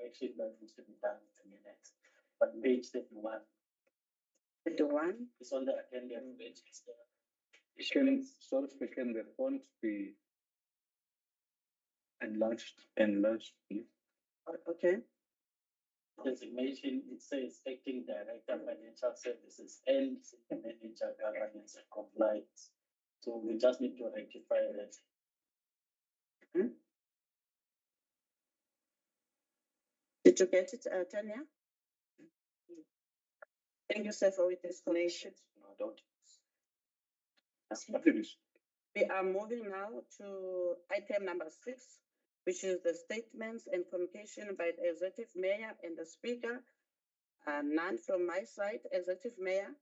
correction that needs to be done in the minutes. But page 31. 31. It's on the attendance page. Can the font be enlarged, please? Okay. Designation, it says acting director financial services and city manager governance and compliance. So we just need to rectify that. Did you get it, Tanya? Thank you, sir, for this explanation. No, don't. We are moving now to item number 6, which is the statements and communication by the Executive Mayor and the Speaker. None from my side. Executive Mayor.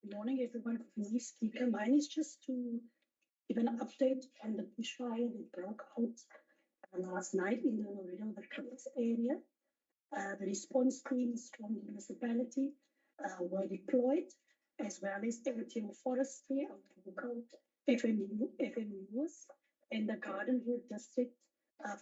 Good morning, everyone. From my speaker, mine is just to give an update on the bushfire that broke out last night in the Laredo area. The response teams from the municipality were deployed, as well as Everton Forestry, our local FMUs, and the Garden Road District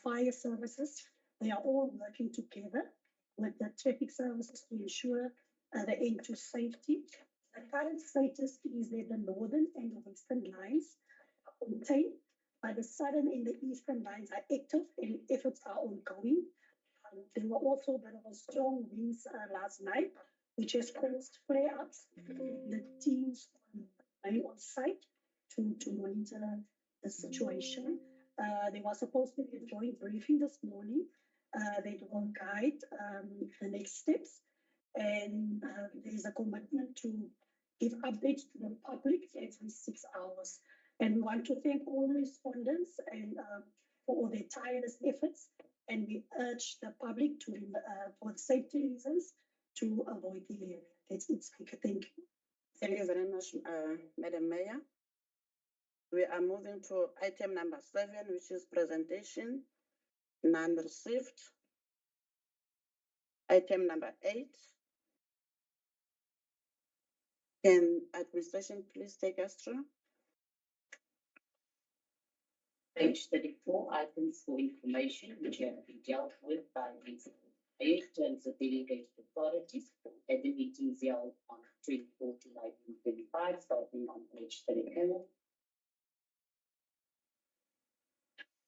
Fire Services. They are all working together with the traffic services to ensure the end to safety. The current status is that the northern and the western lines are contained, but the southern and the eastern lines are active and efforts are ongoing. There were also a bit of a strong winds last night, which has caused flare-ups. The teams on site to monitor the situation. There was supposed to be a joint briefing this morning that will guide the next steps. And there's a commitment to give updates to the public every 6 hours. And we want to thank all the respondents and for all their tireless efforts. And we urge the public to, for safety reasons, to avoid the area. That's it, Speaker. Thank you. Thank you very much, Madam Mayor. We are moving to item number 7, which is presentation. None received. Item number 8. Can administration please take us through? Page 34, items for information which have been dealt with by the in terms of delegated authorities at the meetings held on 24 July 2025, starting on page 34,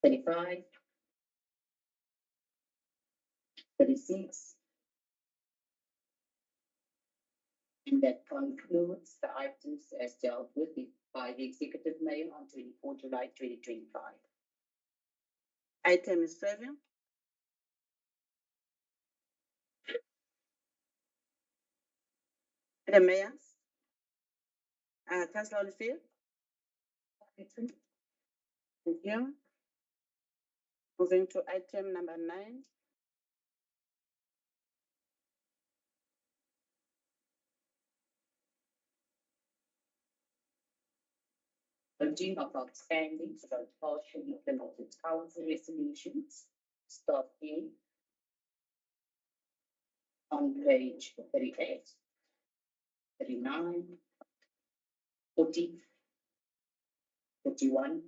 35, 36, and that concludes the items as dealt with by the Executive Mayor on 24 July 2025. Item 7. Madam Mayor. Councillor Olivier. Thank you. Moving to item number 9. Voting of outstanding but partially implemented council resolutions. Start here on page 38, 39, 40, 41,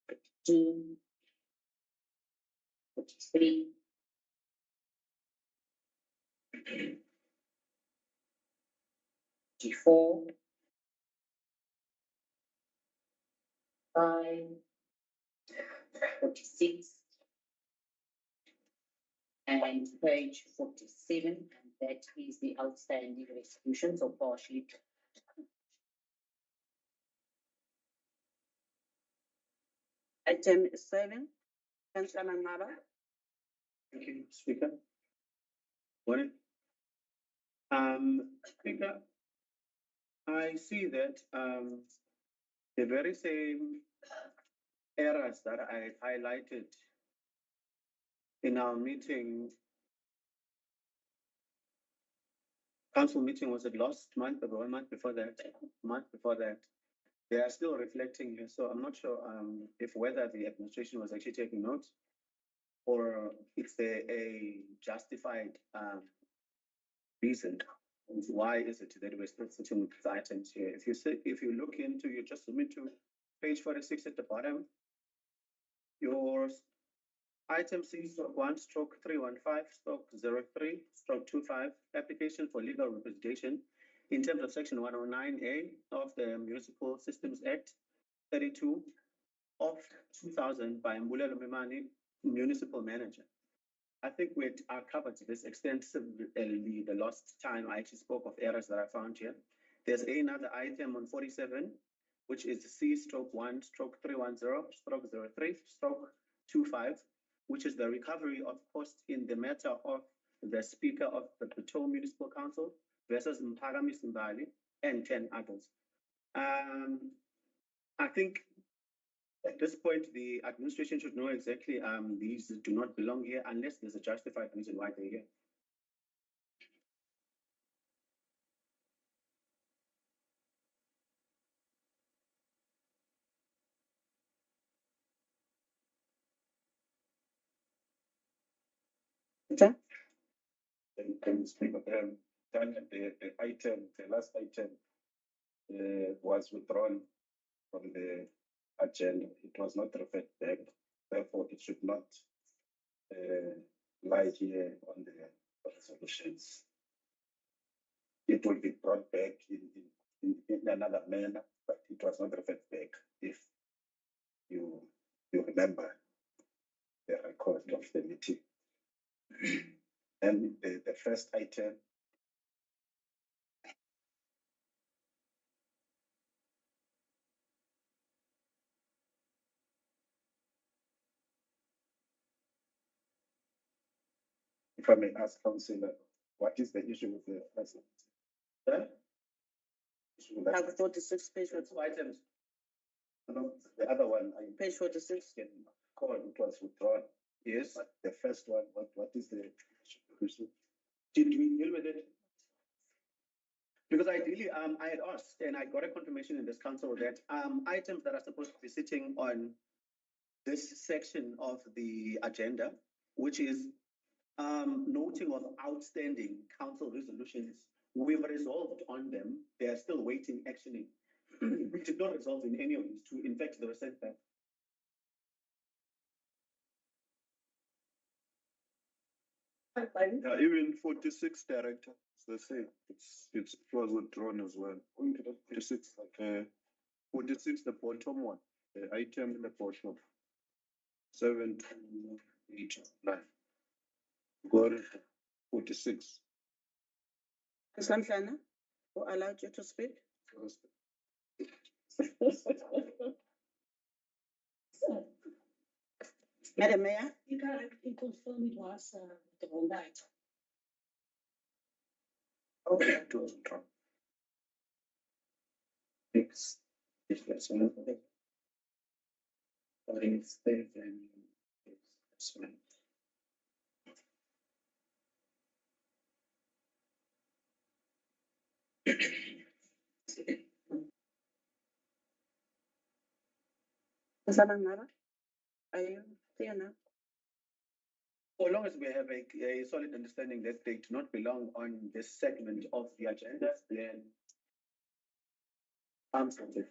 42, 43, 44, 5, 46, and page 47, and that is the outstanding resolutions or partially. Item 7. Councillor Manaba. Thank you, Speaker. Morning. Speaker, I see that the very same errors that I highlighted in our meeting, council meeting, was it last month or 1 month before that? They are still reflecting here, so I'm not sure if whether the administration was actually taking notes or is there a justified reason. Why is it that we're still sitting with these items here? If you look into, you just submit to page 46 at the bottom, your Item C, stroke 1, stroke 315, stroke 03, stroke 25, application for legal representation in terms of section 109A of the Municipal Systems Act 32 of 2000 by Mbulelo Memani, Municipal Manager. I think we covered this extensively the last time I actually spoke of errors that I found here. There's another item on 47, which is C stroke 1 stroke 310 stroke 03 stroke 25, which is the recovery of costs in the matter of the Speaker of the Bitou Municipal Council versus Mpagami Simbali and 10 others. I think at this point, the administration should know exactly these do not belong here unless there's a justified reason why they're here. Okay. Can you speak? The item, the last item was withdrawn from the agenda. It was not referred back. Therefore, it should not lie here on the resolutions. It will be brought back in another manner, but it was not referred back. If you remember the record of the meeting. And the first item, if I may ask Councillor, what is the issue with the president? Have 46 page, Two items. No, the other one, page 46. can call it was withdrawn. Yes, but the first one, what is the issue? Did we deal with it? Because ideally, I had asked and I got a confirmation in this council that items that are supposed to be sitting on this section of the agenda, which is noting of outstanding council resolutions, we've resolved on them. They are still waiting actioning. We did not resolve in any of these two. In fact, they were sent back. Yeah, even 46 director, it's the same. It was withdrawn as well. 46, 46, the bottom one, the item in the bottom. 7 to 8, 9. Go to 46. Samhlana, who allowed you to speak? Madam Mayor? You can actually confirm it was the wrong item. Okay, it was withdrawn. It's another. But it's there, then it's fine. Sabanara, are you clear now? So long as we have a solid understanding that they do not belong on this segment of the agenda, then I'm sorry.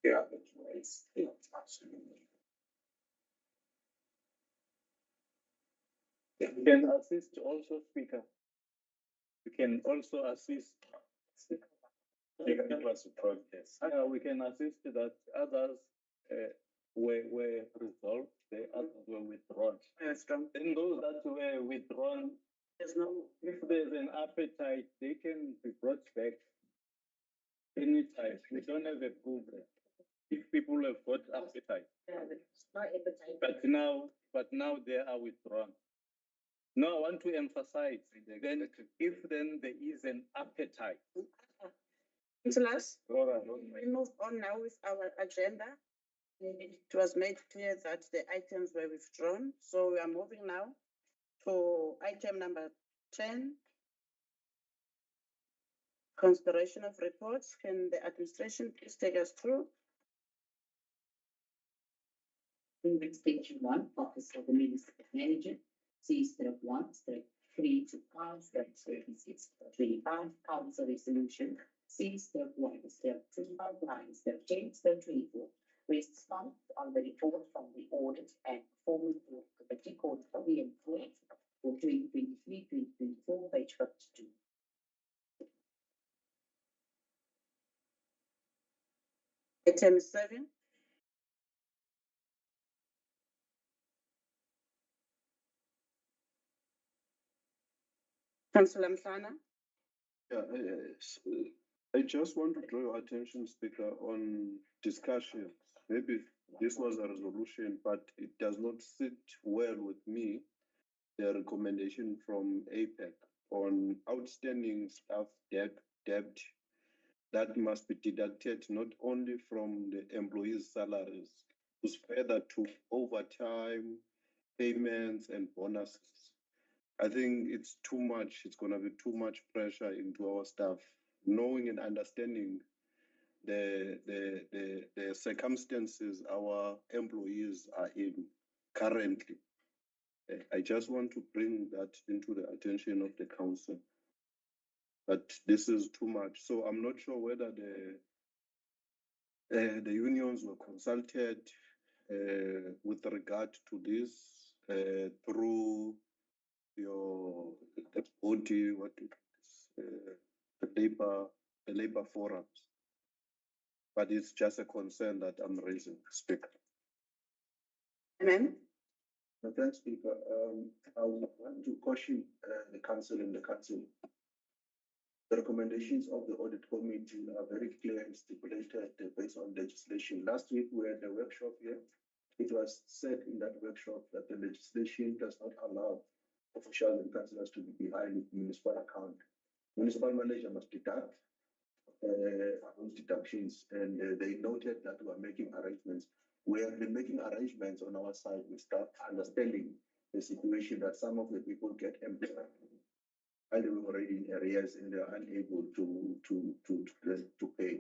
Yeah, that's right. Absolutely. You can assist also, Speaker. You can also assist. It was withdrawn, yes. We can assist that others were resolved, the others were withdrawn. Yes, Tom. Then those that were withdrawn, There's no, If there's an appetite, they can be brought back anytime. We don't have a problem. If people have got appetite. no appetite. But now they are withdrawn. Now I want to emphasize, then if then there is an appetite. Councillors, All right. we move on now with our agenda. It was made clear that the items were withdrawn, so we are moving now to item number 10. Consideration of reports. Can the administration please take us through? In stage 1, Office of the Municipal Manager, C-1-3 to 5-36-25, Council Resolution, C-1-259-10-24, response on the report from the Audit and Performance Board Committee called for the employee for 2023-2024, page 52. Item 7. Councillor Mhlana. Yeah, I just want to draw your attention, Speaker, on discussions. Maybe this was a resolution, but it does not sit well with me. The recommendation from APEC on outstanding staff debt that must be deducted not only from the employees' salaries, but further to overtime payments and bonuses. I think it's too much. It's going to be too much pressure into our staff, knowing and understanding the circumstances our employees are in currently. I just want to bring that into the attention of the council. But this is too much. So I'm not sure whether the unions were consulted with regard to this through the body, the labor forums. But it's just a concern that I'm raising, Speaker. Amen. Thanks, Speaker. I want to caution the council and the council. The recommendations of the audit committee are very clear and stipulated based on legislation. Last week we had a workshop here. It was said in that workshop that the legislation does not allow officials and councillors to be behind municipal account. Municipal manager must deduct those deductions, and they noted that we are making arrangements. We have been making arrangements on our side. We start understanding the situation that some of the people get employed and they were already in arrears and they are unable to pay.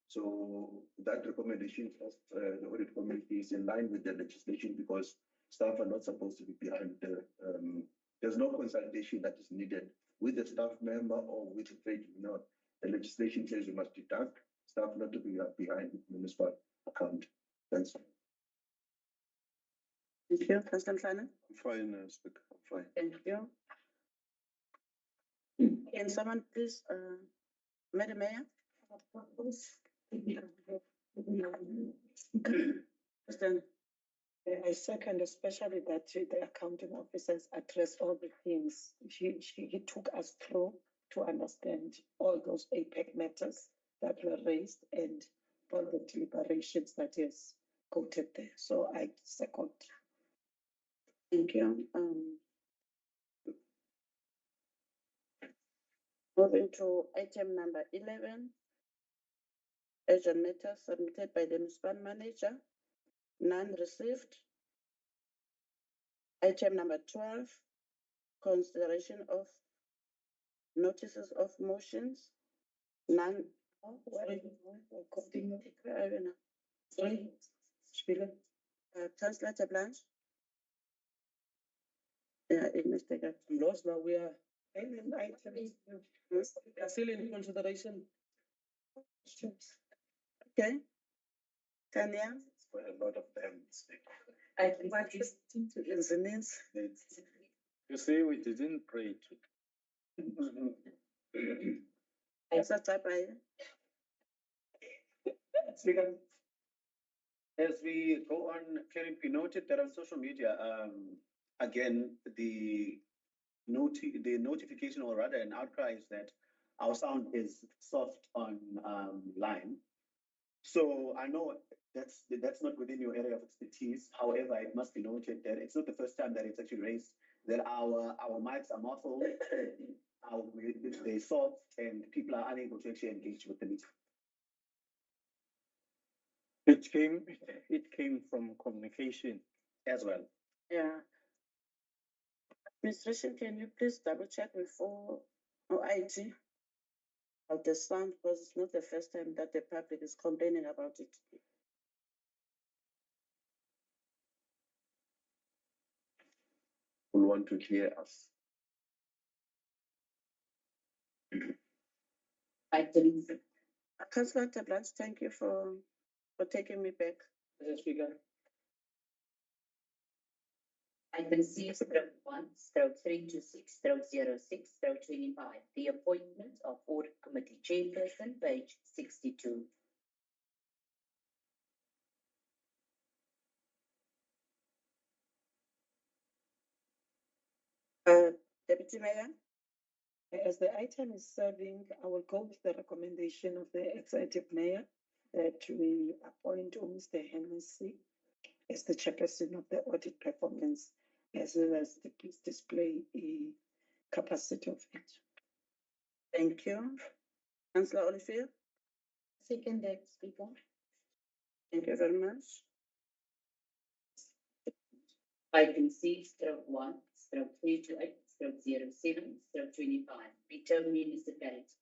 So that recommendation of the audit committee is in line with the legislation because staff are not supposed to be behind the. There's no consultation that is needed with the staff member or with the trade union. The legislation says you must deduct staff not to be behind the municipal account. Thanks. Thank you, Councillor Mhlana. I'm fine, Speaker. I'm fine. Thank you. Can someone please, Madam Mayor? President. I second especially that the accounting officers address all the things. He took us through to understand all those APEC matters that were raised and all the deliberations that is quoted there. So I second. Thank you. Moving to item number 11. Urgent matters submitted by the municipal manager. None received. Item number 12. Consideration of notices of motions. None. Sorry. Councillor Blanche. Yeah, it must take I'm lost now. We are in items. We are still in consideration. Okay. Tanya. For a lot of them. I think what is the names. You see, we didn't pray to. Speaker, as we go on, can it be noted that on social media, again, the the notification, or rather an outcry, is that our sound is soft on line. So I know that's not within your area of expertise. However, it must be noted that it's not the first time that it's actually raised that our mics are muffled, they're soft, and people are unable to actually engage with the meeting. It came from communication. As well. Yeah. Administration, can you please double check before, or IT, of the sound, because it's not the first time that the public is complaining about it. Will want to hear us. Item Councillor Tablanche, thank you for taking me back. Mr. Speaker. Item C, /1/326/06/25, the appointment of Audit Committee Chairperson, page 62. Deputy Mayor? As the item is serving, I will go with the recommendation of the executive mayor that we appoint Mr. Hennessy as the chairperson of the audit performance, as well as the display a capacity of it. Thank you. Councillor Olivier? Second, Speaker. Thank you very much. Item C, /1/328/07/25, Bitou Municipality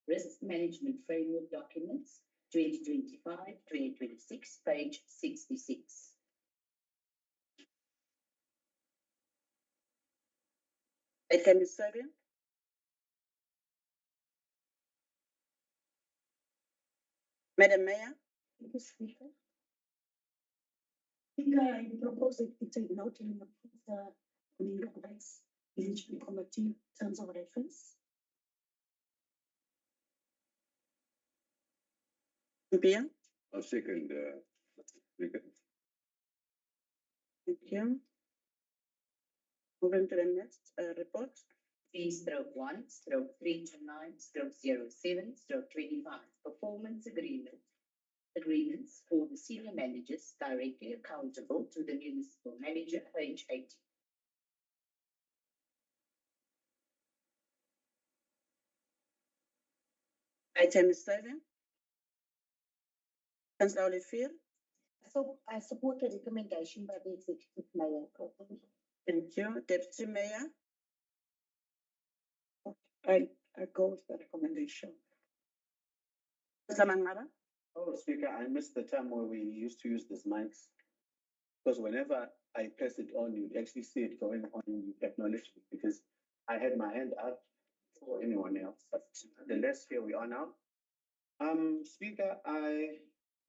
Risk Management Framework Documents, 2025-2026, page 66. Item is serving. Madam Mayor? Thank you, Speaker. Speaker, I propose that we take note in the Community Rights Management Committee terms of reference. Pia? I'll second, Speaker. Thank you. Moving to the next report. C/1/329/07/25, performance agreements for the senior managers directly accountable to the municipal manager, page 80. Item is serving. Councillor Olivier? So I support the recommendation by the executive mayor. Thank you. Deputy Mayor? I go with the recommendation. Councillor Mangaba? Oh, Speaker, I missed the time where we used to use these mics. Because whenever I press it on, you'd actually see it going on, you acknowledge it, because I had my hand up for anyone else. But nonetheless, here we are now. Speaker, I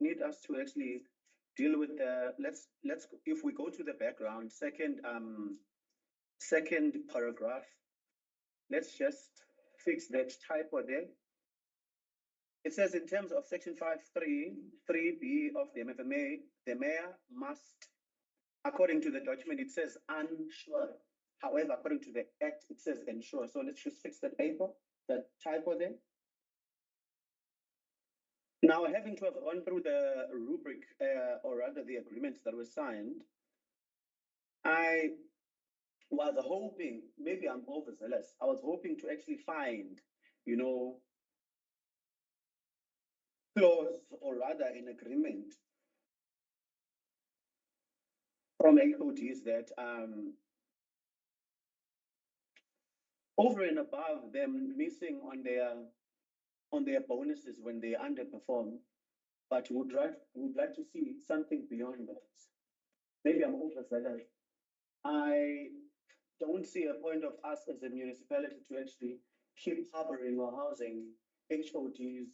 need us to actually deal with the, let's, if we go to the background, second paragraph, let's just fix that typo there. It says in terms of section 5.3.3b of the MFMA, the mayor must, according to the document, it says unsure. However, according to the act, it says ensure. So let's just fix that typo there. Now, having to have gone through the rubric, or rather the agreements that were signed, I was hoping, maybe I'm overzealous, I was hoping to actually find, clause, or rather an agreement from HODs that over and above them missing on their bonuses when they underperform, but would like to see something beyond that. Maybe I'm overzealous. I don't see a point of us as a municipality to actually keep harboring or housing HODs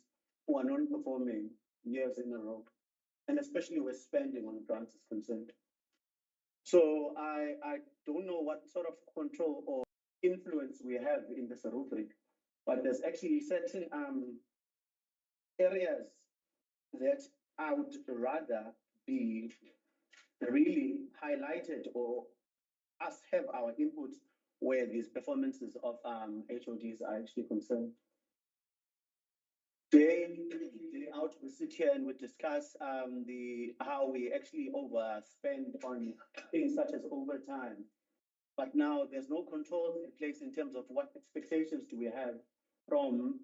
who are non-performing years in a row, and especially where spending on grants is concerned. So I don't know what sort of control or influence we have in this rubric, but there's actually certain areas that I would rather be really highlighted, or us have our input where these performances of HODs are actually concerned. Day in, day out, we sit here and we discuss how we actually overspend on things such as overtime. But now there's no control in place in terms of what expectations do we have from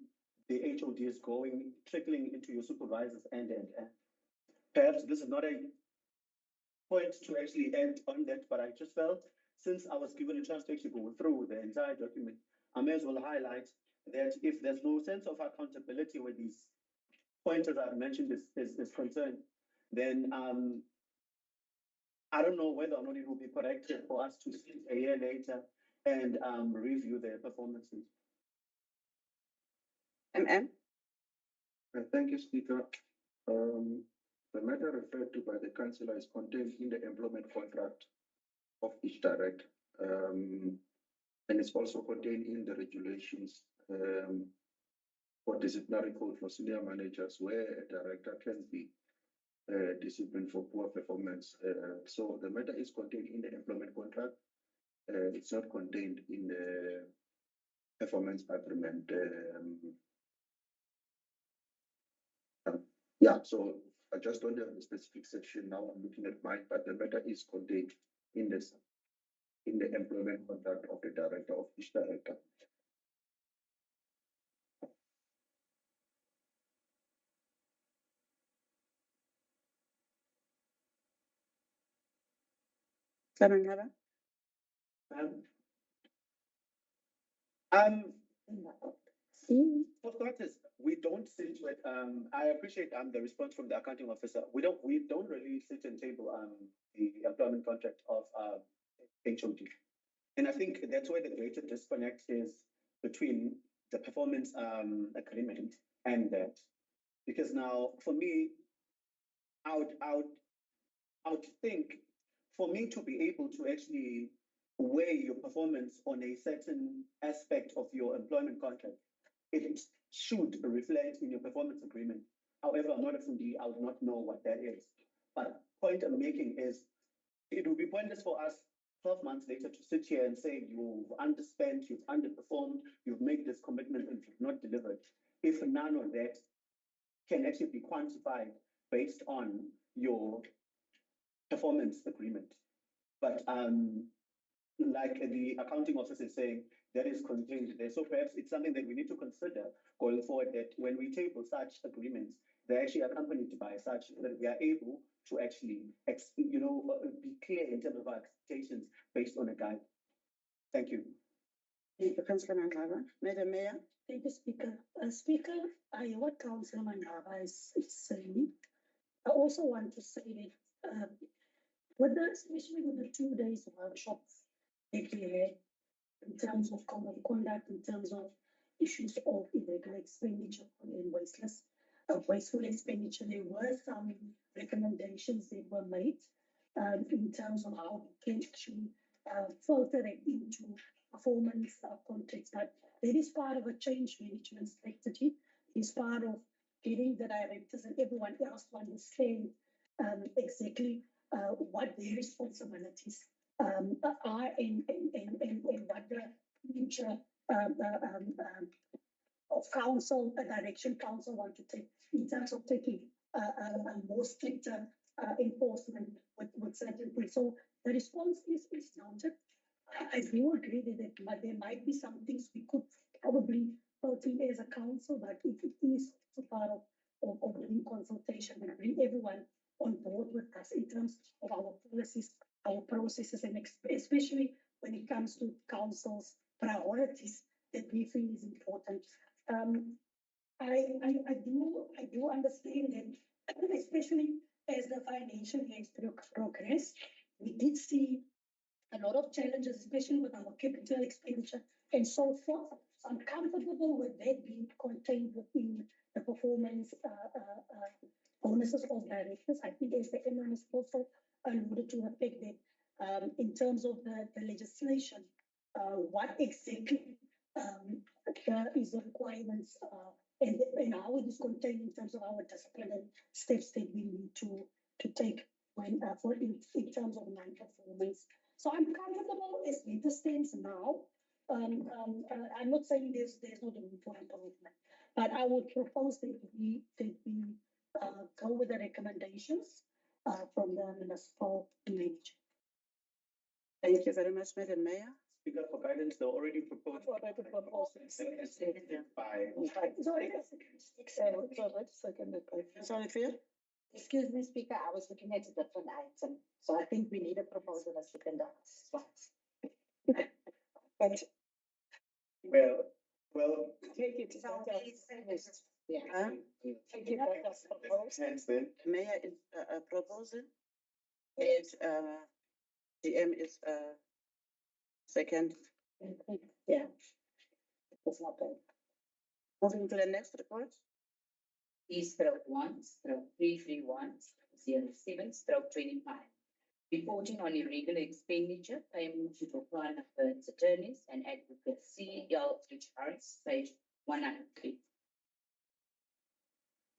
the HODs trickling into your supervisors and. Perhaps this is not a point to actually end on that, but I just felt since I was given a chance to actually go through the entire document, I may as well highlight that if there's no sense of accountability where these pointers I've mentioned is concerned, then I don't know whether or not it will be correct for us to sit a year later and review their performances. Thank you, Speaker. The matter referred to by the councillor is contained in the employment contract of each director, and it's also contained in the regulations for disciplinary code for senior managers, where a director can be disciplined for poor performance. So the matter is contained in the employment contract. It's not contained in the performance agreement. Yeah, so I just don't have the specific section now. I'm looking at mine, but the matter is contained in the employment contract of the director of each director. For starters, we don't sit with. I appreciate the response from the accounting officer. We don't really sit and table the employment contract of HOD, and I think that's where the greater disconnect is between the performance agreement and that, because now for me, I would think for me to be able to actually weigh your performance on a certain aspect of your employment contract, it should reflect in your performance agreement. However, I'm not a FD, I would not know what that is. But point I'm making is, it would be pointless for us 12 months later to sit here and say you've underspent, you've underperformed, you've made this commitment and you've not delivered, if none of that can actually be quantified based on your performance agreement. But like the accounting officer is saying, that is contained there. So perhaps it's something that we need to consider going forward, that when we table such agreements, they're actually accompanied by such that we are able to actually, be clear in terms of our expectations based on a guide. Thank you. Thank you, Councillor Mandlava. Madam Mayor. Thank you, Speaker. Speaker, what Councillor Mandlava is saying, I also want to say that especially with the 2 days workshops that we had, in terms of code of conduct, in terms of issues of irregular expenditure and wasteful expenditure, there were some recommendations that were made in terms of how we can actually filter it into performance context. But that is part of a change management strategy. It's part of getting the directors and everyone else to understand exactly what their responsibilities are and what the future of council, direction council want to take in terms of taking a more stricter enforcement with certain things. So the response is noted. I do agree that there might be some things we could probably put in as a council, but if it is also part of doing consultation and bring everyone on board with us in terms of our policies, our processes, and especially when it comes to council's priorities that we feel is important. I do understand that, especially as the financial year progressed, we did see a lot of challenges, especially with our capital expenditure and so forth. So I'm comfortable with that being contained within the performance bonuses of directors. I think as the MN has also alluded to the fact that in terms of the legislation, what exactly is the requirements and how it is contained in terms of our disciplinary steps that we need to take when in terms of non-performance. So I'm comfortable as it stands now. I'm not saying there's no room for improvement, but I would propose that we go with the recommendations from the municipal manager. Thank you very much, Madam Mayor. Speaker, for guidance, they already proposed. Already proposed. By. It's already It's already seconded by. Councillor Fear? Excuse me, Speaker, I was looking at a different item, so I think we need a proposal as second item. But Well, take it. So it's finished. Yeah. Huh? Take it that as proposed. hence then, Mayor is proposing. And GM is second. Yeah. It's not bad. Moving to the next report. E/1/331/07/25. Reporting on irregular expenditure, payment to Botswana firms, attorneys and advocates, CLHRs, page 103.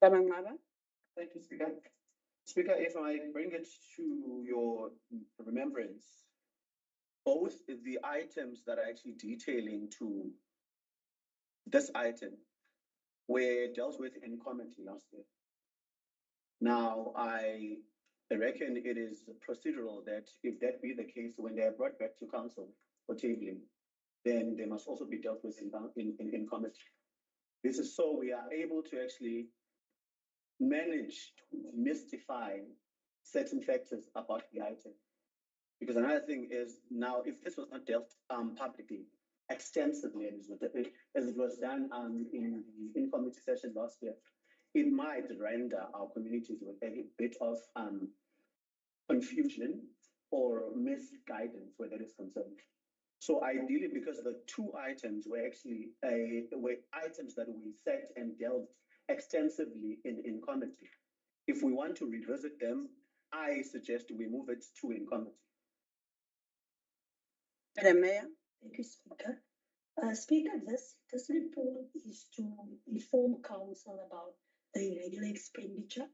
Tamangaba? thank you, Speaker. Speaker, if I bring it to your remembrance, both the items that are actually detailing to this item were dealt with in committee last year. Now, I reckon it is procedural that if that be the case, when they are brought back to council for tabling, then they must also be dealt with in committee. This is so we are able to actually manage to demystify certain factors about the item. Because another thing is now, if this was not dealt publicly, extensively, as it was done in the in-committee session last year, it might render our communities with a bit of confusion or misguidance where that is concerned. So ideally, because the two items were actually were items that we set and dealt extensively in committee. If we want to revisit them, I suggest we move it to in committee. Madam Mayor? Thank you, Speaker. Speaker, this report is to inform council about the irregular expenditure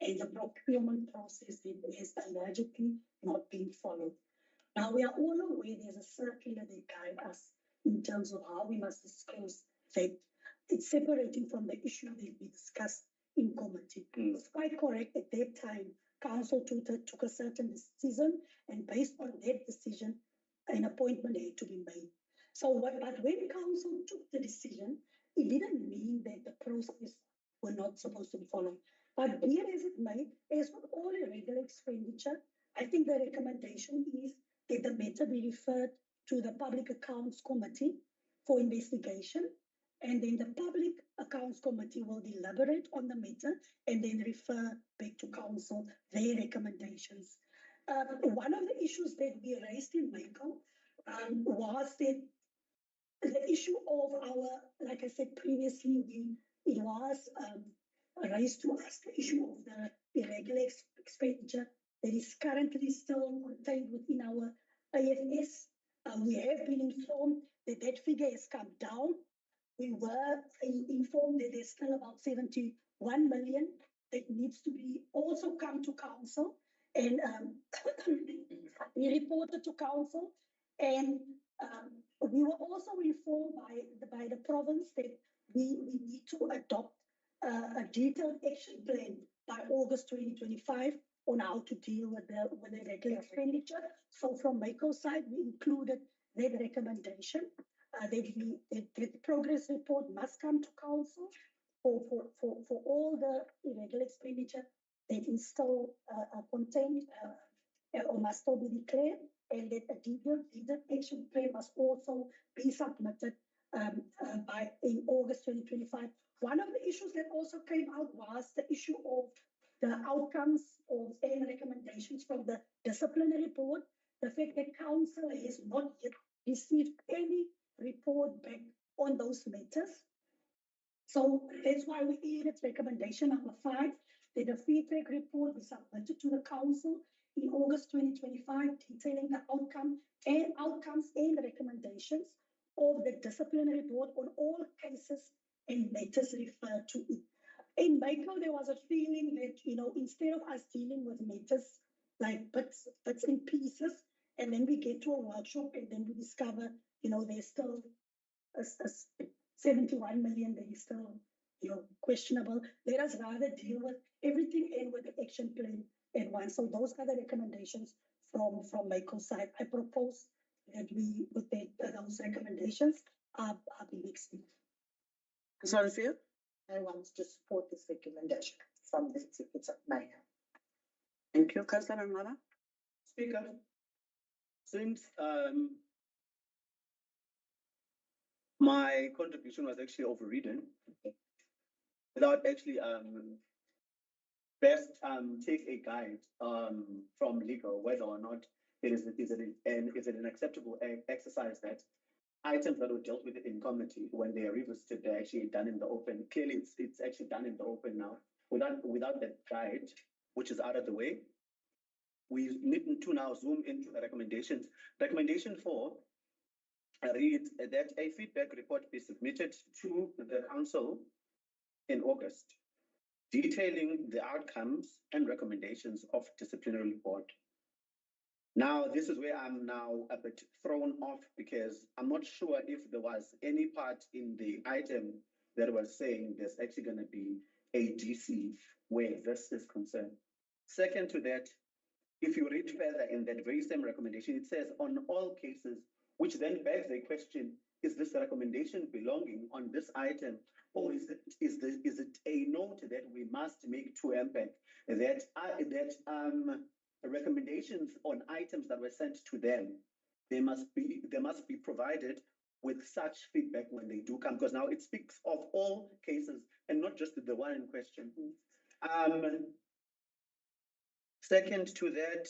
and the procurement process that has allegedly not been followed. Now, we are all aware there's a circular that guides us in terms of how we must disclose that it's separating from the issue that we discussed in committee. It's quite correct at that time, council took a certain decision, and based on that decision, an appointment had to be made. But when council took the decision, it didn't mean that the process were not supposed to be followed. But be it as it may, as with all irregular expenditure, I think the recommendation is that the matter be referred to the Public Accounts Committee for investigation, and then the Public Accounts Committee will deliberate on the matter and then refer back to council their recommendations. One of the issues that we raised in Mako was that the issue of our, like I said previously, it was raised to us the issue of the irregular expenditure that is currently still contained within our AFS. We have been informed that that figure has come down. We were informed that there's still about 71 million that needs to be also come to council, and we reported to council, and we were also informed by the province that we need to adopt a detailed action plan by August 2025 on how to deal with the regular expenditure. So from Mako's side, we included that recommendation that the progress report must come to council for all the irregular expenditure that is still contained or must still be declared, and that a detailed action plan must also be submitted by in August 2025. One of the issues that also came out was the issue of the outcomes and recommendations from the disciplinary board. The fact that council has not yet received any report back on those matters. So that's why we added recommendation number 5, that the feedback report be submitted to the council in August 2025, detailing the outcomes and recommendations of the disciplinary board on all cases and matters referred to it. In Mako, there was a feeling that, instead of us dealing with matters like bits and pieces, and then we get to a workshop and then we discover, there's still a 71 million, there is still, questionable. Let us rather deal with everything and with the action plan at once. So those are the recommendations from Michael's side. I propose that we would take those recommendations up next week. Councillor Field? I want to support this recommendation from the Executive Mayor. Thank you. Councillor Mangaba? Speaker, since my contribution was actually overridden, without actually best take a guide from legal whether or not is it an acceptable exercise that items that were dealt with in committee when they are revisited, they're actually done in the open. Clearly, it's actually done in the open now. Without that guide, which is out of the way, we need to now zoom into the recommendations. Recommendation 4 reads that a feedback report be submitted to the council in August, detailing the outcomes and recommendations of disciplinary board. Now, this is where I'm now a bit thrown off because I'm not sure if there was any part in the item that was saying there's actually going to be a DC where this is concerned. Second to that, if you read further in that very same recommendation, it says on all cases, which then begs the question, is this recommendation belonging on this item, or is it a note that we must make to MPEC that recommendations on items that were sent to them, they must be provided with such feedback when they do come, because now it speaks of all cases and not just the one in question. Second to that,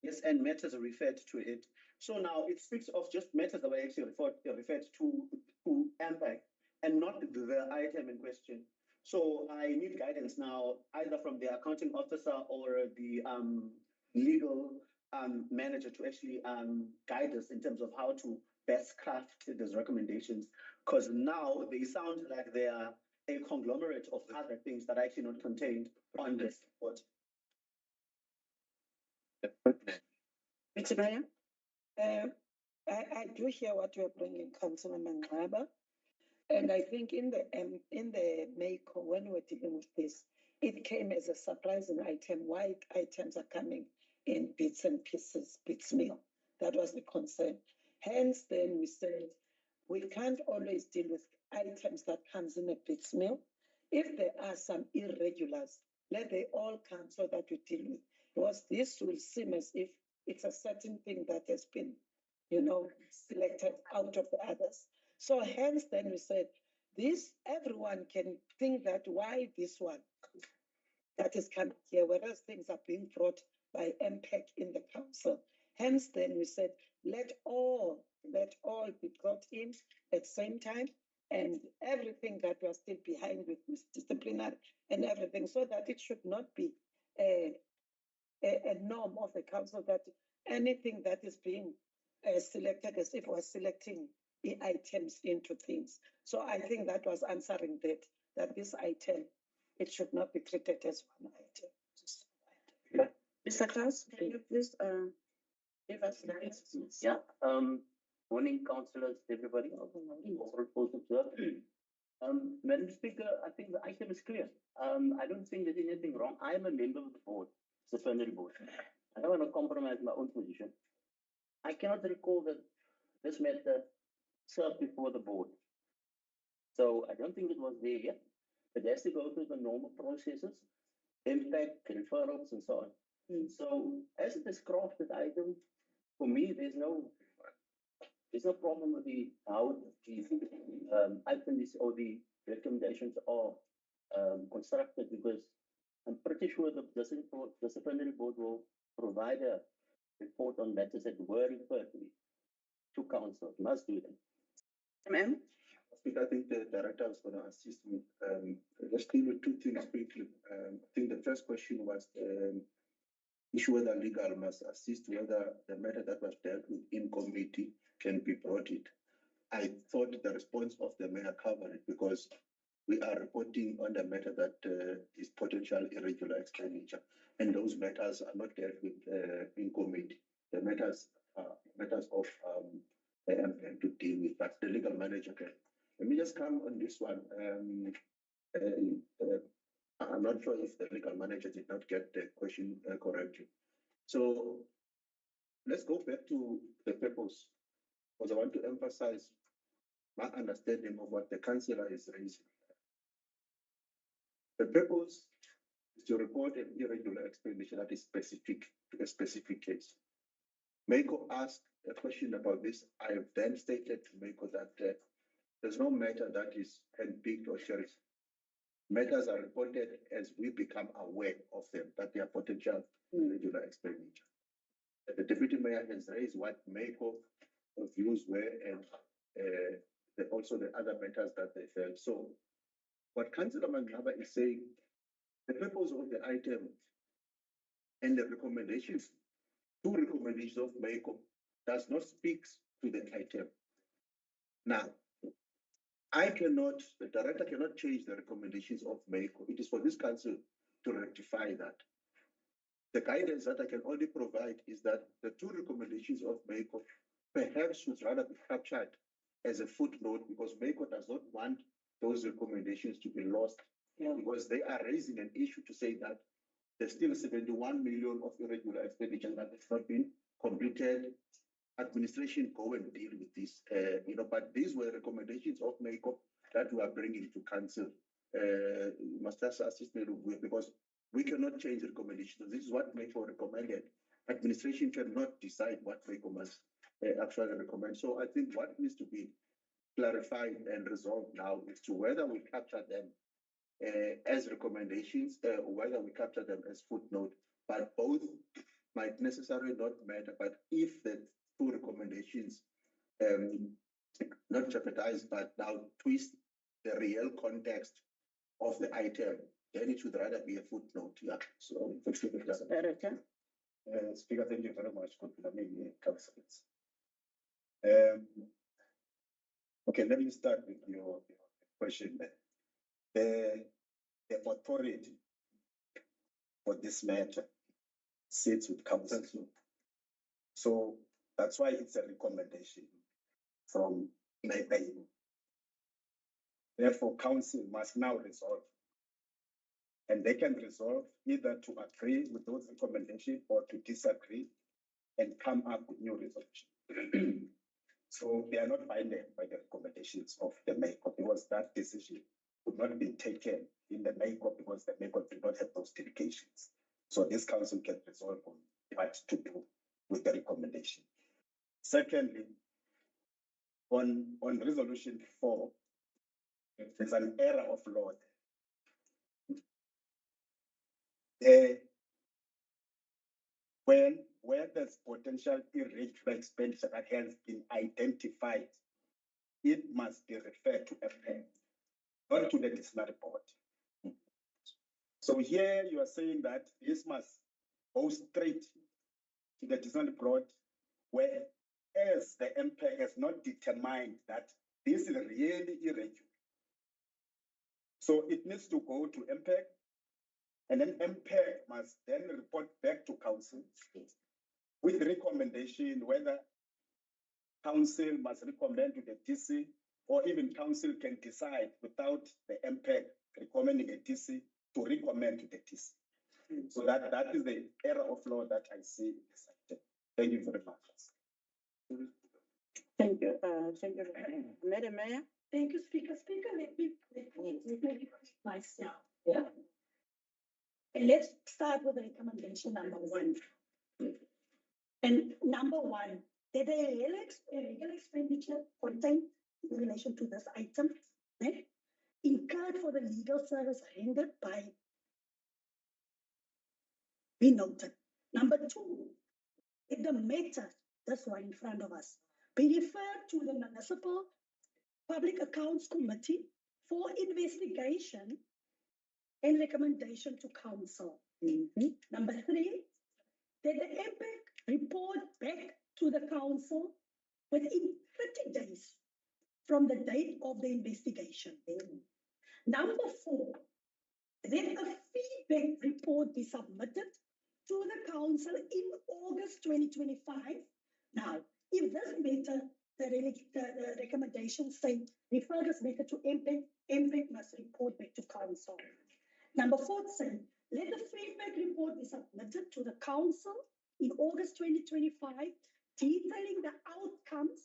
yes, and matters are referred to it. So now it speaks of just matters that were actually referred to MPEC and not the item in question. So I need guidance now, either from the accounting officer or the legal manager to actually guide us in terms of how to best craft these recommendations, because now they sound like they are a conglomerate of other things that are actually not contained on this report. Mr. Mayor? I do hear what you're bringing, Councillor Mangaba. And I think in the MACO, when we were dealing with this, it came as a surprising item why items are coming in bits and pieces, piecemeal. That was the concern. Hence, then we said we can't always deal with items that comes in a piecemeal. If there are some irregulars, let they all come so that we deal with. Because this will seem as if it's a certain thing that has been, selected out of the others. So hence then we said, everyone can think that why this one that is coming here, whereas things are being brought by MPEC in the council. Hence then we said, let all be brought in at the same time, and everything that was still behind with disciplinary and everything, so that it should not be a norm of the council that anything that is being selected as if we're selecting the items into things. So I think that was answering that this item, it should not be treated as one item. Mr. Klaus, can you please give us the answers? Yeah. Morning, councillors, everybody. Madam Speaker, I think the item is clear. I don't think there's anything wrong. I am a member of the board, disciplinary board. I don't want to compromise my own position. I cannot recall that this matter served before the board. So I don't think it was there yet. It has to go through the normal processes, impact, referrals, and so on. So as it is crafted item, for me, there's no problem with how the items or the recommendations are constructed, because I'm pretty sure the disciplinary board will provide a report on matters that were referred to council. It must do that. Ma'am? I think the director is going to assist me. Let's deal with two things quickly. I think the first question was issue whether legal must assist whether the matter that was dealt with in committee can be brought in. I thought the response of the mayor covered it, because we are reporting on the matter that is potential irregular expenditure, and those matters are not dealt with in committee. The matters matters of to deal with, but the legal manager can. Let me just come on this one. I'm not sure if the legal manager did not get the question correctly. So let's go back to the purpose, because I want to emphasize my understanding of what the councillor is raising. The purpose is to report an irregular expenditure that is specific to a specific case. Mako asked a question about this. I have then stated to Mako that there's no matter that is handpicked or cherished. Matters are reported as we become aware of them, that they are potential irregular expenditure. The deputy mayor has raised what Mako views were and also the other matters that they felt. So what Councillor Mangaba is saying, the purpose of the item and the recommendations, two recommendations of Mako, does not speak to the item. Now, the director cannot change the recommendations of Mako. It is for this council to rectify that. The guidance that I can only provide is that the two recommendations of Mako perhaps should rather be captured as a footnote, because Mako does not want those recommendations to be lost, because they are raising an issue to say that there's still 71 million of irregular expenditure that has not been completed. Administration go and deal with this, but these were recommendations of Mako that we are bringing to council. You must just assist me because we cannot change the recommendations. This is what Mako recommended. Administration cannot decide what Mako must actually recommend. So I think what needs to be clarified and resolved now is to whether we capture them as recommendations or whether we capture them as footnote. But both might necessarily not matter. But if the two recommendations not jeopardize, but now twist the real context of the item, then it should rather be a footnote. Yeah. So, Director. Speaker, thank you very much. Good morning, councillors. Okay, let me start with your question. The authority for this matter sits with council. So that's why it's a recommendation from Bitou. Therefore, council must now resolve. And they can resolve either to agree with those recommendations or to disagree and come up with new resolution. So they are not binding by the recommendations of the Mako, because that decision could not be taken in the Mako because the Mako did not have those delegations. So this council can resolve on what to do with the recommendation. Secondly, on resolution 4, there's an error of law there. Where there's potential irregular expenditure that has been identified, it must be referred to MPEG, not to the disciplinary board. So here you are saying that this must go straight to the disciplinary board, whereas the MPEG has not determined that this is really irregular. So it needs to go to MPEG, and then MPEG must then report back to council with recommendation whether council must recommend to the DC, or even council can decide without the MPEG recommending a DC to recommend to the DC. So that is the error of law that I see in this item. Thank you very much. Thank you. Thank you, Madam Mayor. Thank you, Speaker. Speaker, let me myself. Yeah. And let's start with recommendation number 1. And number 1, that the irregular expenditure contained in relation to this item incurred for the legal service rendered by be noted. Number 2, if the matter, this one in front of us, be referred to the Municipal Public Accounts Committee for investigation and recommendation to council. Number 3, that the MPEG report back to the council within 30 days from the date of the investigation. Number 4, that a feedback report be submitted to the council in August 2025. Now, recommendations say refer this matter to MPEC must report back to council. Number 4 said, let the feedback report be submitted to the council in August 2025, detailing the outcomes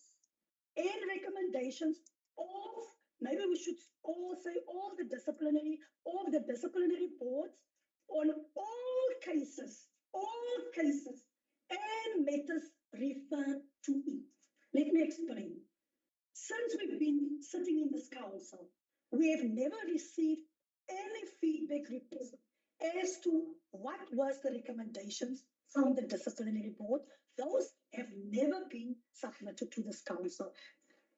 and recommendations of, maybe we should all say all the disciplinary boards on all cases and matters referred to it. Let me explain. Since we've been sitting in this council, we have never received any feedback report as to what was the recommendations from the disciplinary board. Those have never been submitted to this council.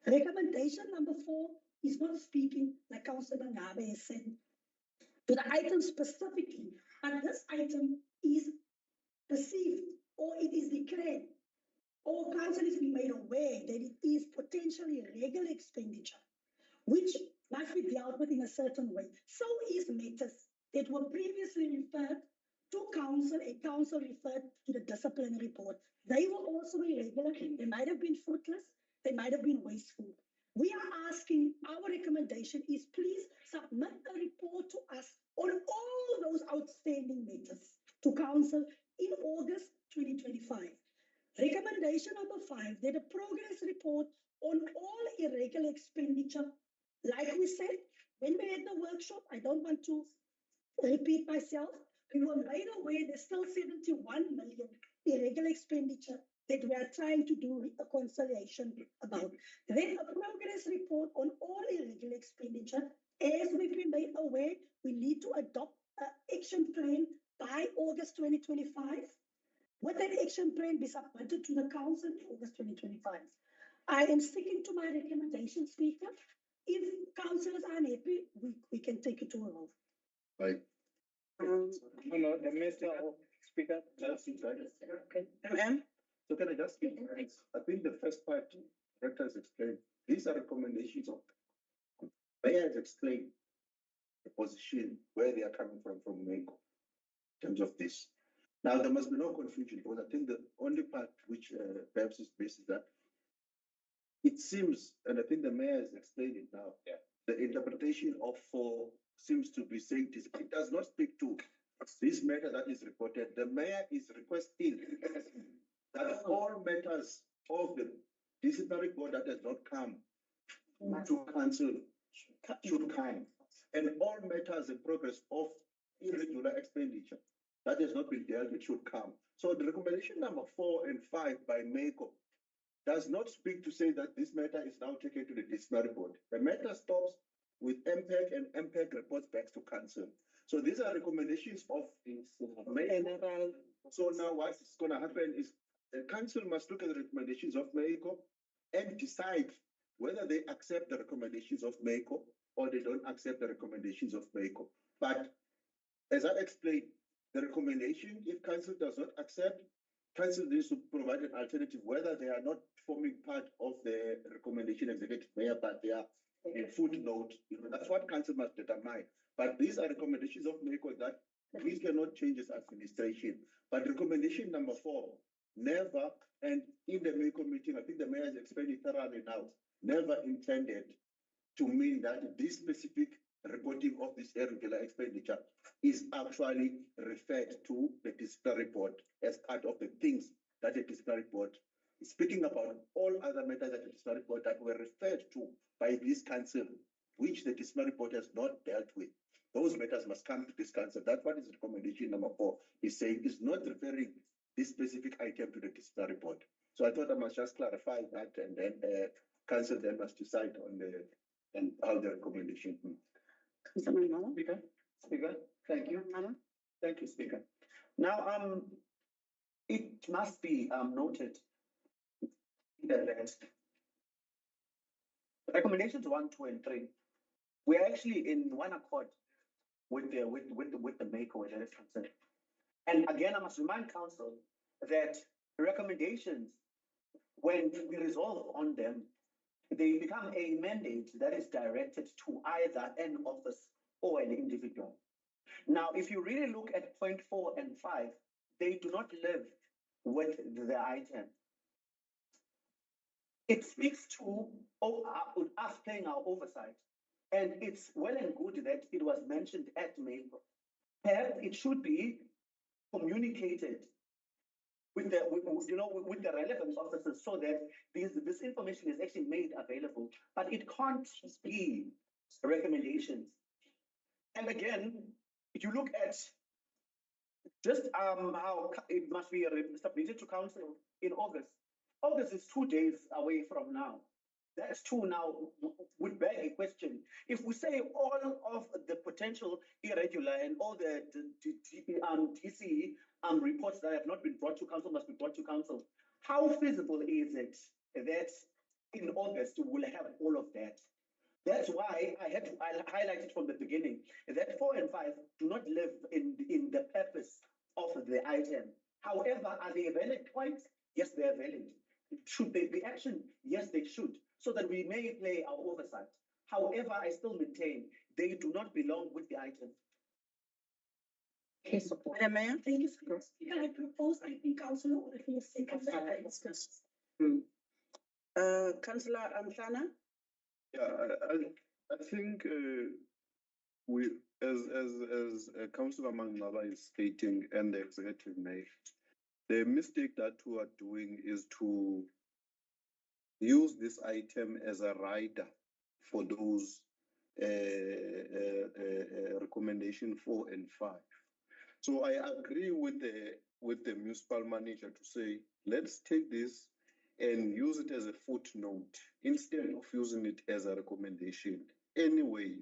Recommendation number 4 is not speaking, like Councillor Ngabe has said, to the item specifically, but this item is perceived or it is declared or council is being made aware that it is potentially regular expenditure, which must be dealt with in a certain way. So is matters that were previously referred to council, a council referred to the disciplinary board. They were also irregular. They might have been fruitless. They might have been wasteful. We are asking, our recommendation is please submit a report to us on all those outstanding matters to council in August 2025. Recommendation number 5, that a progress report on all irregular expenditure. Like we said, when we had the workshop, I don't want to repeat myself, we were made aware there's still 71 million irregular expenditure that we are trying to do a conciliation about. Then a progress report on all irregular expenditure. As we've been made aware, we need to adopt an action plan by August 2025. Would that action plan be submitted to the council in August 2025? I am sticking to my recommendation, Speaker. If councillors are unhappy, we can take it to a vote. Right. No, Mr. Speaker. Okay. So can I just give, I think the first part, Director has explained, these are recommendations of, Mayor has explained the position, where they are coming from MECO, in terms of this. Now, there must be no confusion, because I think the only part which perhaps is based is that it seems, and I think the Mayor has explained it now, the interpretation of 4 seems to be saying this. It does not speak to this matter that is reported. The Mayor is requesting that all matters of the disciplinary board that has not come to council should come, and all matters in progress of irregular expenditure that has not been dealt with should come. So the recommendation number 4 and 5 by MECO does not speak to say that this matter is now taken to the disciplinary board. The matter stops with MPEC, and MPEC reports back to council. So these are recommendations of MECO. So now what's going to happen is the council must look at the recommendations of MECO and decide whether they accept the recommendations of MECO or they don't accept the recommendations of MECO. But as I explained, the recommendation, if council does not accept, council needs to provide an alternative, whether they are not forming part of the recommendation executive mayor, but they are a footnote. That's what council must determine. But these are recommendations of MECO that we cannot change as administration. But recommendation number 4, never, and in the MECO meeting, I think the mayor has explained it thoroughly now, never intended to mean that this specific reporting of this irregular expenditure is actually referred to the disciplinary board as part of the things that the disciplinary board is speaking about. All other matters at the disciplinary board that were referred to by this council, which the disciplinary board has not dealt with, those matters must come to this council. That's what is recommendation number 4 is saying, is not referring this specific item to the disciplinary board. So I thought I must just clarify that, and then council then must decide on the and how the recommendation. Speaker, thank you. Thank you, Speaker. Now, it must be noted that recommendations 1, 2, and 3, we are actually in one accord with the MECO that is concerned. And again, I must remind council that recommendations, when we resolve on them, they become a mandate that is directed to either an office or an individual. Now, if you really look at point 4 and 5, they do not live with the item. it speaks to us playing our oversight. And it's well and good that it was mentioned at Maple. Perhaps it should be communicated with the, with the relevant officers so that this information is actually made available, but it can't be recommendations. And again, if you look at just how it must be submitted to council in August. August is 2 days away from now. That's two now would beg a question. If we say all of the potential irregular and all the DC reports that have not been brought to council must be brought to council, how feasible is it that in August we will have all of that? That's why I highlight it from the beginning that 4 and 5 do not live in the purpose of the item. However, are they valid points? Yes, they are valid. Should they be actioned? Yes, they should, so that we may play our oversight. However, I still maintain they do not belong with the item. Madam Mayor? Thank you, Speaker. I propose, I think, Councillor, if you think of that, I discuss. Councillor Mhlana? Yeah, I think we, as Councillor Mangaba is stating, and the executive mayor, the mistake that we are doing is to use this item as a rider for those recommendation 4 and 5. So I agree with the municipal manager to say, let's take this and use it as a footnote instead of using it as a recommendation. Anyway,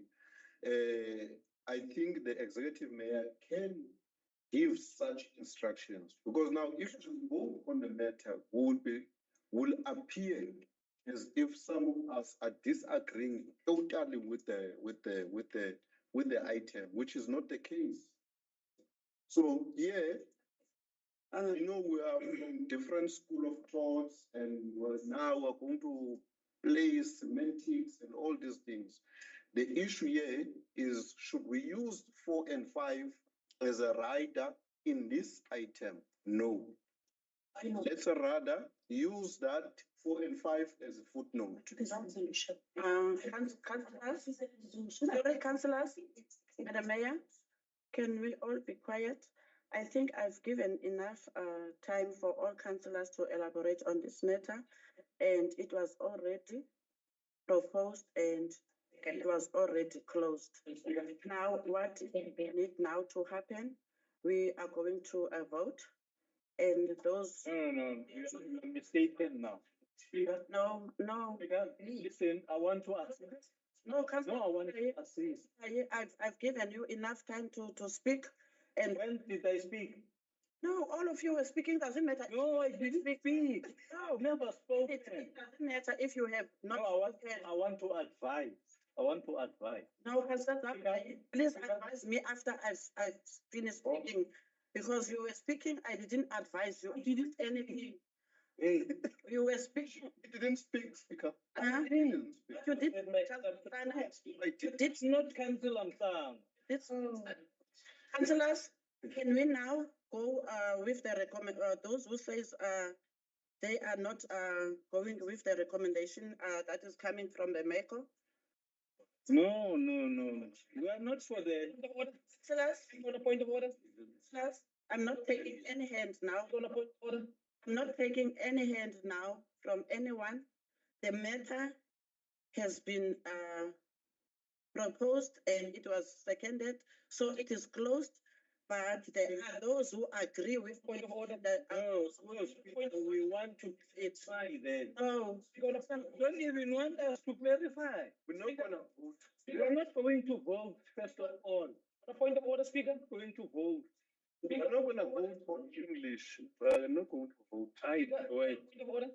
I think the executive mayor can give such instructions, because now if we go on the matter, will appear as if some of us are disagreeing totally with the item, which is not the case. So yeah, you know, we are from different school of thoughts, and now we're going to play semantics and all these things. The issue here is, should we use 4 and 5 as a rider in this item? No. Let's rather use that 4 and 5 as a footnote. Councillors, Madam Mayor, can we all be quiet? I think I've given enough time for all councillors to elaborate on this matter, and it was already proposed and it was already closed. Now, what need now to happen? We are going to a vote, and those. No, you're mistaken now. No. Listen, I want to assist. No, Councillor. No, I want to assist. I've given you enough time to speak. And when did I speak? No, all of you were speaking, doesn't matter. No, I didn't speak. No, never spoken. It doesn't matter if you have not. No, I want to advise. No, Councillor, please advise me after I've finished speaking, because you were speaking, I didn't advise you. You didn't anything. Hey, you were speaking. You didn't speak, Speaker. You did. You did not cancel on Councillors, can we now go with the recommend? Those who says they are not going with the recommendation that is coming from the MECO? No. We are not for the on a point of order. I'm not taking any hand now. I'm not taking any hand now from anyone. The matter has been proposed and it was seconded, so it is closed. But there are those who agree with point of order that we want to clarify then. No, don't even want us to clarify. We're not going to vote. We're not going to vote, first of all. The point of order, Speaker, going to vote. We're not going to vote for English. We're not going to vote. Wait. Point of order?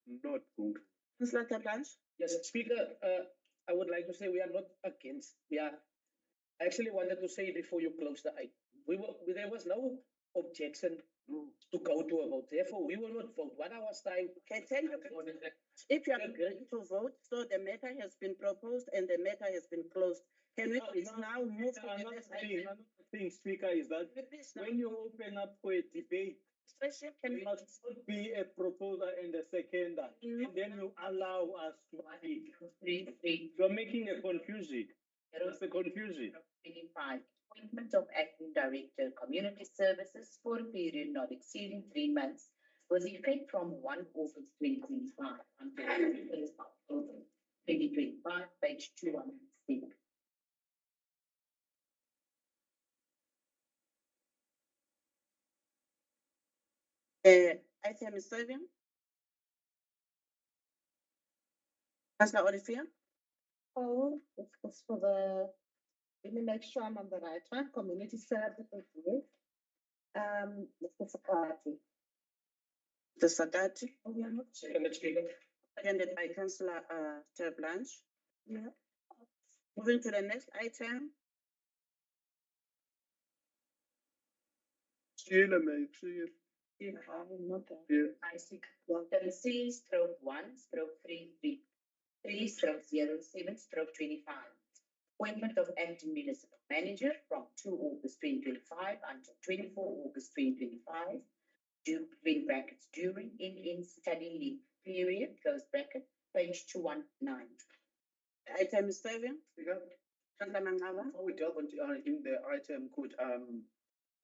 Not going to. Mr. Blanche? Yes, Speaker, I would like to say we are not against. I actually wanted to say before you close the item. There was no objection to go to a vote. Therefore, we will not vote. 1 hour's time. Okay, tell you. If you are agreeing to vote, so the matter has been proposed and the matter has been closed. Can we please now move to the next item? Another thing, Speaker, is that when you open up for a debate, administration can. It must not be a proposer and a seconder, and then you allow us to speak. You're making a confusion. It's a confusion. 25, appointment of acting director, community services for a period not exceeding 3 months was effect from 1 August 2025 until 1st October 2025, page 216. Item 7. Councillor Olifia. Oh, it's for the, let me make sure I'm on the right one, community services. Mr. Sakati. The Sakati. Oh, we are not. Second speaker. Seconded by Councillor Chair Blanche. Yeah. Moving to the next item. Sheila, may Yeah, I'm not there. Yeah. I see. 30/1/333/0/7/25. Appointment of acting municipal manager from 2 August 2025 until 24 August 2025. Between brackets, during in study leave period, close bracket, page 219. Item 7. Speaker, Councillor Mangaba. before we delve into in the item, could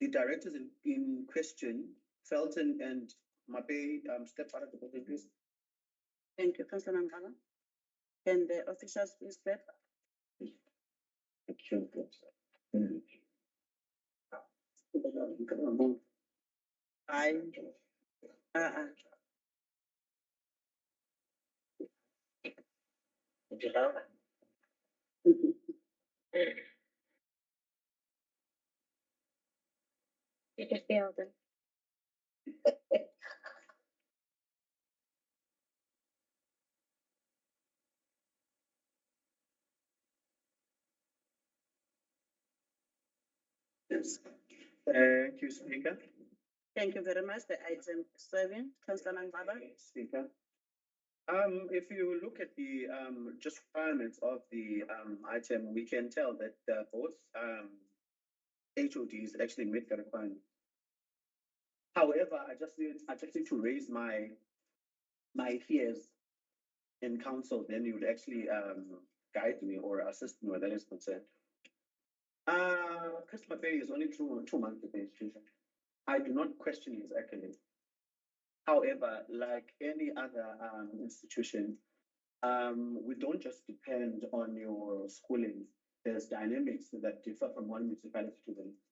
the directors in question, Felton and Mape, step out of the building, please? Thank you, Councillor Mangaba. Can the officials please step? You can feel them. Yes. Thank you, Speaker. Thank you very much. The item 7, Councillor Mangaba. Speaker. If you look at the just requirements of the item, we can tell that both HODs actually meet the requirement. However, I just need to raise my fears in council. Then you would actually guide me or assist me where that is concerned. Customer pay is only 2 months of the institution. I do not question his accolade. However, like any other institution, we don't just depend on your schooling. There's dynamics that differ from one municipality to the next.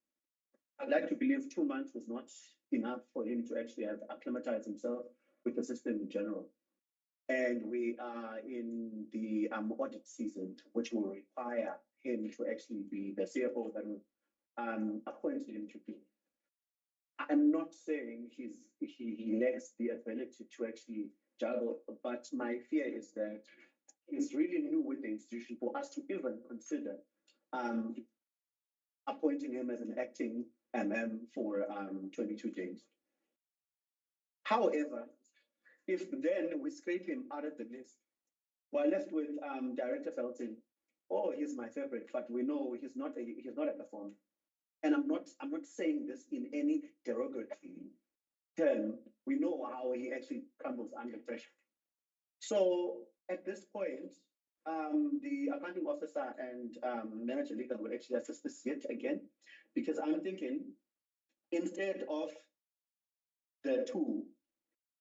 I'd like to believe 2 months was not enough for him to actually have acclimatized himself with the system in general. And we are in the audit season, which will require him to actually be the CFO that will appoint him to be. I'm not saying he lacks the ability to actually juggle, but my fear is that he's really new with the institution for us to even consider appointing him as an acting MM for 22 days. However, if then we scrape him out of the list, we're left with Director Felton. Oh, he's my favorite, but we know he's not a performer. And I'm not saying this in any derogatory term. We know how he actually crumbles under pressure. So at this point, the accounting officer and manager legal will actually assist this yet again, because I'm thinking instead of the two,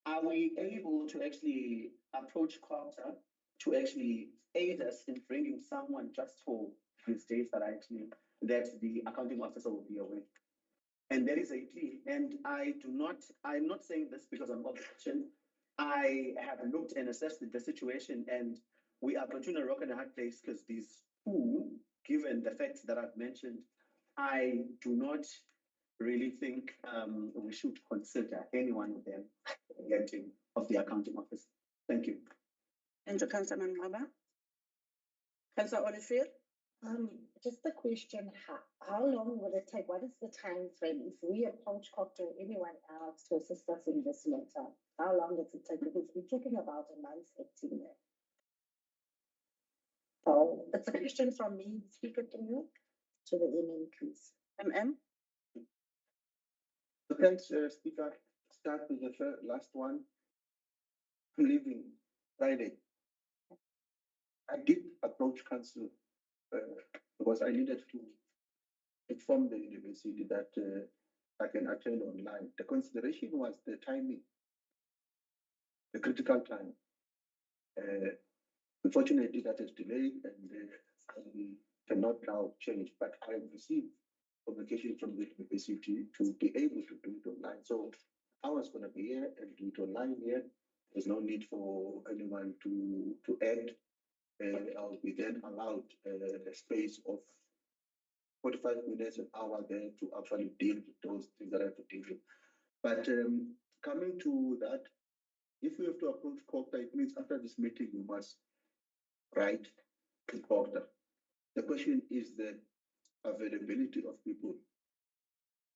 are we able to actually approach Carter to actually aid us in bringing someone just for these days that the accounting officer will be away? And there is a plea, and I'm not saying this because I'm opposition. I have looked and assessed the situation, and we are between a rock and a hard place because these two, given the facts that I've mentioned, I do not really think we should consider any one of them getting of the accounting office. Thank you. And to Councillor Mangaba. Councillor Olivier. Just a question, how long will it take? What is the time frame if we approach Cocteau or anyone else to assist us in this matter? How long does it take? Because we're talking about a month, 18 there. So it's a question from me, Speaker, to you, to the MM, please. Thanks, Speaker. start with the last one. I'm leaving Friday. I did approach council because I needed to inform the university that I can attend online. The consideration was the timing, the critical time. Unfortunately, that is delayed and cannot now change, but I have received communication from the university to be able to do it online. So I was going to be here and do it online here. There's no need for anyone to add. I'll be then allowed a space of 45 minutes, an hour there to actually deal with those things that I have to deal with. But coming to that, if we have to approach COCTA, it means after this meeting, you must write to COCTA. The question is the availability of people.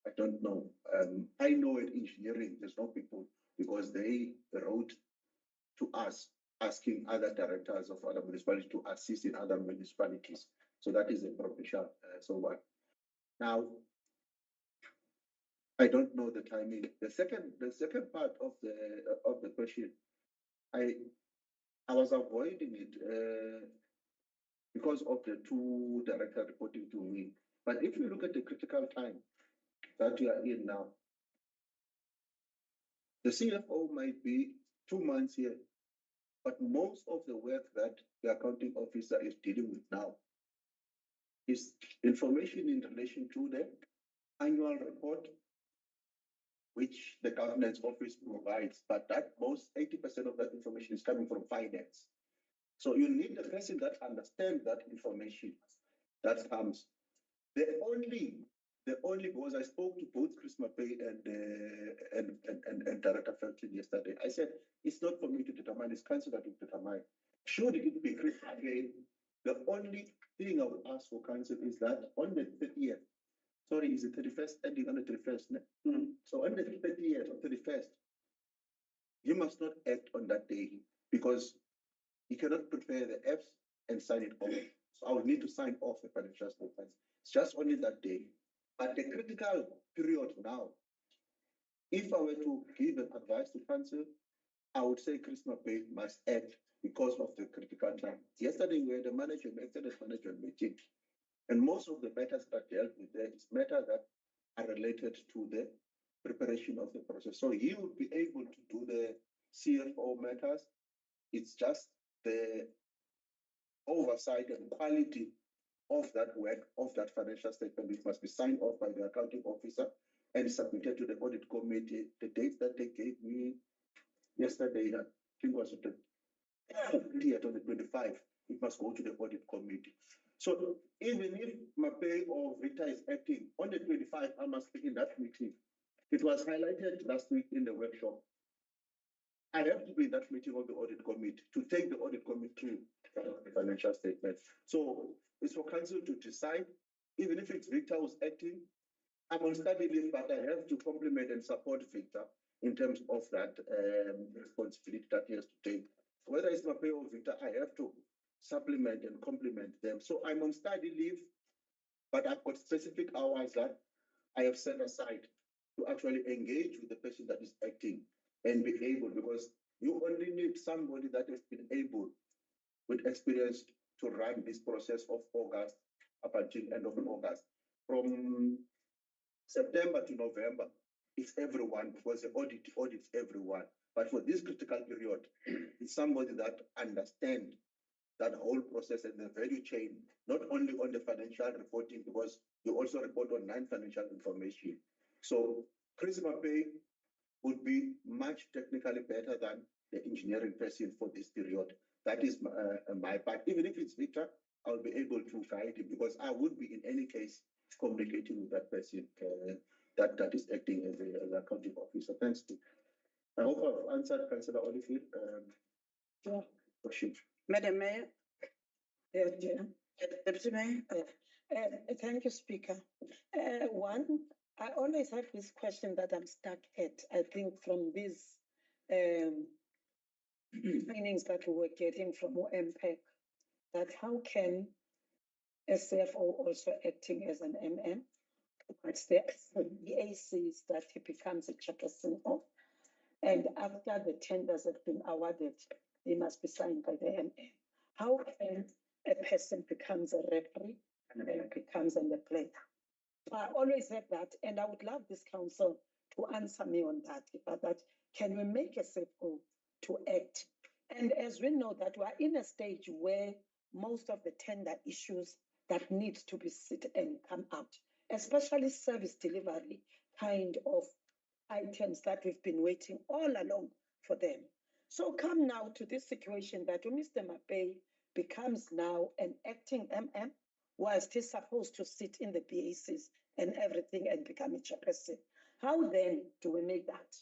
I don't know. I know in engineering, there's no people because they wrote to us asking other directors of other municipalities to assist in other municipalities. So that is a provincial. So what? Now, I don't know the timing. The second part of the question, I was avoiding it because of the two directors reporting to me. But if you look at the critical time that we are in now, the CFO might be 2 months here, but most of the work that the accounting officer is dealing with now is information in relation to the annual report, which the governance office provides, but that most 80% of that information is coming from finance. So you need the person that understands that information that comes. The only because I spoke to both Chris Mapei and Director Felton yesterday. I said it's not for me to determine, it's council that will determine. Should it be Chris Mapei, the only thing I would ask for council is that on the 30th, sorry, is the 31st, ending on the 31st. So on the 30th or 31st, you must not act on that day because you cannot prepare the apps and sign it off. So I will need to sign off the financial statements. It's just only that day. But the critical period now, if I were to give an advice to council, I would say Chris Mapei must act because of the critical time. Yesterday we had a extended management meeting, and most of the matters that dealt with there is matters that are related to the preparation of the process. So he would be able to do the CFO matters. It's just the oversight and quality of that work, of that financial statement, which must be signed off by the accounting officer and submitted to the audit committee. The dates that they gave me yesterday, I think was the 30th or the 25th, it must go to the audit committee. So even if Mapei or Vita is acting on the 25th, I must be in that meeting. It was highlighted last week in the workshop. I have to be in that meeting of the audit committee to take the audit committee through the financial statements. So it's for council to decide, even if it's Victor who's acting, I'm on study leave, but I have to compliment and support Victor in terms of that responsibility that he has to take. Whether it's Mapei or Victor, I have to supplement and complement them. So I'm on study leave, but I've got specific hours that I have set aside to actually engage with the person that is acting and be able, because you only need somebody that has been able with experience to run this process of August up until end of August. From September to November, it's everyone because the audits everyone. But for this critical period, it's somebody that understands that whole process and the value chain, not only on the financial reporting, because you also report on non-financial information. So Chris Mapei would be much technically better than the engineering person for this period. That is my part. Even if it's Victor, I'll be able to guide him because I would be in any case communicating with that person that is acting as an accounting officer. Thanks to. I hope I've answered Councillor Oliphant. Question. Madam Mayor. Deputy Mayor. Thank you, Speaker. One, I always have this question that I'm stuck at. I think from these trainings that we were getting from MPEC, that how can a CFO also acting as an MM, but the AC is that he becomes a chairperson of. And after the tenders have been awarded, they must be signed by the MM. How can a person becomes a referee and becomes in the player? I always said that, and I would love this council to answer me on that. But that can we make a safe goal to act? And as we know that we are in a stage where most of the tender issues that need to be sit and come out, especially service delivery kind of items that we've been waiting all along for them. So come now to this situation that Mr. Mapei becomes now an acting MM, whilst he's supposed to sit in the BACs and everything and become a chairperson. How then do we make that?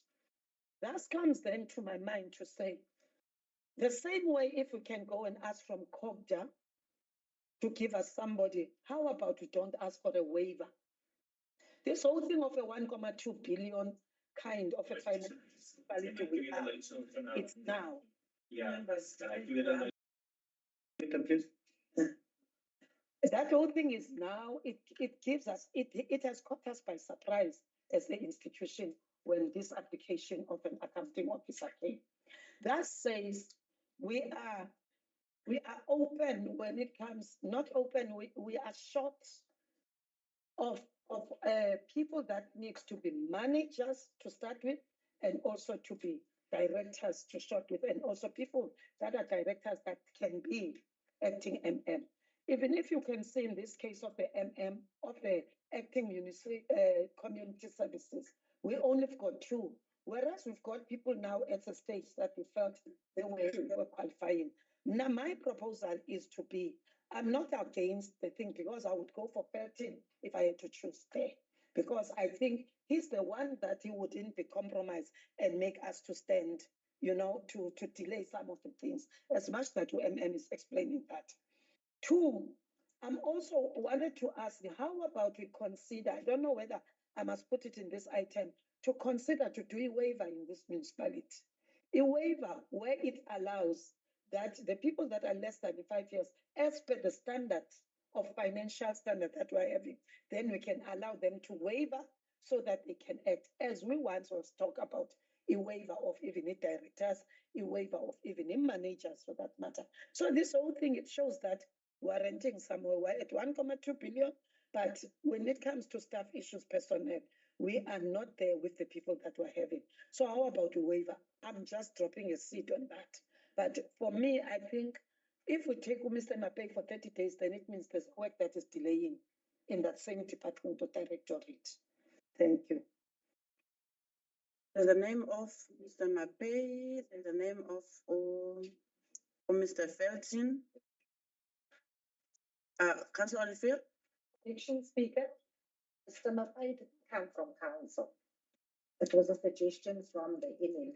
That comes then to my mind to say, the same way if we can go and ask from COGTA to give us somebody, how about we don't ask for a waiver? This whole thing of a 1.2 billion kind of a financial we have, it's now. That whole thing is now, it gives us, it has caught us by surprise as the institution when this application of an accounting officer came. That says we are open when it comes, not open, we are short of people that needs to be managers to start with, and also to be directors to start with, and also people that are directors that can be acting MM. Even if you can see in this case of the MM, of the acting community services, we only got 2, whereas we've got people now at the stage that we felt they were qualifying. Now, my proposal is to be, I'm not against the thing, because I would go for 13 if I had to choose there, because I think he's the one that he wouldn't be compromised and make us to stand, you know, to delay some of the things, as much that MM is explaining that. 2, I'm also wanted to ask, how about we consider, I don't know whether I must put it in this item, to consider to do a waiver in this municipality. A waiver where it allows that the people that are less than 5 years, as per the standards of financial standard that we're having, then we can allow them to waiver so that they can act. As we once was talk about a waiver of even the directors, a waiver of even the managers for that matter. So this whole thing, it shows that we're renting somewhere, we're at 1.2 billion, but when it comes to staff issues, personnel, we are not there with the people that we're having. So how about a waiver? I'm just dropping a seed on that. But for me, I think if we take Mr. Mapei for 30 days, then it means there's work that is delaying in that same department or directorate. Thank you. There's the name of Mr. Mapei, there's the name of Mr. Felton. Councillor Olivier? Objection, Speaker. Mr. Mapei didn't come from council. It was a suggestion from the email.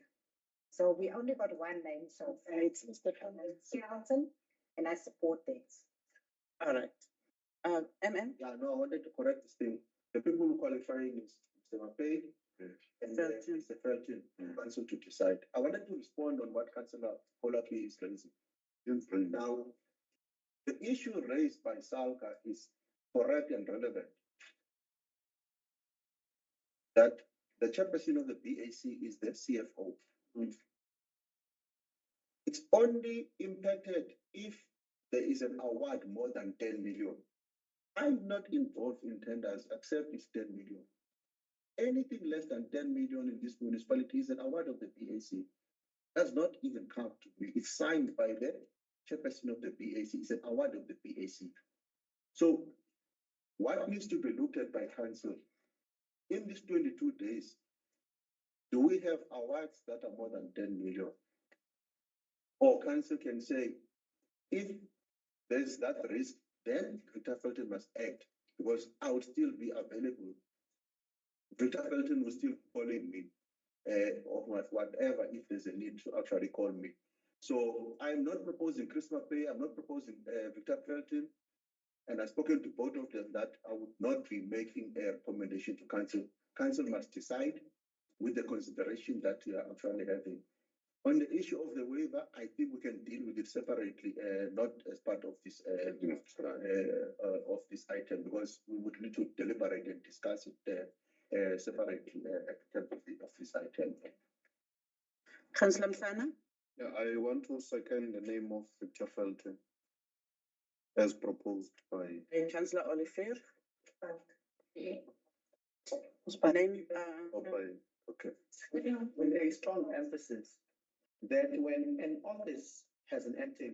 So we only got one name so far. It's Mr. Felton, and I support this. All right. MM? Yeah, no, I wanted to correct this thing. The people who qualifying is Mr. Mapei and Mr. Felton, council to decide. I wanted to respond on what Councillor Kolapi is raising. Now, the issue raised by Salka is correct and relevant. That the chairperson of the BAC is the CFO. It's only impacted if there is an award more than 10 million. I'm not involved in tenders except it's 10 million. Anything less than 10 million in this municipality is an award of the BAC. Does not even count to me. It's signed by the chairperson of the BAC. It's an award of the BAC. So what needs to be looked at by council in these 22 days? Do we have awards that are more than 10 million? Or council can say, if there's that risk, then Victor Felton must act, because I would still be available. Victor Felton will still calling me, or whatever, if there's a need to actually call me. So I'm not proposing Chris Mapei, I'm not proposing Victor Felton, and I've spoken to both of them that I would not be making a recommendation to council. Council must decide with the consideration that we are actually having. On the issue of the waiver, I think we can deal with it separately, not as part of this item, because we would need to deliberate and discuss it separately in terms of this item. Councillor Mfana, Yeah, I want to second the name of Victor Felton as proposed by. Councillor Olivier. Name, Or by, okay. With a strong emphasis that when an office has an empty,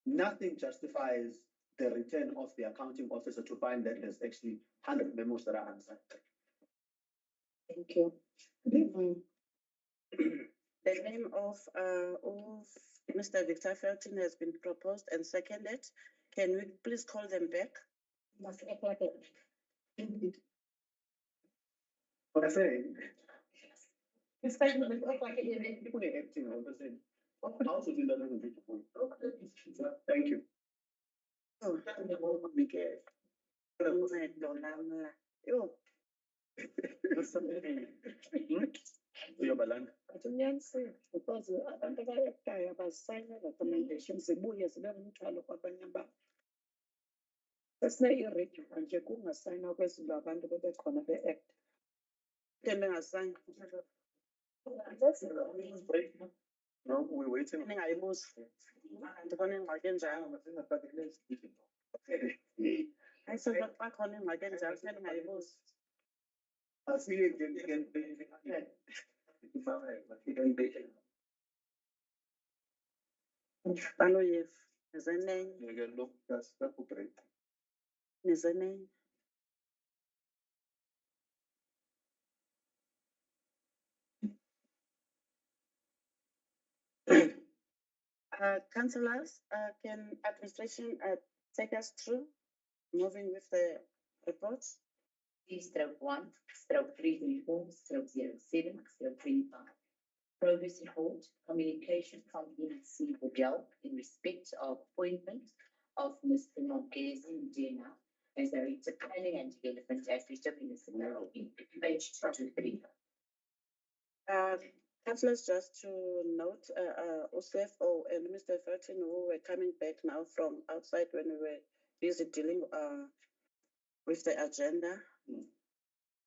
nothing justifies the return of the accounting officer to find that there's actually 100 memos that are unsigned. Thank you. The name of Mr. Victor Felton has been proposed and seconded. Can we please call them back? Must act like it. What I'm saying, This statement will look like it. people are acting on the same. How to do that in beautiful. Thank you. Oh, Yo. Uyobalanda. Atunyanisile because abantu abayektayo abasayina recommendations zibuye zibe umthwalo kwabanye abantu. Sesine-irregular nje kungasayinwa kwezinto abantu bebekhona be-act. Bengasayini. No, we're waiting. Ningayibuzi. Ndibona ingxaki enjalo. Hayi xa khona ingxaki enjalo ningayibuzi. Baloyev, nizenenye, You can look, that's great. nizenenye. Councillors, can administration take us through, moving with the reports? Stroke 1, stroke 334, stroke 07, stroke 25. Progress report, communication from EC Budel in respect of appointment of Mr. Mogezi Ndina as Director Planning and Development at Bitou Municipality, page 223. Councillors, just to note, OCFO and Mr. Felton, who were coming back now from outside when we were busy dealing with the agenda.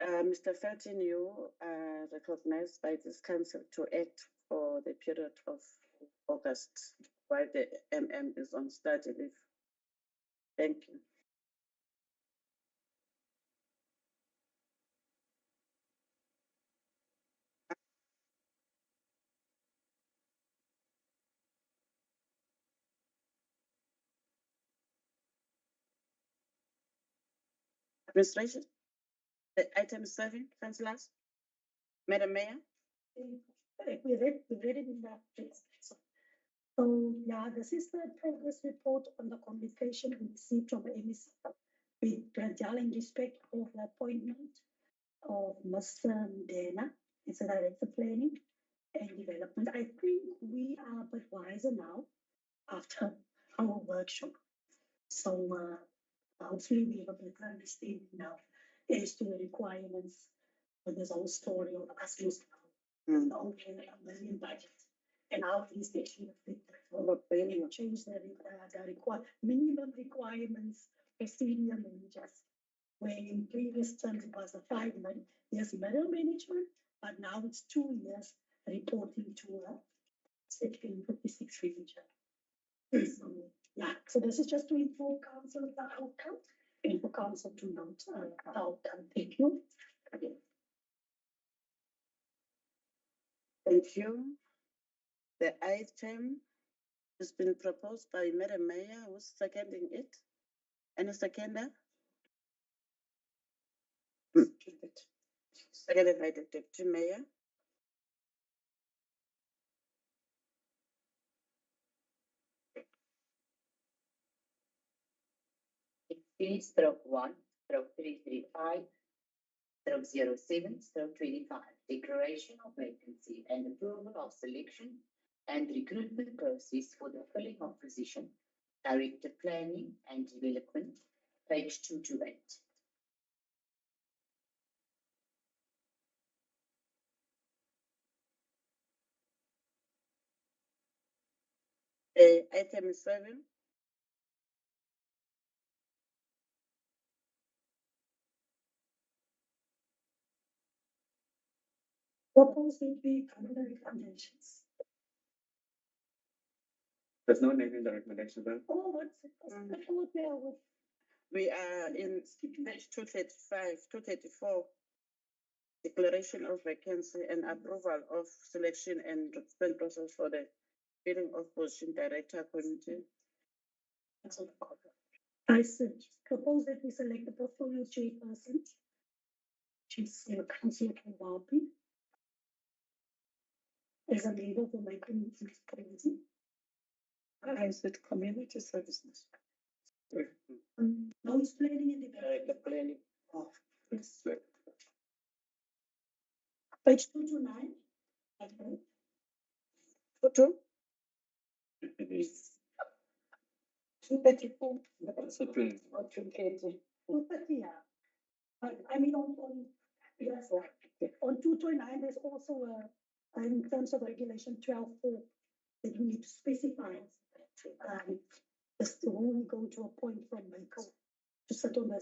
Mr. Felton, you are recognized by this council to act for the period of August while the MM is on study leave. Thank you. Administration, item 7, councillors. Madam Mayor. We read it in that text. So yeah, this is the progress report on the communication we received from the MEC with Bradjal in respect of the appointment of Mr. Ndena as the Director Planning and Development. I think we are a bit wiser now after our workshop. So hopefully we have a better understanding now as to the requirements for this whole story of us losing over $1 million budget and how these actually affect change the minimum requirements for senior managers. Where in previous terms it was a 5 years middle management, but now it's 2 years reporting to a Section 56 manager. So yeah, so this is just to inform council of the outcome and for council to note the outcome. Thank you. Thank you. The item has been proposed by Madam Mayor, who's seconding it. Any seconder? Seconded by the Deputy Mayor. Stroke 1, stroke 335, stroke 07, stroke 25. Declaration of vacancy and approval of selection and recruitment process for the filling of position, Director Planning and Development, page 228. Item 7. propose that we cover the recommendations. There's no name in the recommendation then? Oh, what's it? I thought there was. We are in page 235, 234. Declaration of vacancy and approval of selection and recruitment process for the filling of position director committee. I said, propose that we select the portfolio chairperson, which is Councillor Kawapi, as a member of my committee. I said community services. No, it's planning and development. The planning. Oh, yes. Page 229. Okay. Photo? 234. That's a twin. Or 230. 230, yeah. I mean, on yes, right. On 229, there's also in terms of regulation 12.4 that we need to specify as to who we going to appoint from Michael to sit on the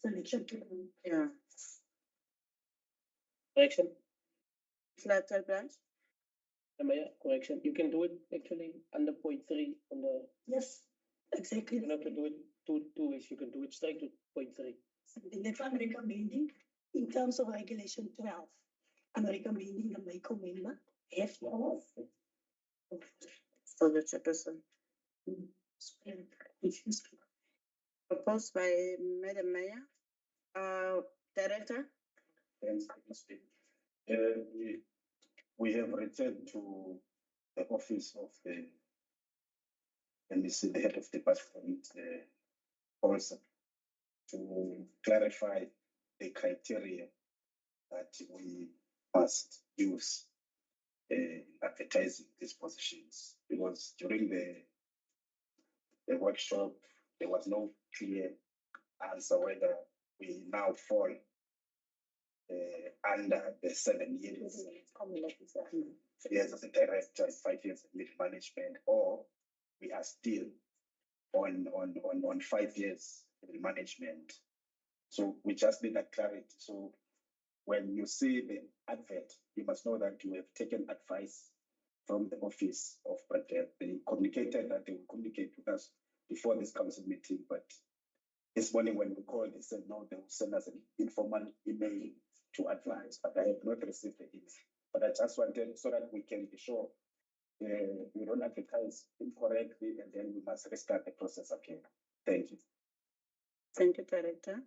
selection committee. Yeah. Correction, Lateral branch? Mayor, correction. You can do it actually under point 3 on the, Yes, exactly. you don't have to do it two ways. You can do it straight to point 3. And if I'm recommending, in terms of regulation 12, I'm recommending the Michael member, F12. For the chairperson. Proposed by Madam Mayor. Director? Thanks, Mr. Speaker. We have returned to the office of the NDC, the head of department, also to clarify the criteria that we must use in advertising these positions, because during the workshop there was no clear answer whether we now fall under the 7 years. Years as a director, 5 years in middle management, or we are still on 5 years in management. So we just need that clarity. So when you see the advert, you must know that you have taken advice from the office of Plettenberg. They communicated that they will communicate with us before this council meeting, but this morning when we called, they said no, they will send us an informal email to advise, but I have not received the email. But I just wanted so that we can be sure we don't advertise incorrectly and then we must restart the process again. Thank you. Thank you, Director.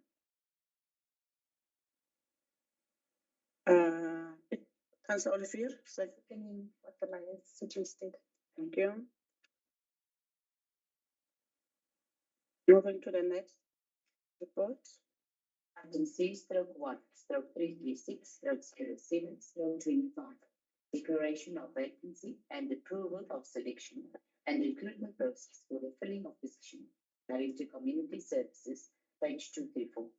Councillor Olivier, Seconding what the mayor suggested. thank you. Moving to the next report. Item C/1/336/07/25. Declaration of vacancy and approval of selection and recruitment process for the filling of position. Director Community Services, page 234.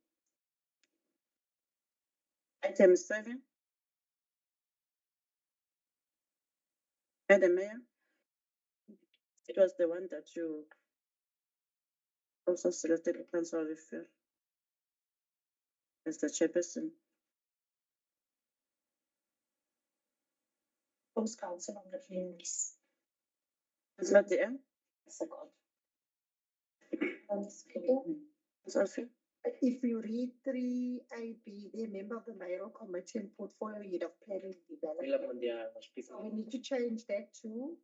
Item 7. Madam Mayor, it was the one that you also selected Councillor Olivier as the chairperson. Post council on the feelings. Councillor DM? Second. Councillor Olivier? If you read 3AB, the member of the mayoral committee and portfolio head of planning and development. Development, yeah, must be. So we need to change that to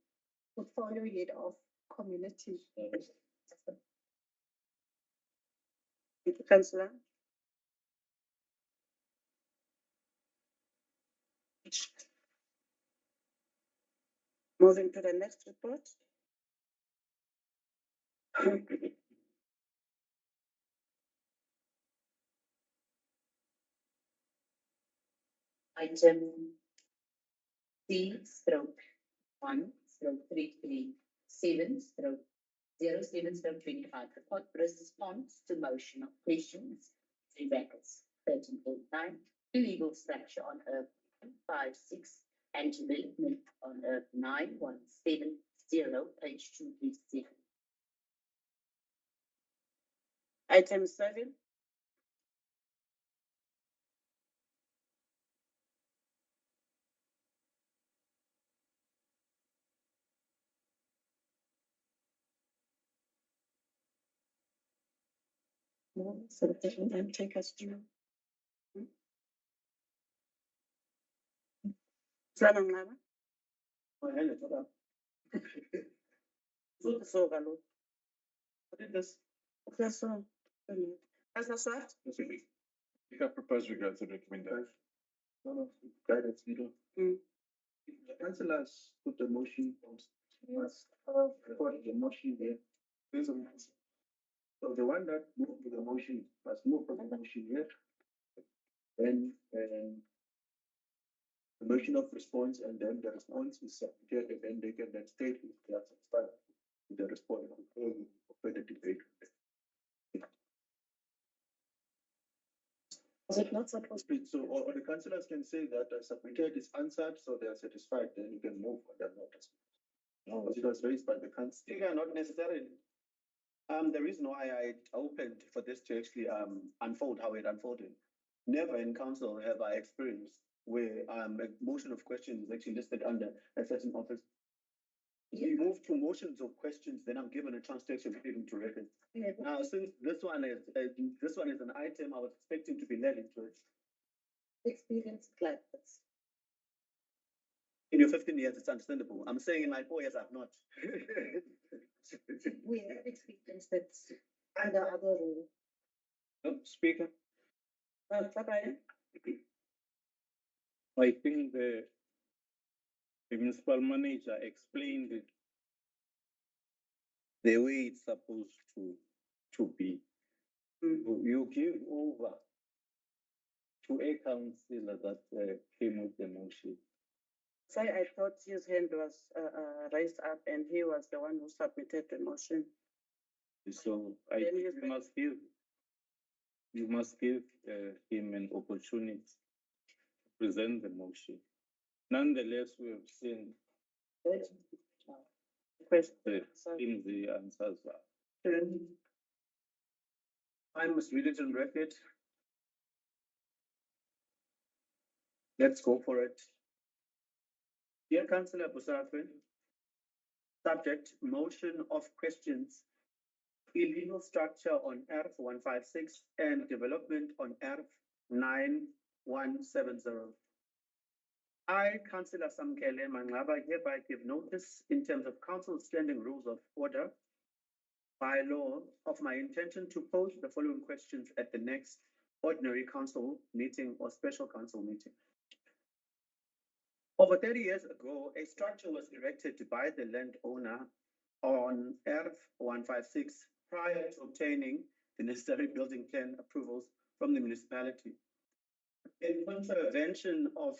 portfolio head of community. Thank you, Councillor. Moving to the next report. Item C/1/337/07/25. Report response to motion of questions, 3 brackets, 13.9, illegal structure on Earth 156 and development on Earth 9170, page 237. Item 7. So and take us through. Sana Mnaba? My hand is not up. So kaloku. What is this? Okay, so. Councillor Swift? Speaker proposed regards the recommendation. No, guidance, leader. Mm. The councillors put the motion on. Must record the motion here. There's a motion. So the one that moved with the motion must move from the motion here. Then, the motion of response, and then the response is submitted, and then they can then state if they are satisfied with the response or further debate. Was it not supposed to? So, or the councillors can say that I submitted is answered, so they are satisfied, then you can move on that notice. No, it was raised by the council. Speaker, not necessarily. The reason why I opened for this to actually unfold how it unfolded. Never in council have I experienced where a motion of questions is actually listed under a certain office. We move to motions of questions, then I'm given a chance to actually read into record. Now, since this one is an item I was expecting to be led into it. Experience like this. In your 15 years, it's understandable. I'm saying in my 4 years, I've not. We have experienced that under other rule. No, Speaker, Bye-bye. I think the municipal manager explained it the way it's supposed to be. You give over to a councillor that came with the motion. Say, I thought his hand was raised up and he was the one who submitted the motion. So Then you must give him an opportunity to present the motion. Nonetheless, we have seen the answers are. I must read it on record. Let's go for it. Dear Councillor Busafin, subject, motion of questions, illegal structure on ERF 156 and development on ERF 9170. I, Councillor Samkele Manglaba, hereby give notice in terms of Council Standing Rules of Order by law of my intention to pose the following questions at the next ordinary council meeting or special council meeting. Over 30 years ago, a structure was erected by the landowner on ERF 156 prior to obtaining the necessary building plan approvals from the municipality. In contravention of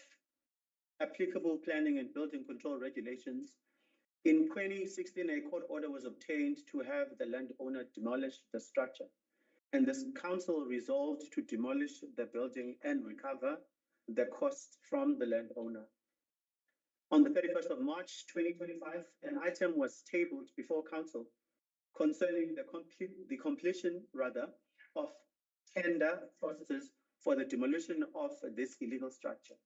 applicable planning and building control regulations, in 2016, a court order was obtained to have the landowner demolish the structure, and this council resolved to demolish the building and recover the costs from the landowner. On the 31st of March 2025, an item was tabled before council concerning the completion of tender processes for the demolition of this illegal structure.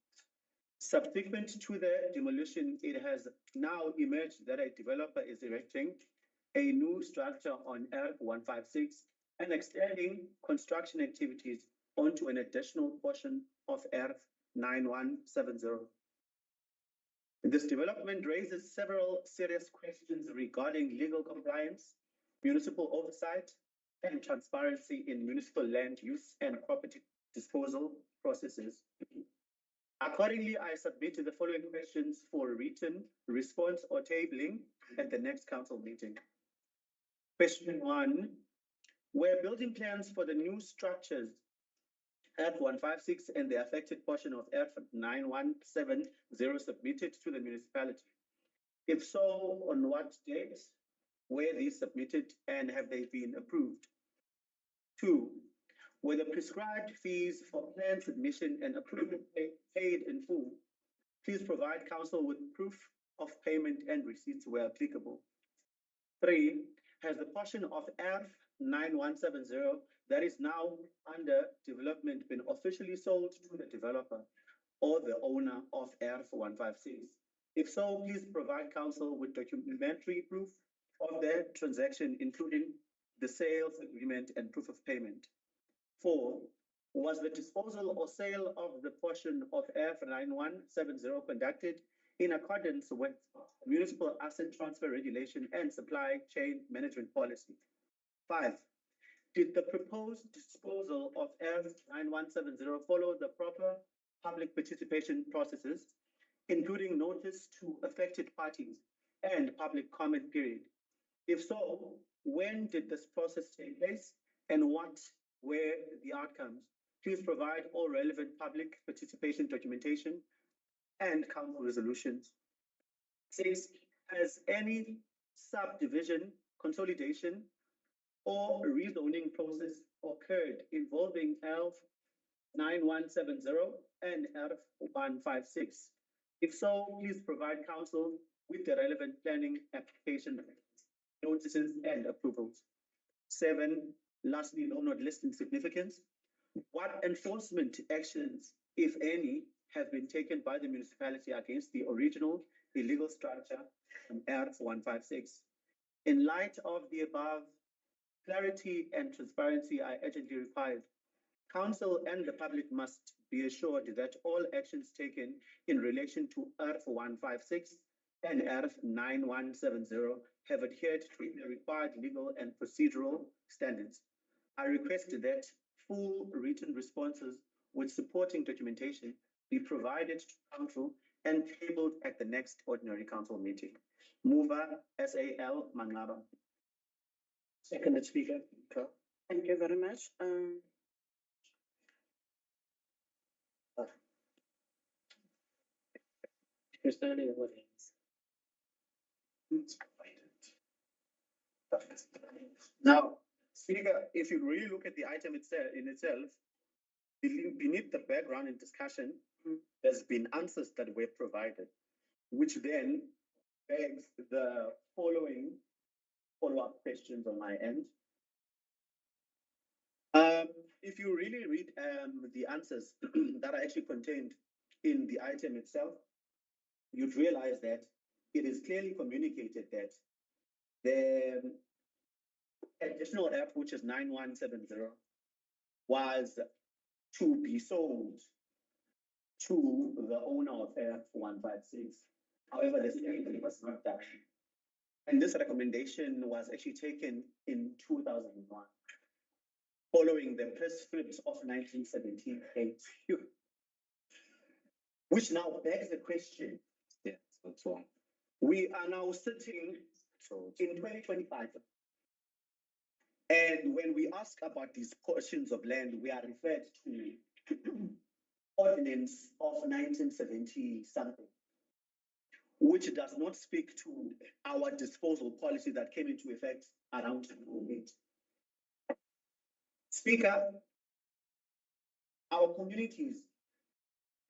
Subsequent to the demolition, it has now emerged that a developer is erecting a new structure on ERF 156 and extending construction activities onto an additional portion of ERF 9170. This development raises several serious questions regarding legal compliance, municipal oversight, and transparency in municipal land use and property disposal processes. Accordingly, I submit the following questions for written response or tabling at the next council meeting. Question 1. Were building plans for the new structures ERF 156 and the affected portion of ERF 9170 submitted to the municipality? If so, on what dates were these submitted and have they been approved? 2. Were the prescribed fees for plan submission and approval paid in full? Please provide council with proof of payment and receipts where applicable. 3. Has the portion of ERF 9170 that is now under development been officially sold to the developer or the owner of ERF 156? If so, please provide council with documentary proof of the transaction, including the sales agreement and proof of payment. 4 was the disposal or sale of the portion of F9170 conducted in accordance with municipal asset transfer regulation and supply chain management policy. 5. Did the proposed disposal of F9170 follow the proper public participation processes, including notice to affected parties and public comment period? If so, when did this process take place and what were the outcomes? Please provide all relevant public participation documentation and council resolutions. 6. Has any subdivision, consolidation, or rezoning process occurred involving F9170 and F156? If so, please provide council with the relevant planning application notices and approvals. 7. Lastly, though not least in significance, what enforcement actions, if any, have been taken by the municipality against the original illegal structure from F156? In light of the above, clarity and transparency are urgently required. Council and the public must be assured that all actions taken in relation to F156 and F9170 have adhered to the required legal and procedural standards. I request that full written responses with supporting documentation be provided to council and tabled at the next ordinary council meeting. Mover SAL Manaba. Second speaker. Thank you very much. Now, Speaker, if you really look at the item itself, beneath the background and discussion, there's been answers that were provided, which then begs the following follow-up questions on my end. If you really read the answers that are actually contained in the item itself, you'd realize that it is clearly communicated that the additional app, which is 9170, was to be sold to the owner of F156. However, this was not done. And this recommendation was actually taken in 2001, following the press scripts of 1978, which now begs the question. Yeah, that's wrong. We are now sitting in 2025. And when we ask about these portions of land, we are referred to ordinance of 1970 something, which does not speak to our disposal policy that came into effect around 2008. Speaker, our communities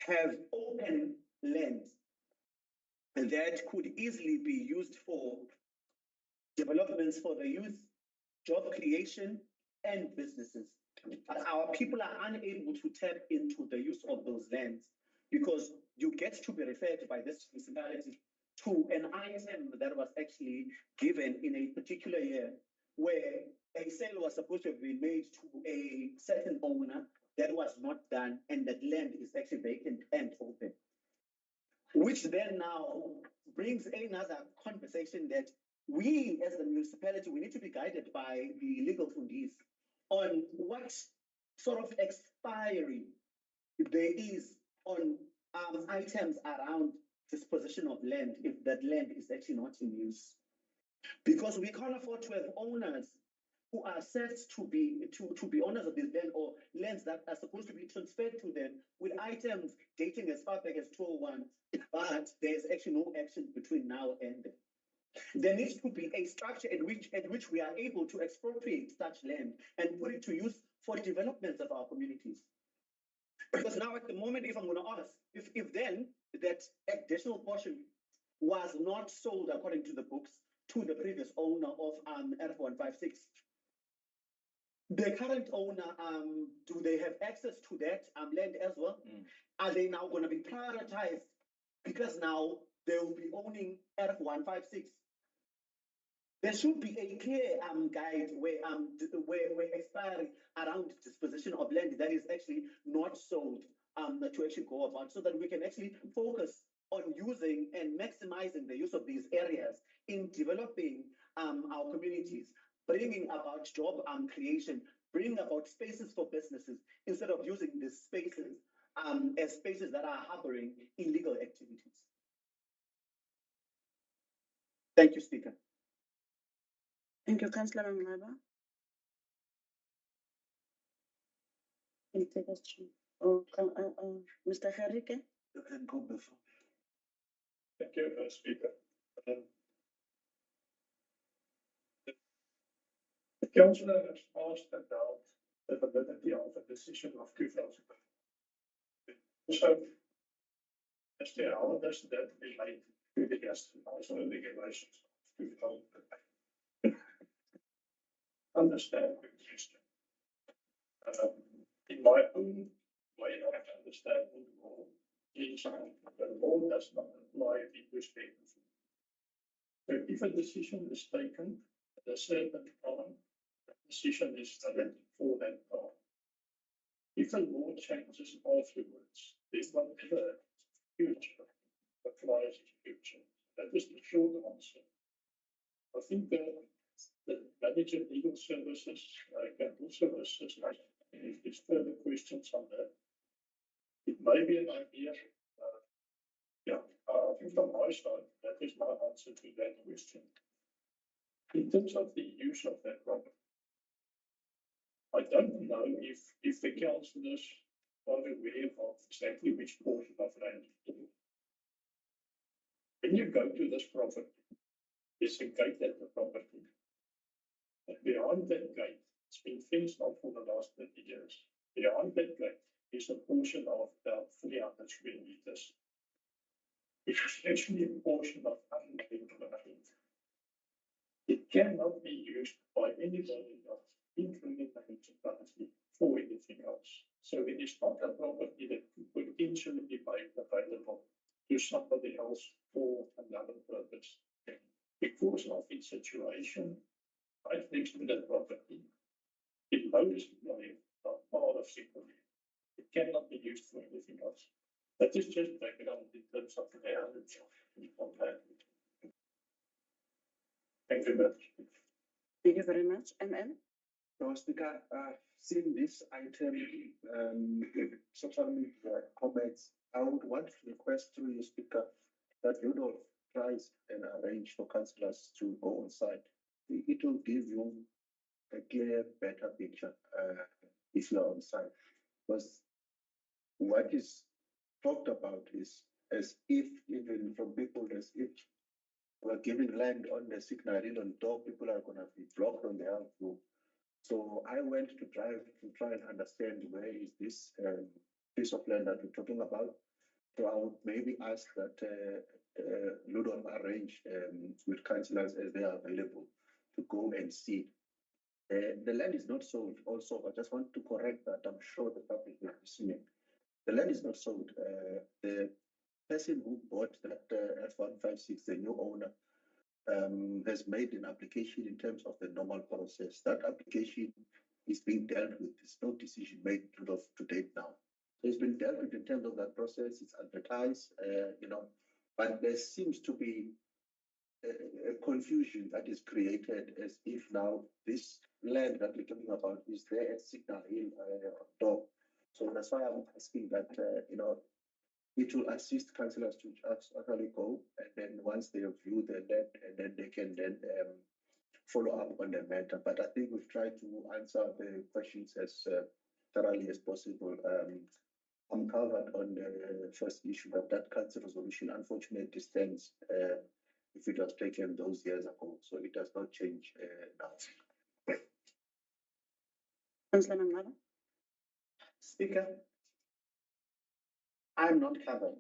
have open land that could easily be used for developments for the youth, job creation, and businesses. But our people are unable to tap into the use of those lands because you get to be referred by this municipality to an item that was actually given in a particular year where a sale was supposed to have been made to a certain owner that was not done, and that land is actually vacant and open. Which then now brings another conversation that we as the municipality, we need to be guided by the legal fundies on what sort of expiry there is on items around disposition of land if that land is actually not in use. Because we can't afford to have owners who are set to be owners of this land or lands that are supposed to be transferred to them with items dating as far back as 2001, but there's actually no action between now and then. There needs to be a structure at which we are able to expropriate such land and put it to use for developments of our communities. Because now at the moment, if I'm going to ask, if then that additional portion was not sold according to the books to the previous owner of F156, the current owner, do they have access to that land as well? Are they now going to be prioritized because now they will be owning F156? There should be a clear guide where expiring around disposition of land that is actually not sold to actually go about, so that we can actually focus on using and maximizing the use of these areas in developing our communities, bringing about job creation, bringing about spaces for businesses, instead of using these spaces as spaces that are harboring illegal activities. Thank you, Speaker. Thank you, Councillor Mngaba. Can you take us through? Mr. Harike? You can go before. Thank you, Speaker. The councillor has asked about the validity of a decision of 2000. So, as to how does that relate to the gas regulations of 2000? Understand the question. In my own way of understanding the law, is the law does not apply retrospectively. So if a decision is taken at a certain time, the decision is valid for that time. If a law changes afterwards, there's whatever future applies to future. That is the short answer. I think the manager of legal services can also assist us if there's further questions on that. It may be an idea. I think from my side, that is my answer to that question. In terms of the use of that property, I don't know if the councillors are aware of exactly which portion of land it is. When you go to this property, there's a gate at the property. And behind that gate, it's been fenced off for the last 30 years. Behind that gate is a portion of about 300 square meters. It's actually a portion of unclaimed land. It cannot be used by anybody else, including the municipality, for anything else. So it is not a property that could potentially be made available to somebody else for another purpose. Because of its situation, right next to that property, it loads part of Singapore. It cannot be used for anything else. That is just background in terms of the reality of that. Thank you very much. Thank you very much. MM? So, Speaker, seeing this item, social media comments, I would want to request through you, Speaker, that you don't tries and arrange for councillors to go on site. It will give you a clear, better picture if you're on site. Because what is talked about is as if, even from people, as if we're giving land on the signal hill on top, people are going to be blocked on the outflow. So I went to try and understand where is this piece of land that we're talking about. So I would maybe ask that Ludon arrange with councillors as they are available to go and see. The land is not sold also. I just want to correct that. I'm sure the public will be listening. The land is not sold. The person who bought that F156, the new owner, has made an application in terms of the normal process. That application is being dealt with. There's no decision made to date now. So it's been dealt with in terms of that process. It's advertised, but there seems to be a confusion that is created as if now this land that we're talking about is there at Signal Hill on top. So that's why I'm asking that, it will assist councillors to actually go, and then once they review the land, and then they can then follow up on the matter. But I think we've tried to answer the questions as thoroughly as possible. I'm covered on the first issue that council resolution unfortunately stands if it was taken those years ago, so it does not change now. Councillor Mangaba? Speaker, I'm not covered.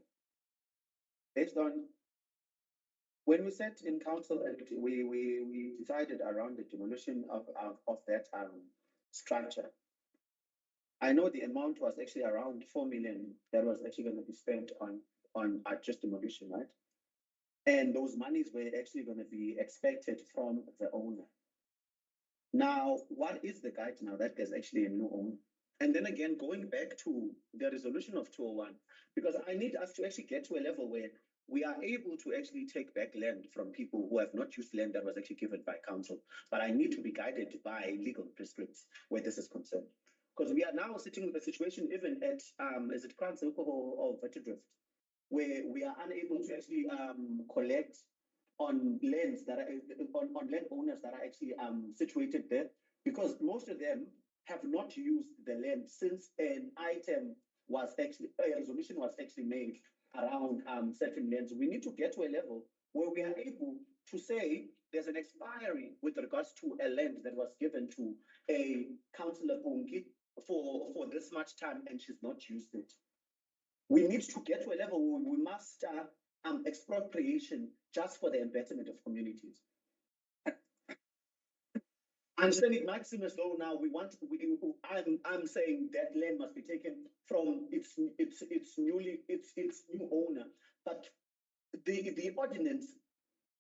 Based on when we sat in council, we decided around the demolition of that structure. I know the amount was actually around 4 million that was actually going to be spent on just demolition, right? And those monies were actually going to be expected from the owner. Now, what is the guide now that there's actually a new owner? And then again, going back to the resolution of 201, because I need us to actually get to a level where we are able to actually take back land from people who have not used land that was actually given by council. But I need to be guided by legal prescripts where this is concerned. Because we are now sitting with a situation even at, is it Council or Plettenberg, where we are unable to actually collect on lands that are on landowners that are actually situated there, because most of them have not used the land since an item was actually a resolution was actually made around certain lands. We need to get to a level where we are able to say there's an expiry with regards to a land that was given to a councillor Punki for this much time and she's not used it. We need to get to a level where we must expropriation just for the betterment of communities. I'm saying it might seem as though now I'm saying that land must be taken from its new owner, but the ordinance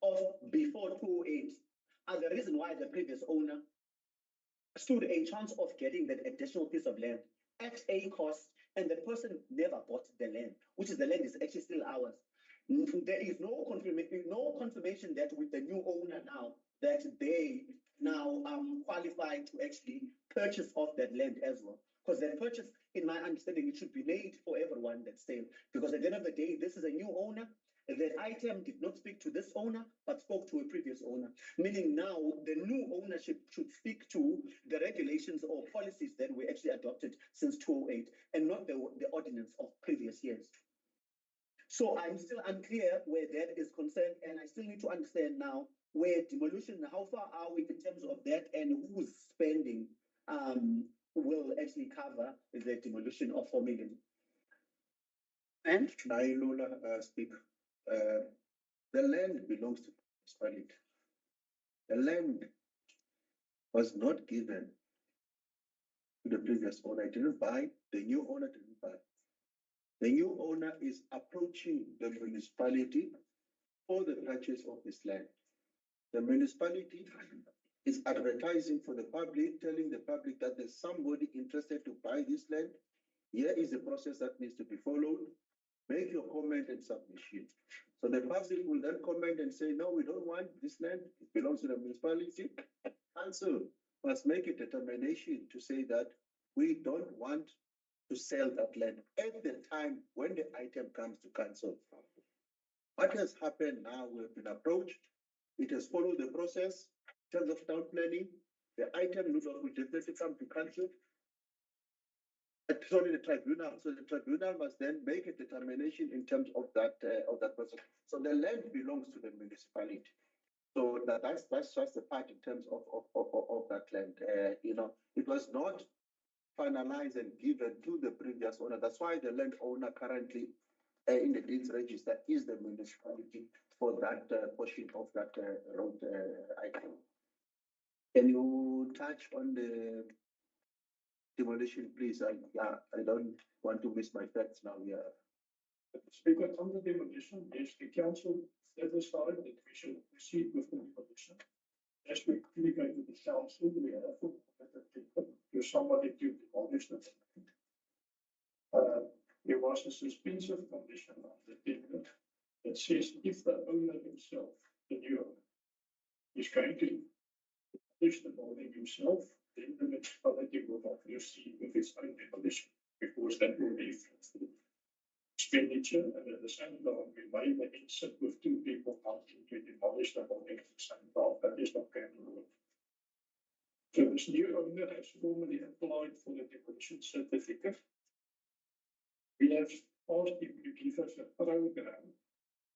of before 208 are the reason why the previous owner stood a chance of getting that additional piece of land at a cost, and the person never bought the land, which is the land is actually still ours. There is no confirmation that with the new owner now that they now qualified to actually purchase off that land as well. Because that purchase, in my understanding, it should be made for everyone that's sale. Because at the end of the day, this is a new owner. That item did not speak to this owner, but spoke to a previous owner. Meaning now the new ownership should speak to the regulations or policies that were actually adopted since 2008 and not the ordinance of previous years. So I'm still unclear where that is concerned, and I still need to understand now where demolition, how far are we in terms of that, and whose spending will actually cover the demolition of 4 million. And Nailula, Speaker, the land belongs to the municipality. The land was not given to the previous owner. It didn't buy. The new owner didn't buy. The new owner is approaching the municipality for the purchase of this land. The municipality is advertising for the public, telling the public that there's somebody interested to buy this land. Here is the process that needs to be followed. Make your comment and submission. So the public will then comment and say, no, we don't want this land. It belongs to the municipality. Council must make a determination to say that we don't want to sell that land at the time when the item comes to council. What has happened now, we've been approached. It has followed the process in terms of town planning. The item will definitely come to council. Sorry, the tribunal. So the tribunal must then make a determination in terms of that process. So the land belongs to the municipality. So that's just the part in terms of that land. It was not finalized and given to the previous owner. That's why the landowner currently in the deeds register is the municipality for that portion of that road item. Can you touch on the demolition, please? I don't want to miss my facts now. Yeah. Speaker, on the demolition, yes, the council decided that we should proceed with the demolition. As we communicated with the council, we have to somebody to demolish the there was a suspensive condition on the tender that says if the owner himself, the new owner, is going to demolish the building himself, then the municipality will not proceed with its own demolition, because that will be expenditure, and at the same time we may sit with two people wanting to demolish the building at the same time. That is not going to work. So this new owner has formally applied for the demolition certificate. We have asked him to give us a program,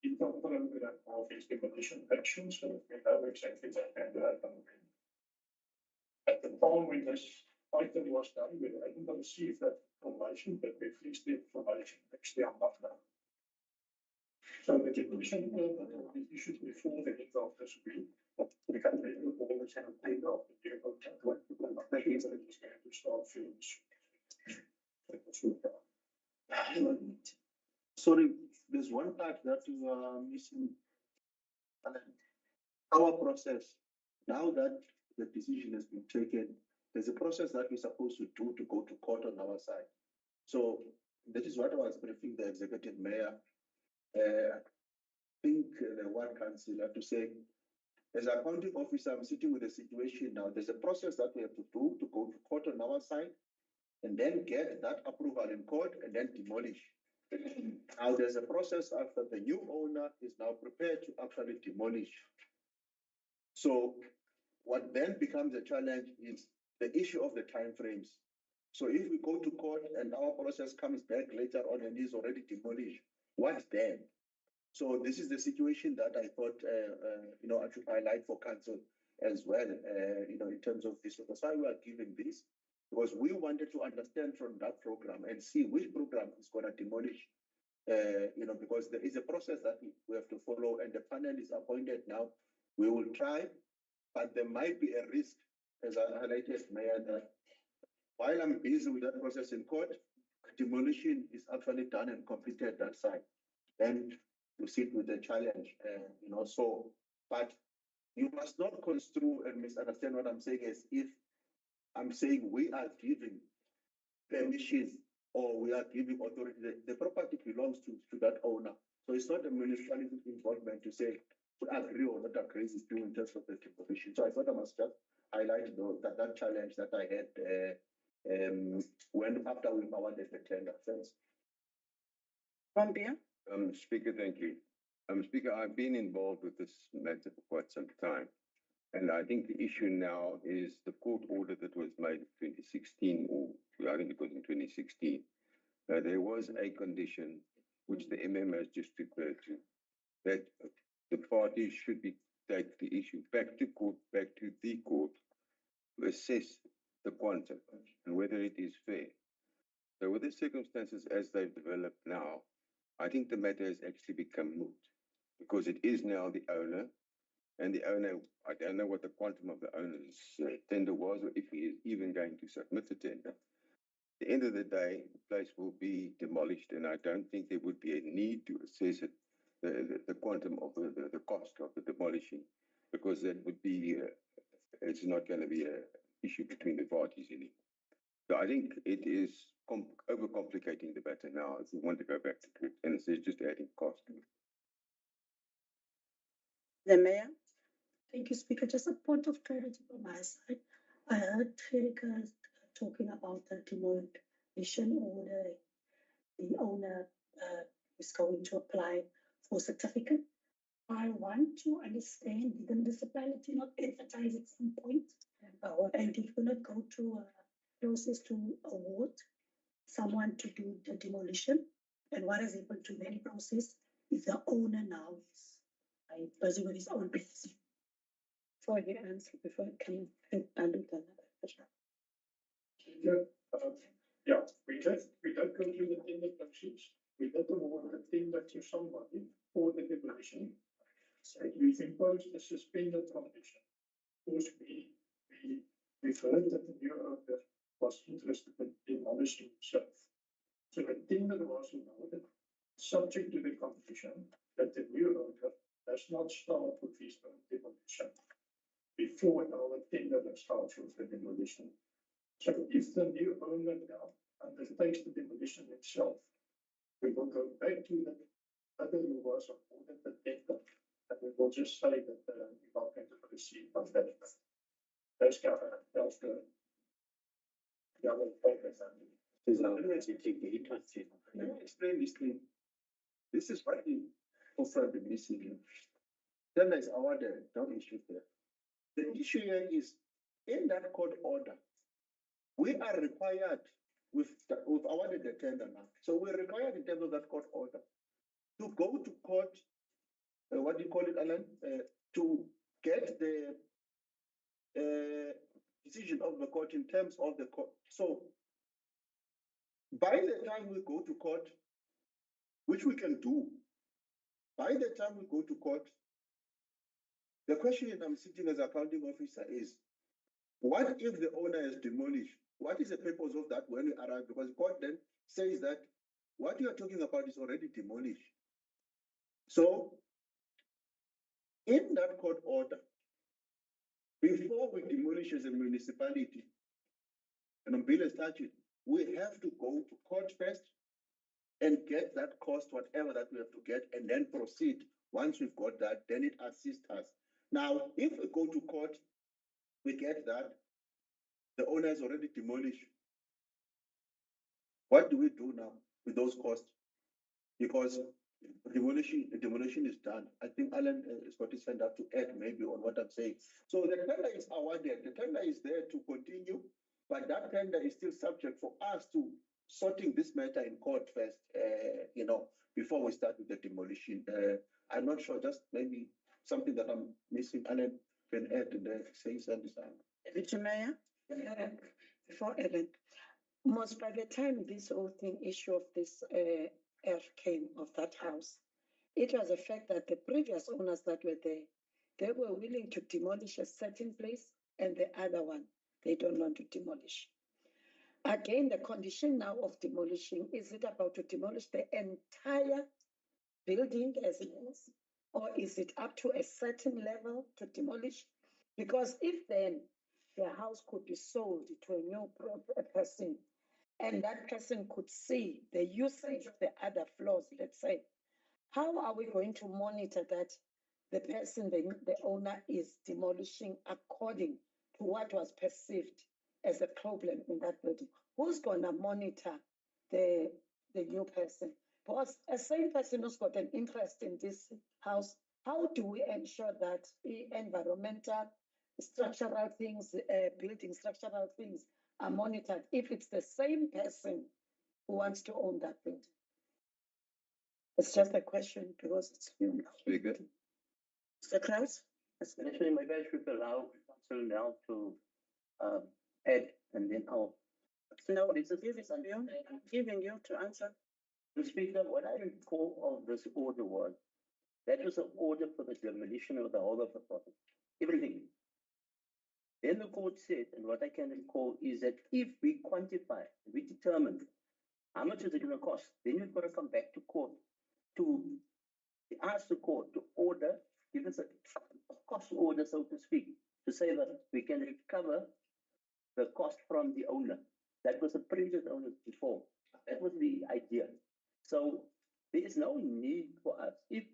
detailed program of his demolition action, so we know exactly what can happen. At the time when this item was done, we hadn't received that information, but we've released the information actually on that now. So the demolition order will be issued before the end of this week. We can make the demolition and pay off the due contract. That means that it's going to start finish. Sorry, there's one part that you are missing. our process, now that the decision has been taken, there's a process that we're supposed to do to go to court on our side. So that is what I was briefing the executive mayor. I think the ward council have to say, as a accounting officer, I'm sitting with a situation now. There's a process that we have to do to go to court on our side and then get that approval in court and then demolish. Now there's a process after the new owner is now prepared to actually demolish. So what then becomes a challenge is the issue of the timeframes. So if we go to court and our process comes back later on and is already demolished, what then? So this is the situation that I thought, I should highlight for council as well, in terms of this. So that's why we are giving this, because we wanted to understand from that program and see which program is going to demolish, because there is a process that we have to follow and the panel is appointed now. We will try, but there might be a risk, as I highlighted, Mayor, that while I'm busy with that process in court, demolition is actually done and completed that side. Then you sit with the challenge, but you must not construe and misunderstand what I'm saying as if I'm saying we are giving permission or we are giving authority. The property belongs to that owner. So it's not a municipality involvement to say we agree or not agree is due in terms of the demolition. So I thought I must just highlight that challenge that I had when after we awarded the tender. Thanks. Speaker, thank you. Speaker, I've been involved with this matter for quite some time. And I think the issue now is the court order that was made in 2016, or I think it was in 2016. There was a condition which the MM has just referred to, that the parties should take the issue back to the court to assess the quantum and whether it is fair. So with the circumstances as they've developed now, I think the matter has actually become moot because it is now the owner, and the owner, I don't know what the quantum of the owner's tender was or if he is even going to submit the tender. At the end of the day, the place will be demolished, and I don't think there would be a need to assess it, the quantum of the cost of the demolishing, because that would be, it's not going to be an issue between the parties anymore. So I think it is overcomplicating the matter now if we want to go back to court, and it's just adding cost to it. The mayor. Thank you, Speaker. Just a point of clarity from my side. I heard Erika talking about the demolition order. The owner is going to apply for certificate. I want to understand, did the municipality not advertise at some point? And did we not go through a process to award someone to do the demolition? And what has happened to that process if the owner now is busy with his own business? Before you answer, before I can allude another question. We don't go through the tender process. We don't award the tender to somebody for the demolition. So we've imposed a suspended condition. Of course, we've heard that the new owner was interested in demolishing himself. So the tender was awarded subject to the condition that the new owner does not start with his own demolition before our tender starts with the demolition. So if the new owner now undertakes the demolition itself, we will go back to the other who was awarded the tender, and we will just say that we're not going to proceed with that. That's the other focus. Let me explain this thing. This is what the offer the missing. Then there's awarded, no issue there. The issue here is in that court order, we are required, we've awarded the tender now. So we're required in terms of that court order to go to court, what do you call it, Alan? To get the decision of the court in terms of the court. So by the time we go to court, which we can do, by the time we go to court, the question I'm sitting as accounting officer is, what if the owner is demolished? What is the purpose of that when we arrive? Because the court then says that what you are talking about is already demolished. So In that court order, before we demolish as a municipality, and on bill statute, we have to go to court first and get that cost, whatever that we have to get, and then proceed. Once we've got that, then it assists us. Now, if we go to court, we get that the owner has already demolished. What do we do now with those costs? Because demolition is done. I think Alan is got his hand up to add maybe on what I'm saying. So the tender is awarded. The tender is there to continue, but that tender is still subject for us to sorting this matter in court first, before we start with the demolition. I'm not sure, just maybe something that I'm missing. Alan can add and say something. Deputy Mayor? Before Ellen, most by the time this whole thing issue of this air came of that house, it was a fact that the previous owners that were there, they were willing to demolish a certain place and the other one, they don't want to demolish. Again, the condition now of demolishing, is it about to demolish the entire building as it is? Or is it up to a certain level to demolish? Because if then the house could be sold to a new person, and that person could see the usage of the other floors, let's say, how are we going to monitor that the person, the owner, is demolishing according to what was perceived as a problem in that building? Who's going to monitor the new person? Because a same person who's got an interest in this house, how do we ensure that the environmental, structural things, building structural things are monitored if it's the same person who wants to own that building? It's just a question because it's new. Speaker. Mr. Kraus? Actually, maybe I should allow Council now to add, and then I'll. No, it's giving you to answer. The Speaker, what I recall of this order was, that was an order for the demolition of the whole of the property, everything. Then the court said, and what I can recall is that if we quantify, we determine how much is it going to cost, then we've got to come back to court to ask the court to order, give us a cost order, so to speak, to say that we can recover the cost from the owner. That was the previous owner before. That was the idea. So there is no need for us, if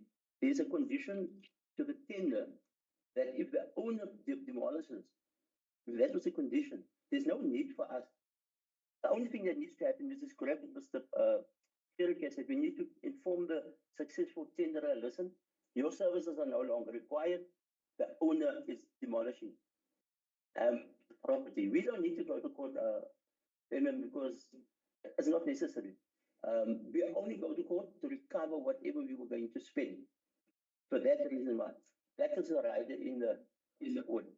there's a condition to the tender, that if the owner demolishes, if that was a condition, there's no need for us. The only thing that needs to happen is this, correct, Mr. Kirk said, we need to inform the successful tenderer, listen, your services are no longer required, the owner is demolishing the property. We don't need to go to court, because it's not necessary. We only go to court to recover whatever we were going to spend. For that reason why. That is the rider in the order.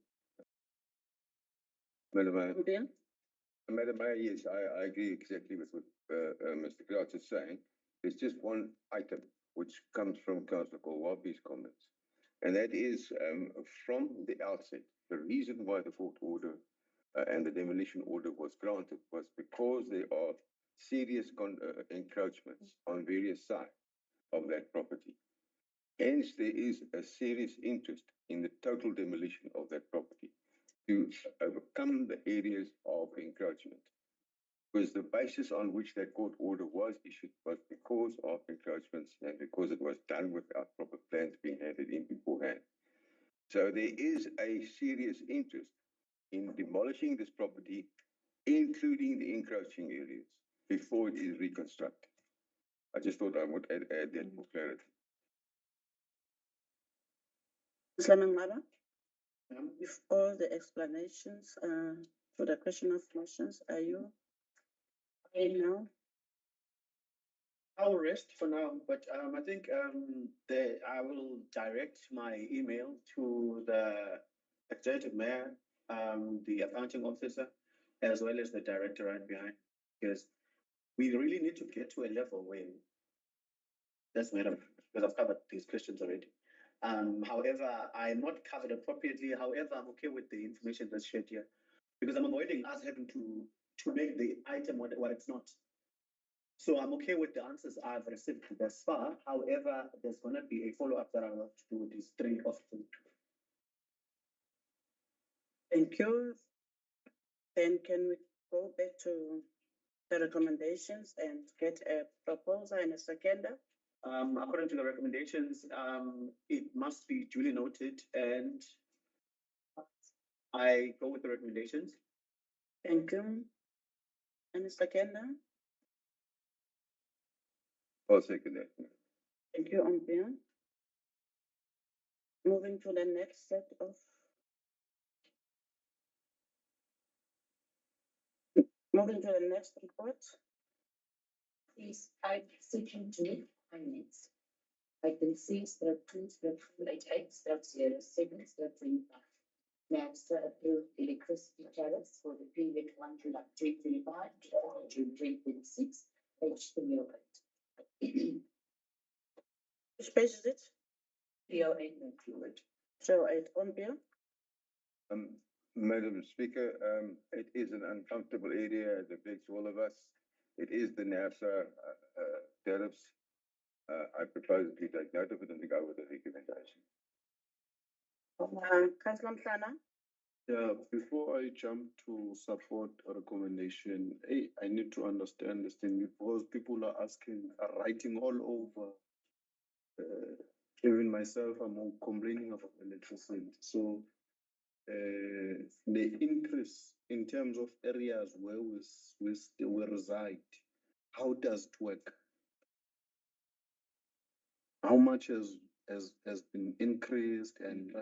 Madam Mayor, yes, I agree exactly with what Mr. Kraus is saying. There's just one item which comes from Councillor Kolwabi's comments, and that is from the outset, the reason why the court order and the demolition order was granted was because there are serious encroachments on various sides of that property. Hence, there is a serious interest in the total demolition of that property to overcome the areas of encroachment. Because the basis on which that court order was issued was because of encroachments and because it was done without proper plans being handed in beforehand. So there is a serious interest in demolishing this property, including the encroaching areas, before it is reconstructed. I just thought I would add that for clarity. With all the explanations for the question of motions, are you ready now? I'll rest for now, but I think I will direct my email to the executive mayor, the accounting officer, as well as the director right behind, because we really need to get to a level where that's matter, because I've covered these questions already. However, I'm not covered appropriately. However, I'm okay with the information that's shared here, because I'm avoiding us having to make the item what it's not. So I'm okay with the answers I've received thus far. However, there's gonna be a follow-up that I'll have to do with these three of them. Thank you. Then can we go back to the recommendations and get a proposal and a seconder? According to the recommendations, it must be duly noted, and I go with the recommendations. Thank you. And a seconder? I'll second that. Thank you, Ombia. Moving to the next set of. Moving to the next report. Is section 2, finance. Item 6/2/288/07/25. NABSA approved electricity tariffs for the period 1 July 2025 to 4 June 2026, page 308. Which page is it? 308 included. So it Ombia. Madam Speaker, it is an uncomfortable area as it affects all of us. It is the NABSA tariffs. I propose that we take note of it and we go with the recommendation. Councillor Mhlana? Yeah, before I jump to support a recommendation, I need to understand this thing because people are asking, are writing all over. Even myself, I'm complaining about electricity. So the increase in terms of areas where we reside, how does it work? How much has been increased and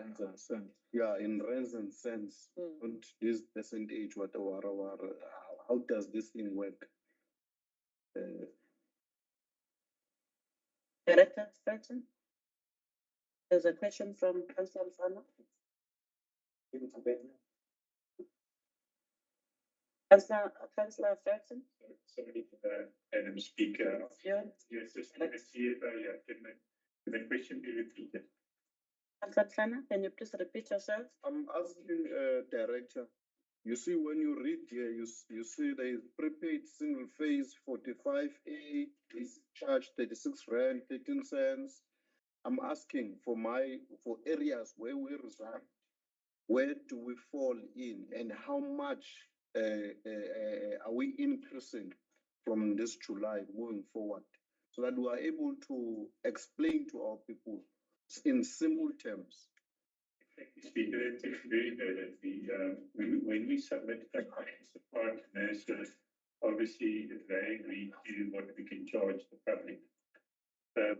yeah, in rands and cents, and this percentage, whatever, how does this thing work? Director Felton? There's a question from Councillor Mhlana. Councillor Felton? Sorry, Madam Speaker. Yeah. Yes, just let me see if can the question be repeated? Councillor Mhlana, can you please repeat yourself? I'm asking, Director, you see when you read here, you see there is prepaid single phase 45A is charged 36 Rand, 13 cents. I'm asking for areas where we reside, where do we fall in and how much are we increasing from this July moving forward, so that we are able to explain to our people in simple terms. Speaker, it's very good that when we submit a support nurses, obviously they agree to what we can charge the public.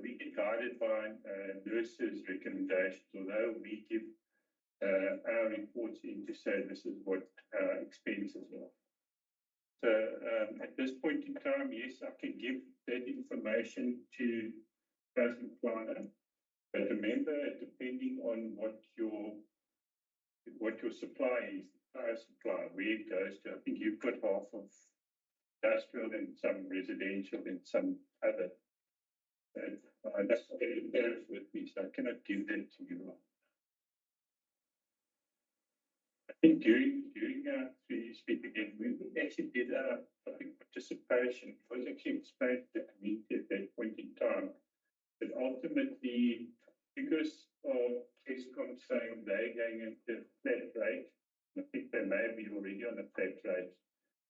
We get guided by nurses' recommendations, although we give our reports in to say this is what our expenses are. So at this point in time, yes, I can give that information to President Planner. But remember, depending on what your supply is, the power supply, where it goes to, I think you've got half of industrial and some residential and some other. That's bears with me, so I cannot give that to you. I think during we speak again, we actually did a public participation. It was actually explained to the community at that point in time. But ultimately, because of ESCOM saying they're going into flat rate, I think they may be already on a flat rate.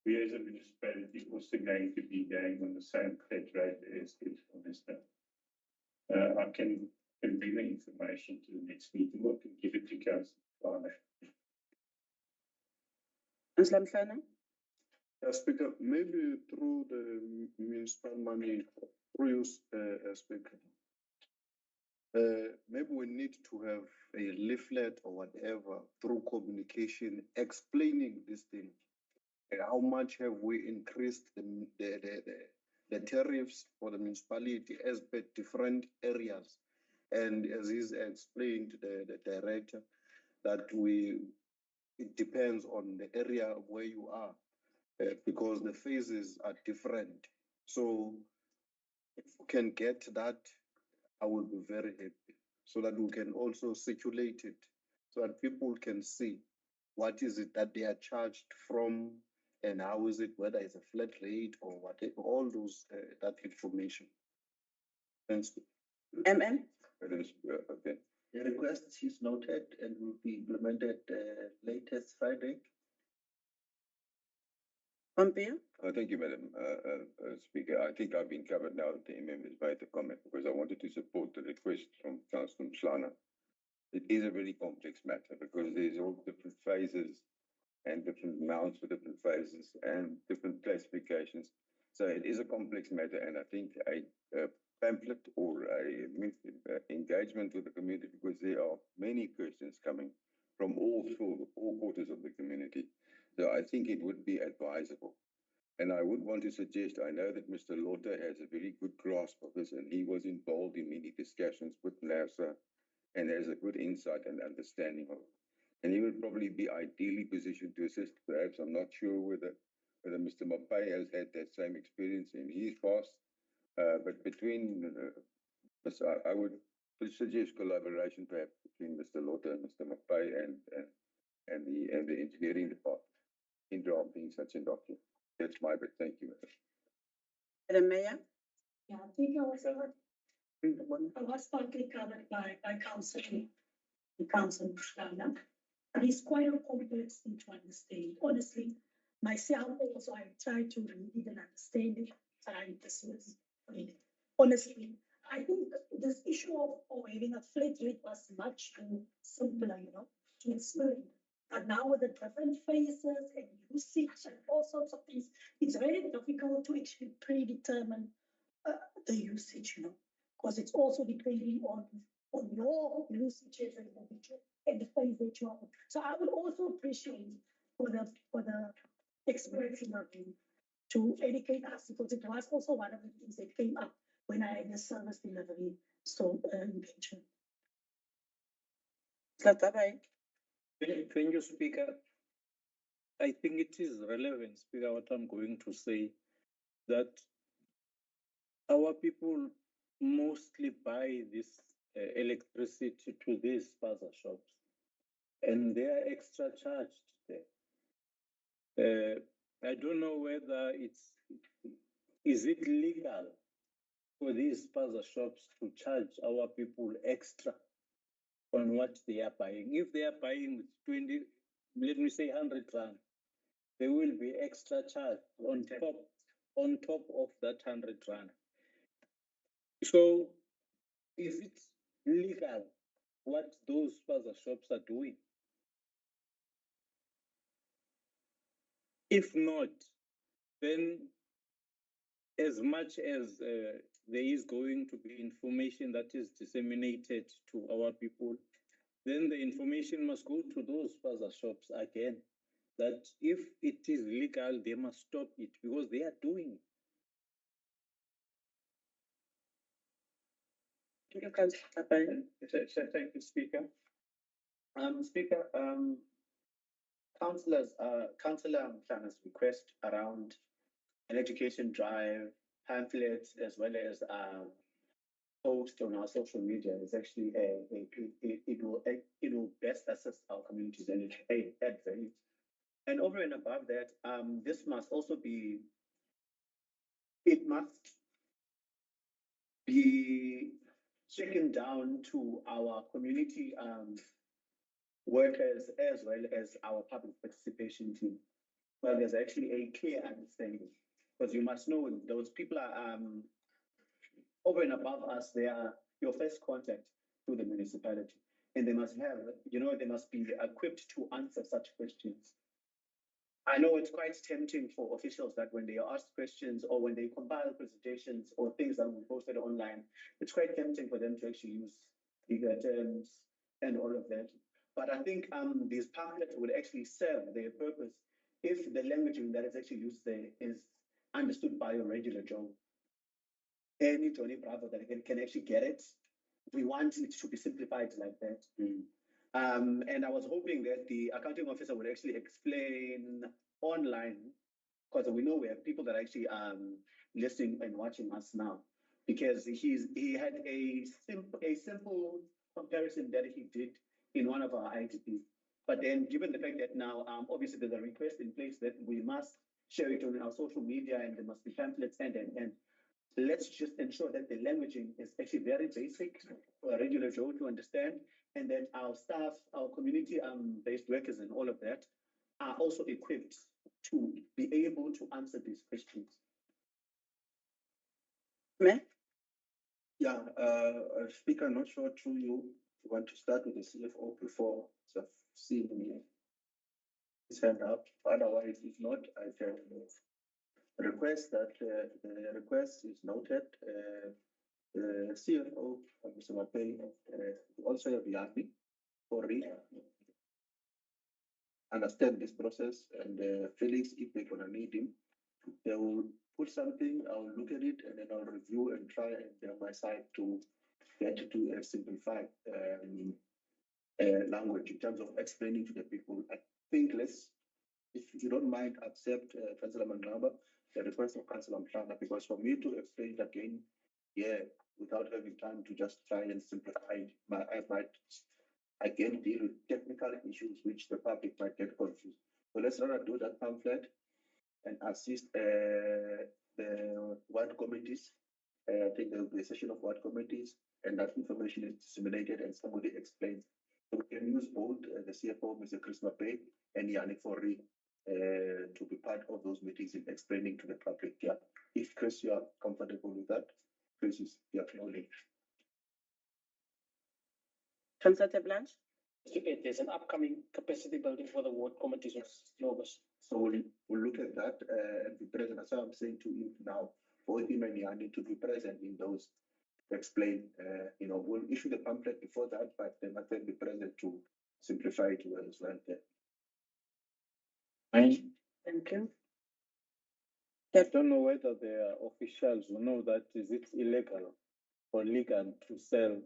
We as a municipality also going to be going on the same flat rate as ESCOM is now. I can bring the information to the next meeting or can give it to Councillor Planner. Councillor Mhlana? Yes, Speaker, maybe through the municipal money, through you, Speaker. Maybe we need to have a leaflet or whatever through communication explaining this thing. How much have we increased the tariffs for the municipality as per different areas? And as is explained to the director, that it depends on the area where you are, because the phases are different. So if we can get that, I will be very happy, so that we can also circulate it, so that people can see what is it that they are charged from and how is it, whether it's a flat rate or whatever, all those, that information. Thanks. MM? Okay. The request is noted and will be implemented latest Friday. Pompeo? Thank you, Madam Speaker. I think I've been covered now that the members made the comment because I wanted to support the request from Councillor Mslana. It is a very complex matter because there's all different phases and different amounts for different phases and different classifications. So it is a complex matter, and I think a pamphlet or a engagement with the community, because there are many questions coming from all quarters of the community. So I think it would be advisable. And I would want to suggest, I know that Mr. Lotter has a very good grasp of this, and he was involved in many discussions with NASA and has a good insight and understanding of it. And he would probably be ideally positioned to assist. Perhaps I'm not sure whether Mr. Mapai has had that same experience in his past. But between I would suggest collaboration perhaps between Mr. Lotter and Mr. Mapai and the engineering department in drafting such a document. That's my bit. Thank you. Madam Mayor? Yeah, I think I was partly covered by Council Mshana. But it's quite a complex thing to understand. Honestly, myself also, I try to read it and understand it. Honestly, I think this issue of having a flat rate was much simpler, to explain. But now with the different phases and usage and all sorts of things, it's very difficult to actually predetermine the usage, because it's also depending on your usage as an individual and the phase that you are on. So I would also appreciate for the experts in the room to educate us, because it was also one of the things that came up when I had the service delivery invention. Thank you, Speaker. I think it is relevant, Speaker, what I'm going to say, that our people mostly buy this electricity to these spaza shops, and they are extra charged there. I don't know whether is it legal for these spaza shops to charge our people extra on what they are buying. If they are buying with 20, let me say 100 rand, there will be extra charge on top of that 100 rand. So is it legal what those spaza shops are doing? If not, then as much as there is going to be information that is disseminated to our people, then the information must go to those spaza shops again, that if it is legal, they must stop it because they are doing it. Thank you, Speaker. Speaker, Councillor Mhlana's request around an education drive, pamphlets, as well as post on our social media is actually it will best assist our communities and add value. And over and above that, this must also be, it must be taken down to our community workers as well as our public participation team. Well, there's actually a clear understanding, because you must know those people are over and above us. They are your first contact to the municipality, and they must have, they must be equipped to answer such questions. I know it's quite tempting for officials that when they ask questions or when they compile presentations or things that will be posted online, it's quite tempting for them to actually use bigger terms and all of that. But I think these pamphlets would actually serve their purpose if the languaging that is actually used there is understood by a regular Joe. Any Johnny Bravo that can actually get it. We want it to be simplified like that. And I was hoping that the accounting officer would actually explain online, because we know we have people that are actually listening and watching us now, because he had a simple comparison that he did in one of our IDPs. But then given the fact that now obviously there's a request in place that we must share it on our social media, and there must be pamphlets and let's just ensure that the languaging is actually very basic for a regular Joe to understand, and that our staff, our community based workers and all of that are also equipped to be able to answer these questions. Yeah, Speaker, not sure through you want to start with the CFO before seeing his hand up. Otherwise, if not, I can request that the request is noted. The CFO, Mr. Mapei, also have Yami for understand this process, and Felix, if they're gonna need him, they will put something, I'll look at it, and then I'll review and try and on my side to get to a simplified language in terms of explaining to the people. I think if you don't mind, accept Councillor Manaba, the request of Councillor Mhlanga, because for me to explain it again, without having time to just try and simplify it, I might again deal with technical issues which the public might get confused. So let's rather do that pamphlet and assist the ward committees. I think there will be a session of ward committees, and that information is disseminated and somebody explains. So we can use both the CFO, Mr. Chris Mapei, and Yannick Forri to be part of those meetings in explaining to the public. Yeah, if Chris, you are comfortable with that, Chris is acknowledged. Councillor Blanche? There's an upcoming capacity building for the ward committees in August. So we'll look at that and be present. That's what I'm saying to him now. Both him and Yanni to be present in those, explain, we'll issue the pamphlet before that, but they must then be present to simplify it as well. Thank you. I don't know whether the officials will know that is it illegal or legal to sell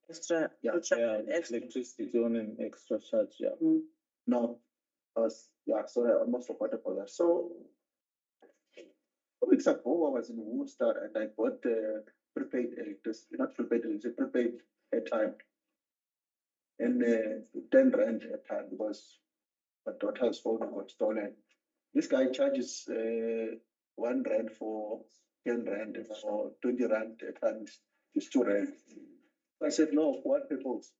extra electricity on an extra charge. Yeah. No. Sorry, I almost forgot about that. So 2 weeks ago, I was in Worcester and I bought prepaid electricity, not prepaid electricity, prepaid airtime. And 10 rand airtime because my daughter's phone got stolen. This guy charges 1 rand for 10 rand or 20 rand airtime is 2 rand. I said, no, what people's?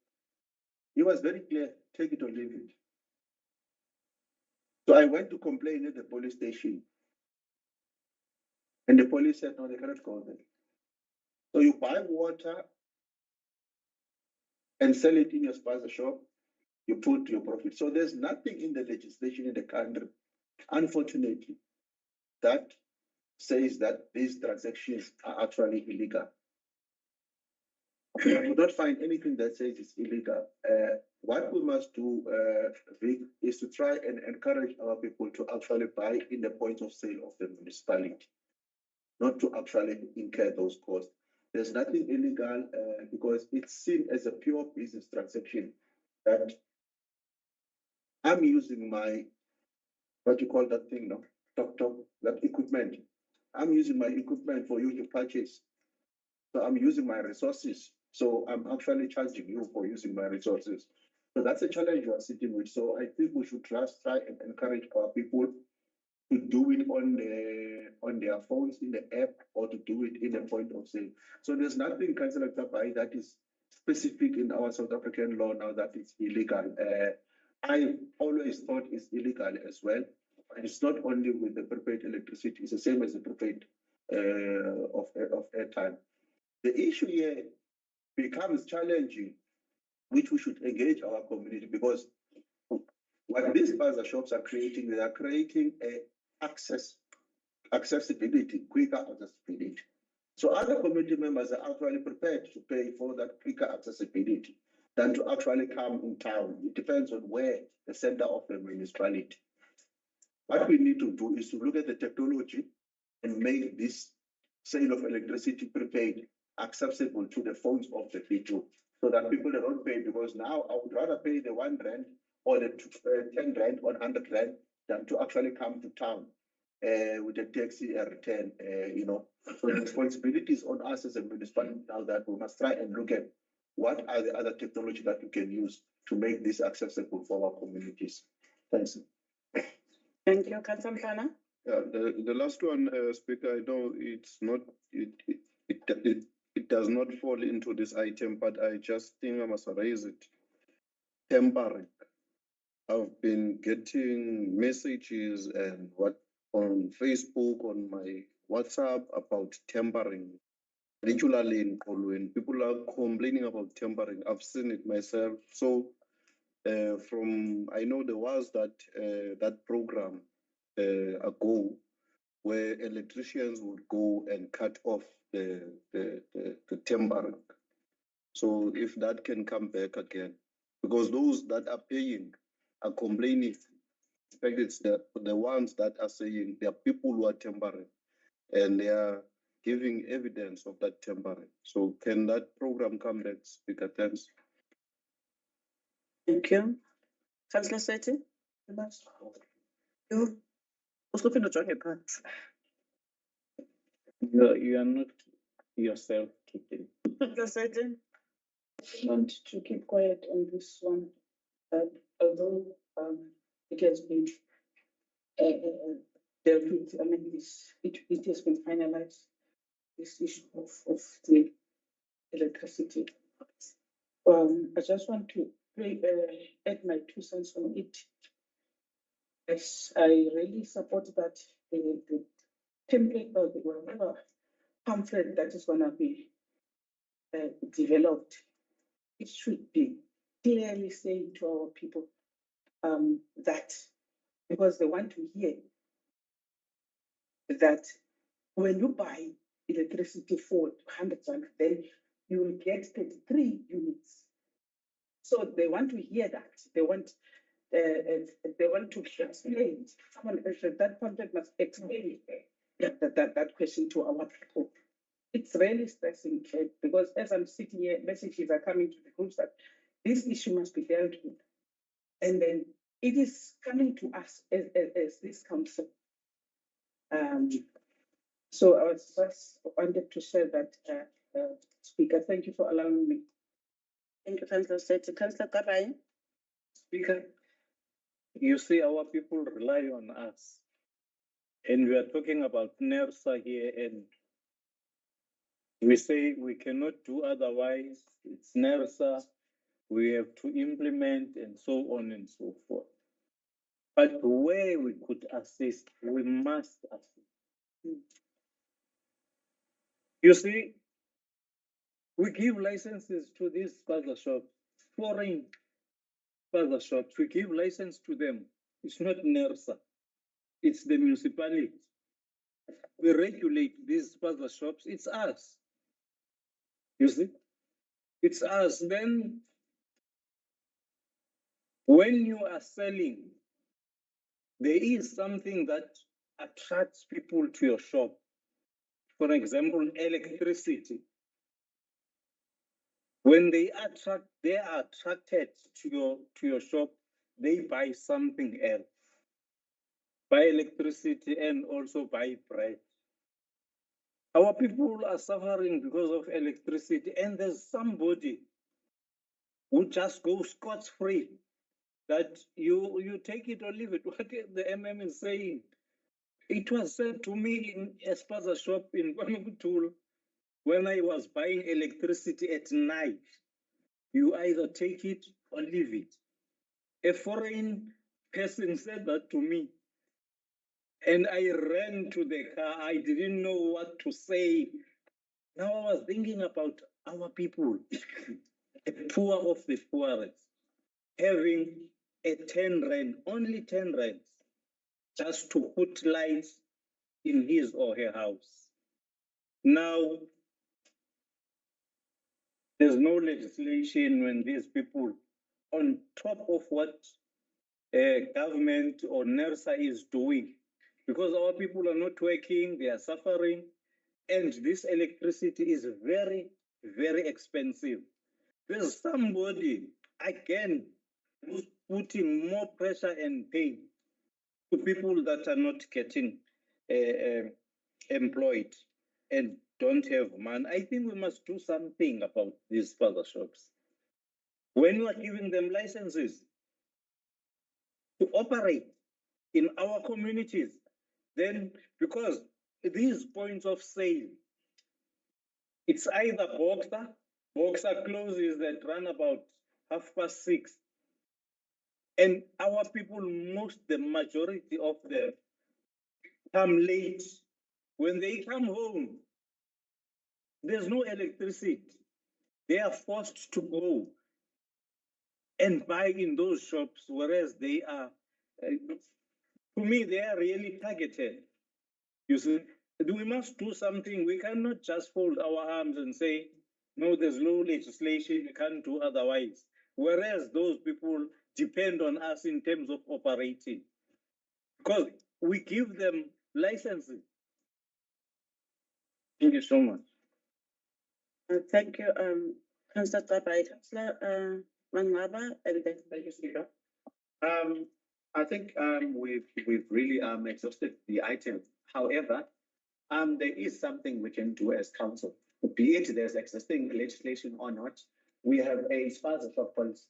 He was very clear, take it or leave it. So I went to complain at the police station. And the police said, no, they cannot go there. So you buy water and sell it in your spaza shop, you put your profit. So there's nothing in the legislation in the country, unfortunately, that says that these transactions are actually illegal. We do not find anything that says it's illegal. What we must do, Vic, is to try and encourage our people to actually buy in the point of sale of the municipality, not to actually incur those costs. There's nothing illegal because it's seen as a pure business transaction that I'm using my, what you call that thing now, that equipment. I'm using my equipment for you to purchase. So I'm using my resources. So I'm actually charging you for using my resources. So that's a challenge you are sitting with. So I think we should just try and encourage our people to do it on their phones in the app or to do it in the point of sale. So there's nothing, Councillor Tabai, that is specific in our South African law now that it's illegal. I always thought it's illegal as well. And it's not only with the prepaid electricity, it's the same as the prepaid of airtime. The issue here becomes challenging, which we should engage our community, because what these buzzer shops are creating, they are creating accessibility, quicker accessibility. So other community members are actually prepared to pay for that quicker accessibility than to actually come in town. It depends on where the center of the municipality. What we need to do is to look at the technology and make this sale of electricity prepaid accessible to the phones of the people, so that people don't pay, because now I would rather pay the 1 rand or the 10 rand or 100 rand than to actually come to town with a taxi and return, So the responsibility is on us as a municipality now that we must try and look at what are the other technology that we can use to make this accessible for our communities. Thanks. Thank you, Councillor Mhlanga. Yeah, the last one, Speaker, I know it's not, it does not fall into this item, but I just think I must raise it. Tempering. I've been getting messages and what on Facebook, on my WhatsApp about tempering, particularly in Kolweni. People are complaining about tempering. I've seen it myself. So I know there was that program ago where electricians would go and cut off the tempering. So if that can come back again, because those that are paying are complaining. In fact, it's the ones that are saying there are people who are tempering and they are giving evidence of that tempering. So can that program come back, Speaker? Thanks. Thank you. Councillor Seti? You also feel the part. You are not yourself today. Councillor Seti? I want to keep quiet on this one, although it has been dealt with. I mean, it has been finalized. This issue of the electricity. I just want to add my 2 cents on it. Yes, I really support that the template or the whatever pamphlet that is going to be developed, it should be clearly saying to our people that, because they want to hear that when you buy electricity for 100 rand, then you will get 33 units. So they want to hear that. They want to explain. Someone said that pamphlet must explain that question to our people. It's really stressing, because as I'm sitting here, messages are coming to the groups that this issue must be dealt with. And then it is coming to us as this council. So I was just wanted to share that, Speaker. Thank you for allowing me. Thank you, Councillor Seti. Councillor Kabai. Speaker, you see, our people rely on us. And we are talking about NERSA here, and we say we cannot do otherwise. It's NERSA. We have to implement and so on and so forth. But where we could assist, we must assist. You see, we give licenses to these spaza shops, foreign spaza shops. We give license to them. It's not NERSA. It's the municipality. We regulate these spaza shops. It's us. You see? It's us. Then, when you are selling, there is something that attracts people to your shop. For example, electricity. When they are attracted to your shop, they buy something else. Buy electricity and also buy bread. Our people are suffering because of electricity, and there's somebody who just goes scot-free, that you take it or leave it. What the MM is saying. It was said to me in a spaza shop in Kwamkutul when I was buying electricity at night. You either take it or leave it. A foreign person said that to me. And I ran to the car. I didn't know what to say. Now I was thinking about our people, the poor of the poorest, having a 10 rand, only 10 rands, just to put lights in his or her house. Now, there's no legislation when these people, on top of what government or NERSA is doing, because our people are not working, they are suffering, and this electricity is very, very expensive. There's somebody, again, who's putting more pressure and pain to people that are not getting employed and don't have money. I think we must do something about these spaza shops. When you are giving them licenses to operate in our communities, then because these points of sale, it's either Boxer closes at run about 6:30. And our people, the majority of them come late. When they come home, there's no electricity. They are forced to go and buy in those shops, whereas they are, to me, they are really targeted. You see, we must do something. We cannot just fold our arms and say, no, there's no legislation, we can't do otherwise. Whereas those people depend on us in terms of operating. Because we give them licenses. Thank you so much. Thank you, Councillor Tabai. Councillor Manwaba, evidence. Thank you, Speaker. I think we've really exhausted the item. However, there is something we can do as council. Be it there's existing legislation or not, we have a sponsorship policy,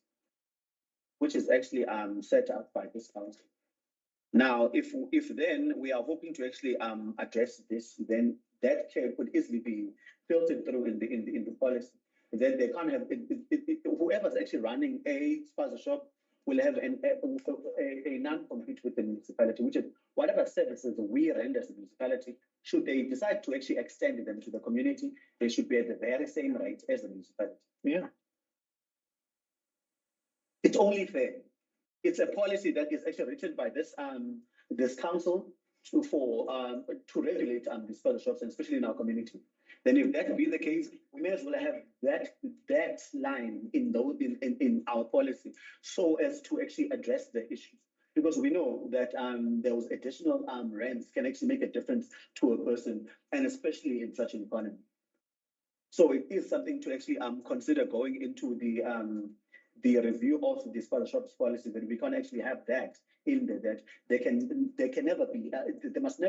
which is actually set up by this council. Now, if then we are hoping to actually address this, then that could easily be filtered through in the policy. Then they can't have whoever's actually running a sponsorship will have a non-compete with the municipality, which is whatever services we render as a municipality. Should they decide to actually extend them to the community, they should be at the very same rate as the municipality. Yeah. It's only fair. It's a policy that is actually written by this council to regulate these sponsorships, and especially in our community. Then, if that be the case, we may as well have that line in our policy, so as to actually address the issues. Because we know that those additional rents can actually make a difference to a person, and especially in such an economy. So it is something to actually consider going into the review of the sponsorships policy, that we can't actually have that in there, that there can never be there must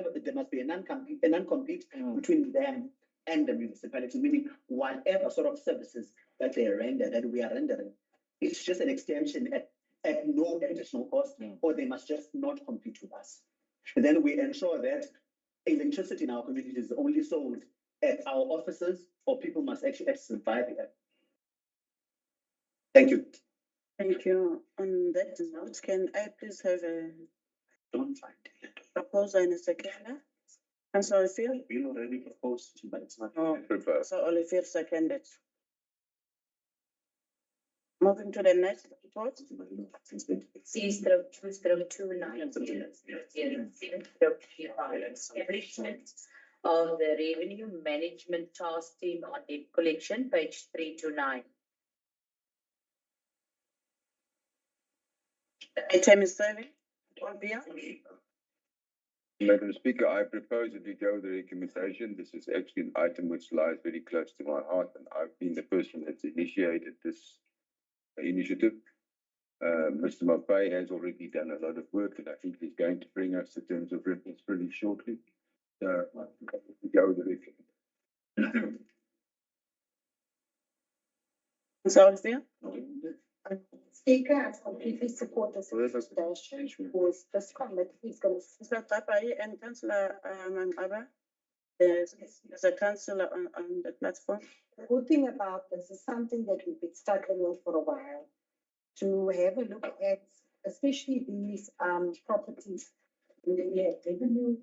be a non-compete between them and the municipality, meaning whatever sort of services that they render, that we are rendering, it's just an extension at no additional cost, or they must just not compete with us. And then we ensure that electricity in our community is only sold at our offices, or people must actually access via the app. Thank you. Thank you. On that note, can I please have a proposal and a seconder? Councillor Olivier? We already proposed, but it's not. Oh, so Olivier seconded. Moving to the next report. Establishment of the Revenue Management Task Team on Debt Collection, page 329. Item is 7. Olivia? Madam Speaker, I propose that we go with the recommendation. This is actually an item which lies very close to my heart, and I've been the person that's initiated this initiative. Mr. Mapai has already done a lot of work, and I think he's going to bring us the terms of reference pretty shortly. So we go with the recommendation. Olivia? Speaker, I completely support this recommendation because this committee is going to. Councillor Tapai and Councillor Manwaba, there's a councillor on the platform. The good thing about this is something that we've been struggling with for a while, to have a look at, especially these properties in the revenue.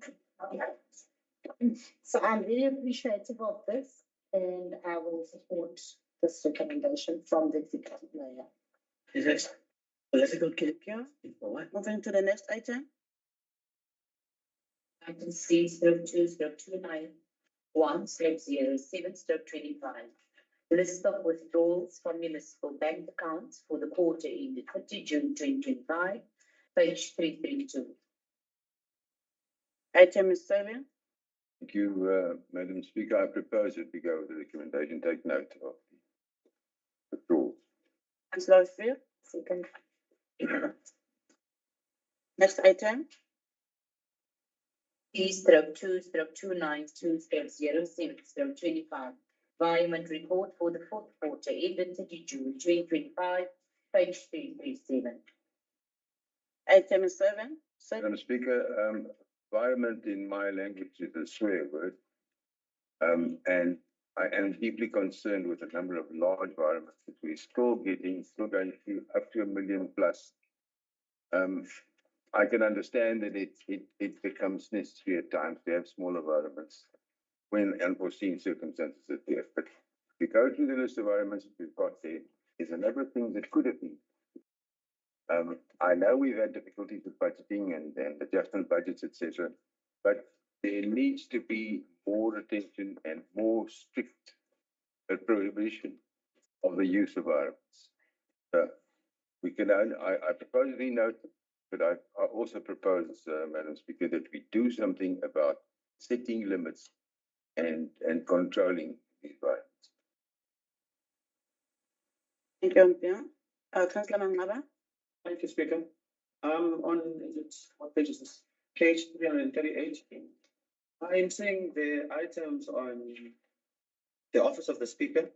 So I'm very appreciative of this, and I will support this recommendation from the executive mayor. Is it political character? Moving to the next item. Item C/2/291/07/25. List of withdrawals from municipal bank accounts for the quarter ended 30 June 2025, page 332. Item is 7. Thank you, Madam Speaker. I propose that we go with the recommendation. Take note of the withdrawals. Councillor Olivier? Second. Next item. C/2/292/07/25. Environment report for the fourth quarter ended 30 June 2025, page 337. Item is 7. Madam Speaker, environment in my language is a swear word. And I am deeply concerned with the number of large environments that we're still going through up to 1 million plus. I can understand that it becomes necessary at times to have small environments when unforeseen circumstances appear. But if we go through the list of environments that we've got there's a number of things that could have been. I know we've had difficulties with budgeting and adjustment budgets, etc. But there needs to be more attention and more strict prohibition of the use of environments. We can only, I propose we note, but I also propose, Madam Speaker, that we do something about setting limits and controlling the environments. Thank you, Mpia. Councillor Mangaba. Thank you, Speaker. What page is this? Page 338. I'm seeing the items on the Office of the Speaker.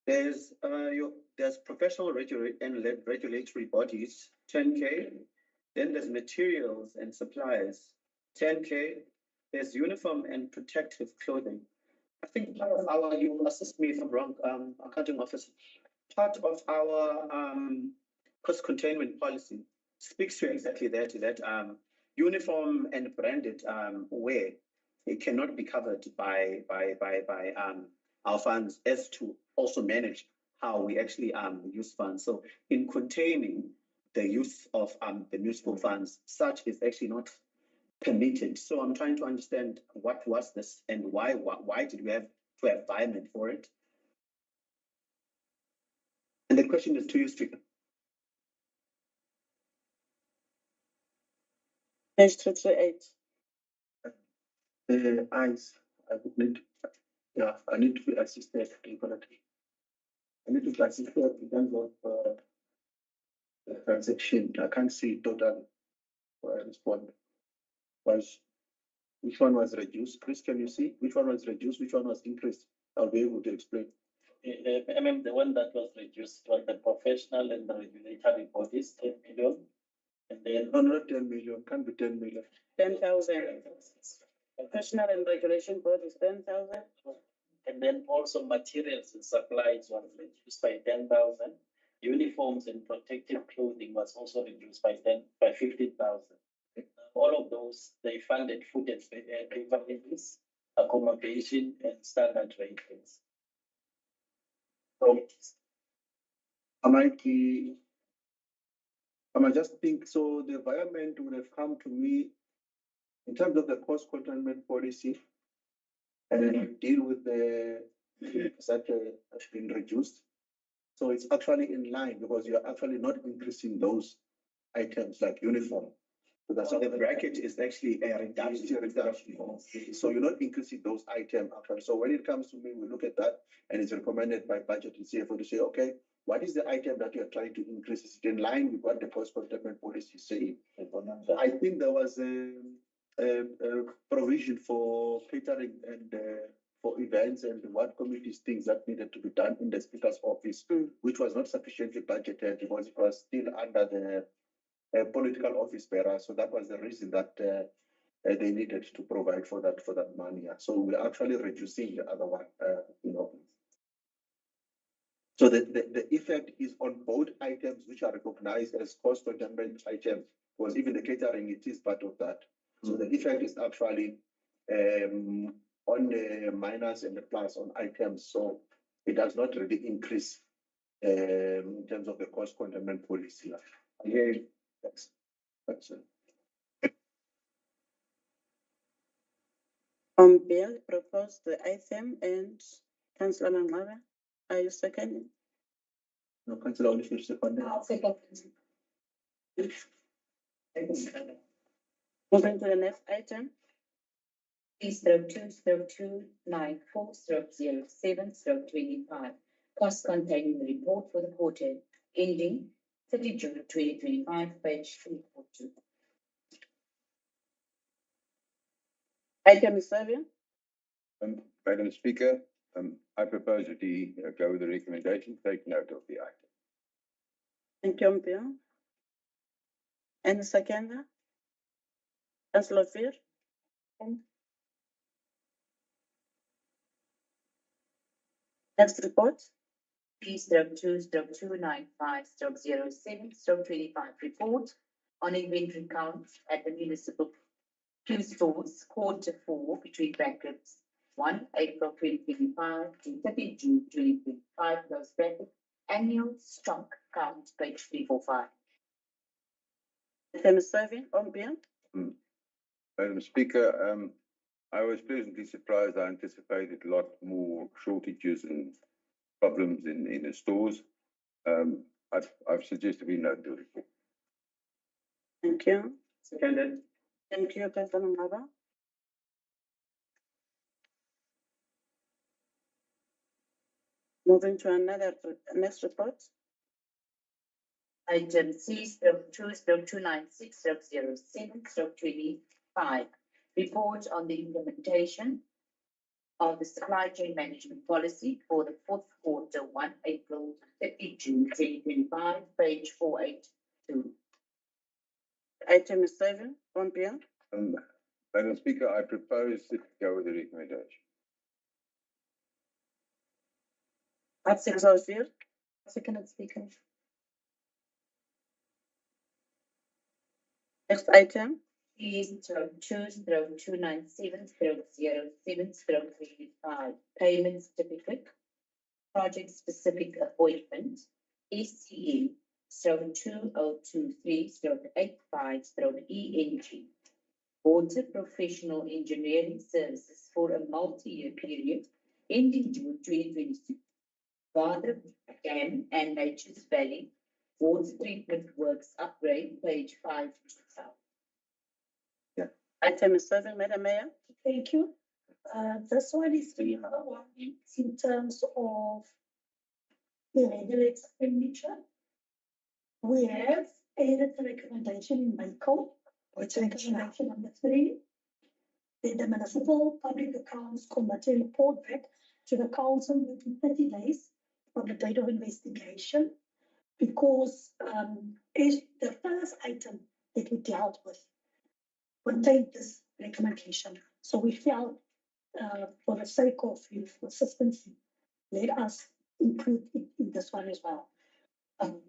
There's professional regulatory bodies, 10K. Then there's materials and supplies, 10K. There's uniform and protective clothing. I think part of our, you will assist me if I'm wrong, accounting officer. Part of our cost containment policy speaks to exactly that uniform and branded wear, it cannot be covered by our funds, as to also manage how we actually use funds. So in containing the use of the municipal funds, such is actually not permitted. So I'm trying to understand what was this and why did we have to have environment for it? And the question is to you, Speaker. Page 238. The eyes, I would need, I need to be assisted in correctly. I need to be assisted in terms of the transaction. I can't see total where I respond. Which one was reduced? Chris, can you see which one was reduced, which one was increased? I'll be able to explain. I mean, the one that was reduced was the professional and the regulatory bodies, 10 million. And then No, not 10 million, can't be 10 million. 10,000. Professional and regulation board is 10,000. And then also materials and supplies was reduced by 10,000. Uniforms and protective clothing was also reduced by 15,000. All of those, they funded food and beverages, accommodation, and standard ratings. So, I might just think, so the environment would have come to me in terms of the cost containment policy and deal with the that has been reduced. So it's actually in line because you're actually not increasing those items like uniform. So that's the bracket is actually a reduction. So you're not increasing those items actually. So when it comes to me, we look at that and it's recommended by budget and CFO to say, okay, what is the item that you're trying to increase? Is it in line with what the cost containment policy is saying? I think there was a provision for catering and for events and what committees things that needed to be done in the Speaker's office, which was not sufficiently budgeted because it was still under the political office bearer. So that was the reason that they needed to provide for that money. So we're actually reducing the other one, So the effect is on both items which are recognized as cost containment items, because even the catering, it is part of that. So the effect is actually on the minus and the plus on items. So it does not really increase in terms of the cost containment policy. Yeah, thanks. Bill proposed the item and Councillor Mangaba, are you seconding? No, Councillor only finished second. I'll second. Moving to the next item. 3/2/294/07/25. Cost containing report for the quarter ending 30 June 2025, page 342. Item is 7. Madam Speaker, I propose that we go with the recommendation, take note of the item. Thank you, Mpio. And the second, Councillor Fear. second. Next report. P/2/295/07/25 report on inventory counts at the municipal two stores, Q4 between brackets 1 April 2025 to 30 June 2025, close bracket, annual stock count, page 345. Item 7 on bill. Madam Speaker, I was pleasantly surprised. I anticipated a lot more shortages and problems in the stores. I've suggested we note the report. Thank you. Seconded. Thank you, Councillor Ngaba. Moving to another, next report. Item C/2/296/07/25, report on the implementation of the supply chain management policy for the fourth quarter, 1 April to 30 June 2025, page 482. Item 7 on bill. Madam Speaker, I propose to go with the recommendation. At 6:00. Second speaker. Next item. P/2/297/07/25, payment certificate, project specific appointment, ECE 2023/85/ENG, water professional engineering services for a multi-year period ending June 2026. Father Dam and Nature's Valley water treatment works upgrade, page 527. Item 7, Madam Mayor. Thank you. This one is another one in terms of the regular expenditure. We have added the recommendation in my code, which is recommendation number 3. That the Municipal Public Accounts Committee report back to the council within 30 days from the date of investigation, because is the first item that we dealt with contained this recommendation. So we felt, for the sake of consistency, let us include it in this one as well. And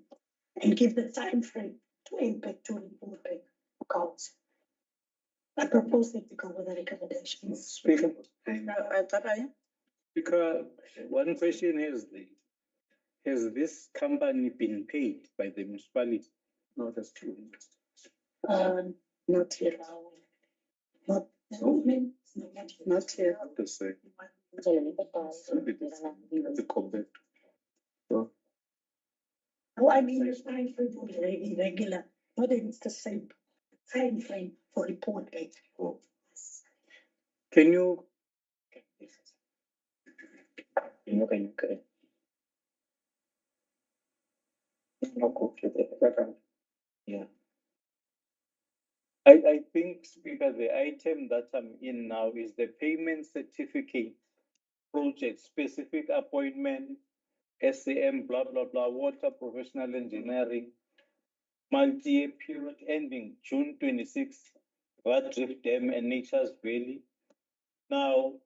give the time frame to impact to report back accounts. I propose that we go with the recommendations. Speaker, Speaker, one question is, has this company been paid by the municipality? No, that's true. Not yet. Not yet. The same. The comment. No, I mean, the time frame will be irregular, not that it's the same time frame for report date. Can you? Yeah. I think, Speaker, the item that I'm in now is the payment certificate, project specific appointment, SAM, blah, blah, blah, water professional engineering, multi-year period ending June 26, Redrift Dam and Nature's Valley. Now,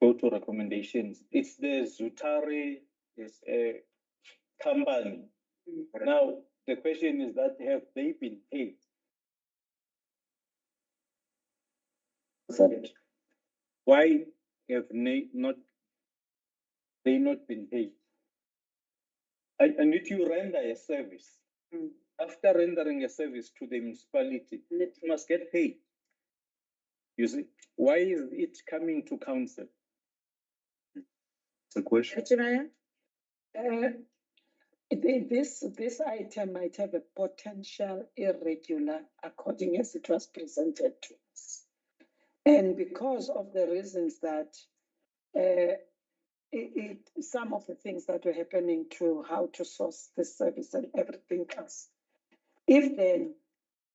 go to recommendations. It's the Zutari company. Now, the question is that have they been paid? Why have they not been paid? And if you render a service, after rendering a service to the municipality, it must get paid. You see, why is it coming to council? It's a question. This item might have a potential irregular according as it was presented to us. And because of the reasons that some of the things that were happening to how to source this service and everything else, if then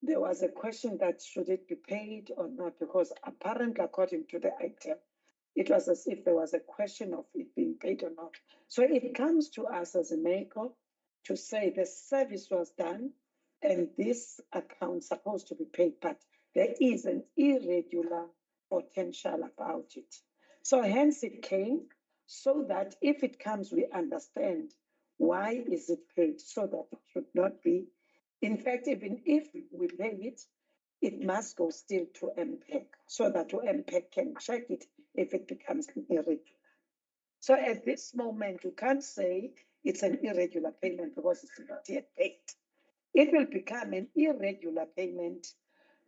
there was a question that should it be paid or not, because apparently according to the item, it was as if there was a question of it being paid or not. So it comes to us as a maker to say the service was done and this account supposed to be paid, but there is an irregular potential about it. So hence it came, so that if it comes, we understand why is it paid, so that it should not be. In fact, even if we pay it, it must go still to MPEC, so that MPEC can check it if it becomes irregular. So at this moment, you can't say it's an irregular payment because it's not yet paid. It will become an irregular payment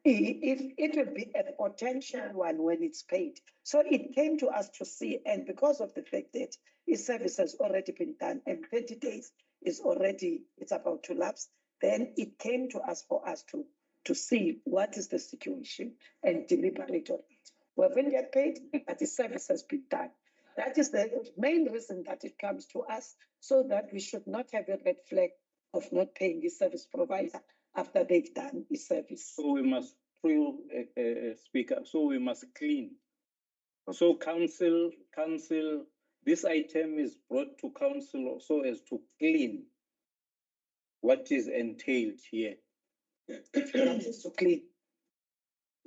if it will be a potential one when it's paid. So it came to us to see, and because of the fact that its service has already been done and 30 days is already, it's about to lapse, then it came to us for us to see what is the situation and deliberate on it. We haven't yet paid, but the service has been done. That is the main reason that it comes to us, so that we should not have a red flag of not paying the service provider after they've done the service. So we must, through Speaker, so we must clean. So council, this item is brought to council so as to clean what is entailed here. To clean.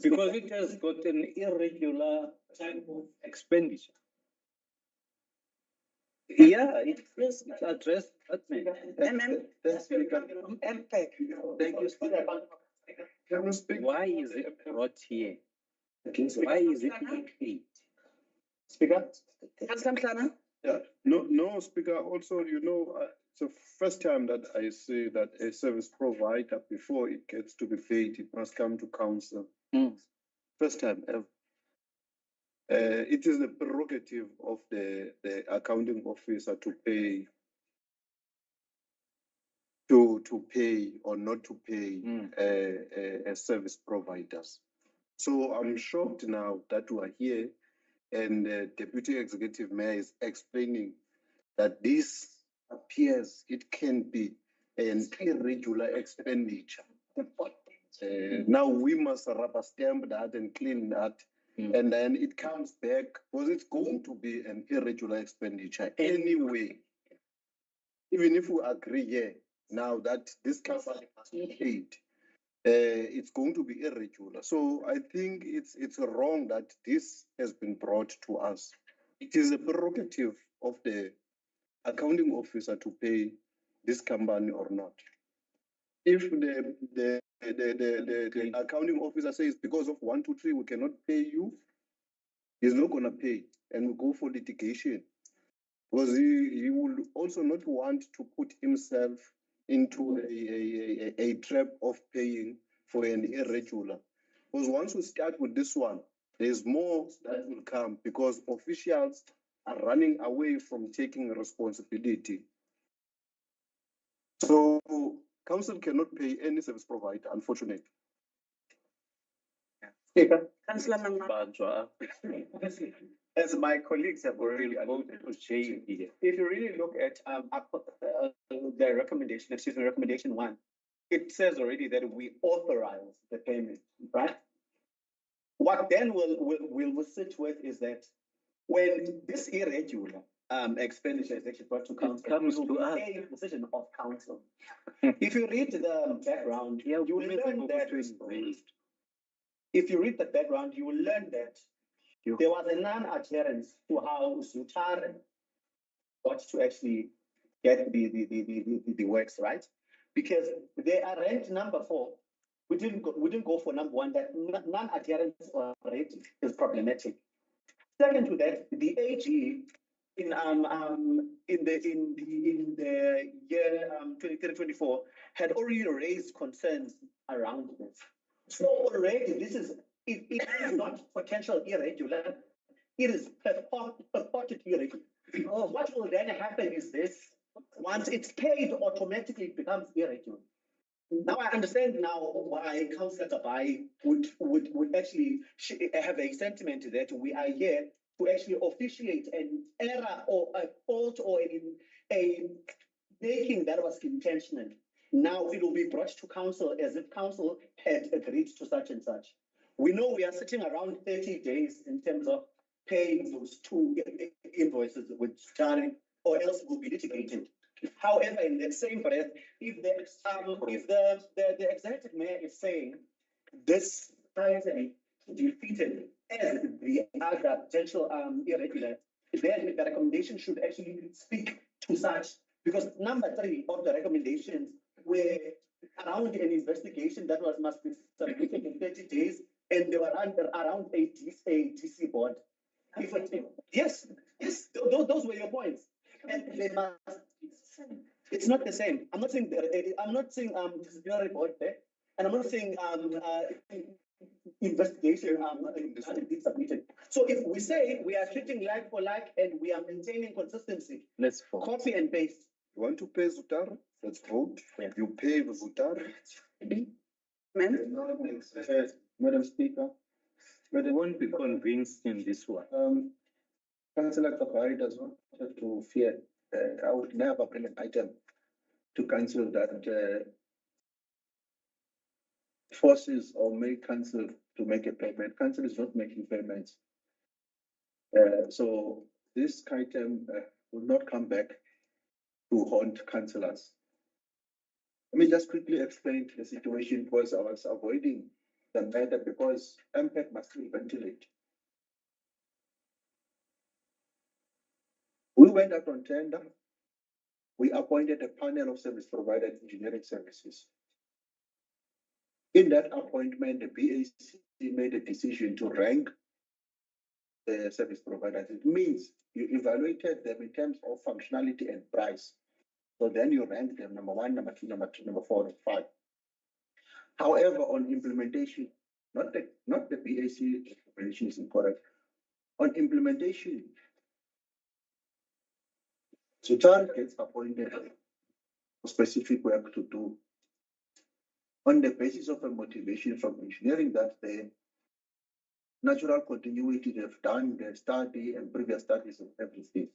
Because it has got an irregular type of expenditure. Yeah, it's addressed that way. MPEC. Thank you, Speaker. Can we speak? Why is it brought here? Why is it paid? Speaker? Councillor Yeah, no, Speaker, also, you know, it's the first time that I see that a service provider, before it gets to be paid, it must come to council. First time ever. It is the prerogative of the accounting officer to pay, to pay or not to pay service providers. So I'm shocked now that we are here and the Deputy Executive Mayor is explaining that this appears it can be an irregular expenditure. Now we must rubber stamp that and clean that. And then it comes back because it's going to be an irregular expenditure anyway. Even if we agree here now that this company must be paid, it's going to be irregular. So I think it's wrong that this has been brought to us. It is a prerogative of the accounting officer to pay this company or not. If the accounting officer says because of 1, 2, 3 we cannot pay you, he's not going to pay and we go for litigation, because he will also not want to put himself into a trap of paying for an irregular. Because once we start with this one, there's more that will come because officials are running away from taking responsibility. So council cannot pay any service provider, unfortunately. Speaker. Councillor As my colleagues have already alluded to, if you really look at the recommendation 1, it says already that we authorize the payment, right? What then we'll sit with is that when this irregular expenditure is actually brought to council, it comes to a decision of council. If you read the background, you will learn that. If you read the background, you will learn that there was a non-adherence to how Zutar got to actually get the works, right? Because they are ranked number 4. We didn't go for number 1. That non-adherence rate is problematic. Second to that, the AG in the year 23-24 had already raised concerns around this. So already this is it is not potential irregular, it is purported irregular. What will then happen is this: once it's paid, automatically it becomes irregular. Now I understand now why Councillor Tabai would actually have a sentiment that we are here to actually officiate an error or a fault or a making that was intentional. Now it will be brought to council as if council had agreed to such and such. We know we are sitting around 30 days in terms of paying those 2 invoices with Starring, or else we'll be litigated. However, in the same breath, if the executive mayor is saying this item defeated as the other potential irregular, then the recommendation should actually speak to such, because number 3 of the recommendations were around an investigation that must be submitted in 30 days, and they were around a DC board. Yes, those were your points, and they must. It's not the same. I'm not saying disciplinary board there, and I'm not saying investigation submitted. So if we say we are treating like for like and we are maintaining consistency, let's vote. Copy and paste. You want to pay Zutar? Let's vote. Yeah. You pay the Zutar. Madam Speaker, but they won't be convinced in this one. Councillor Kapari does not have to fear. I would never bring an item to council that forces or make council to make a payment. Council is not making payments. So this item will not come back to haunt councillors. Let me just quickly explain the situation, because I was avoiding the matter because MPEC must ventilate. We went out on tender. We appointed a panel of service provider engineering services. In that appointment, the BAC made a decision to rank the service providers. It means you evaluated them in terms of functionality and price. So then you rank them number 1, number 2, number 3, number 4, and 5. However, on implementation, not the BAC implementation is incorrect. On implementation, Zutar gets appointed for specific work to do on the basis of a motivation from engineering that the natural continuity, they've done their study and previous studies and everything.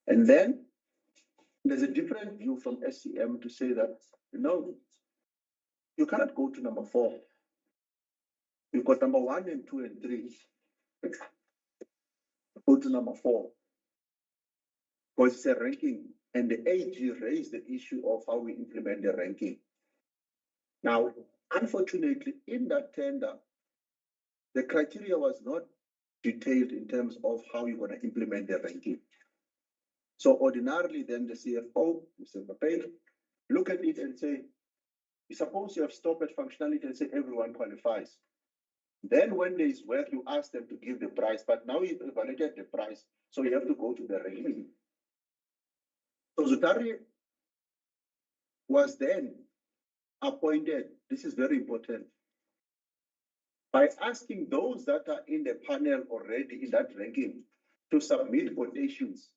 And then there's a different view from SCM to say that, no, you cannot go to number 4. You've got number 1 and 2 and 3. Go to number 4. Because it's a ranking, and the AG raised the issue of how we implement the ranking. Now, unfortunately, in that tender, the criteria was not detailed in terms of how you're going to implement the ranking. So ordinarily, then the CFO, Mr. Mbappe, look at it and say, suppose you have stopped at functionality and say everyone qualifies. Then when there is work, you ask them to give the price, but now you've evaluated the price, so you have to go to the ranking. So Zutari was then appointed, this is very important, by asking those that are in the panel already in that ranking to submit quotations.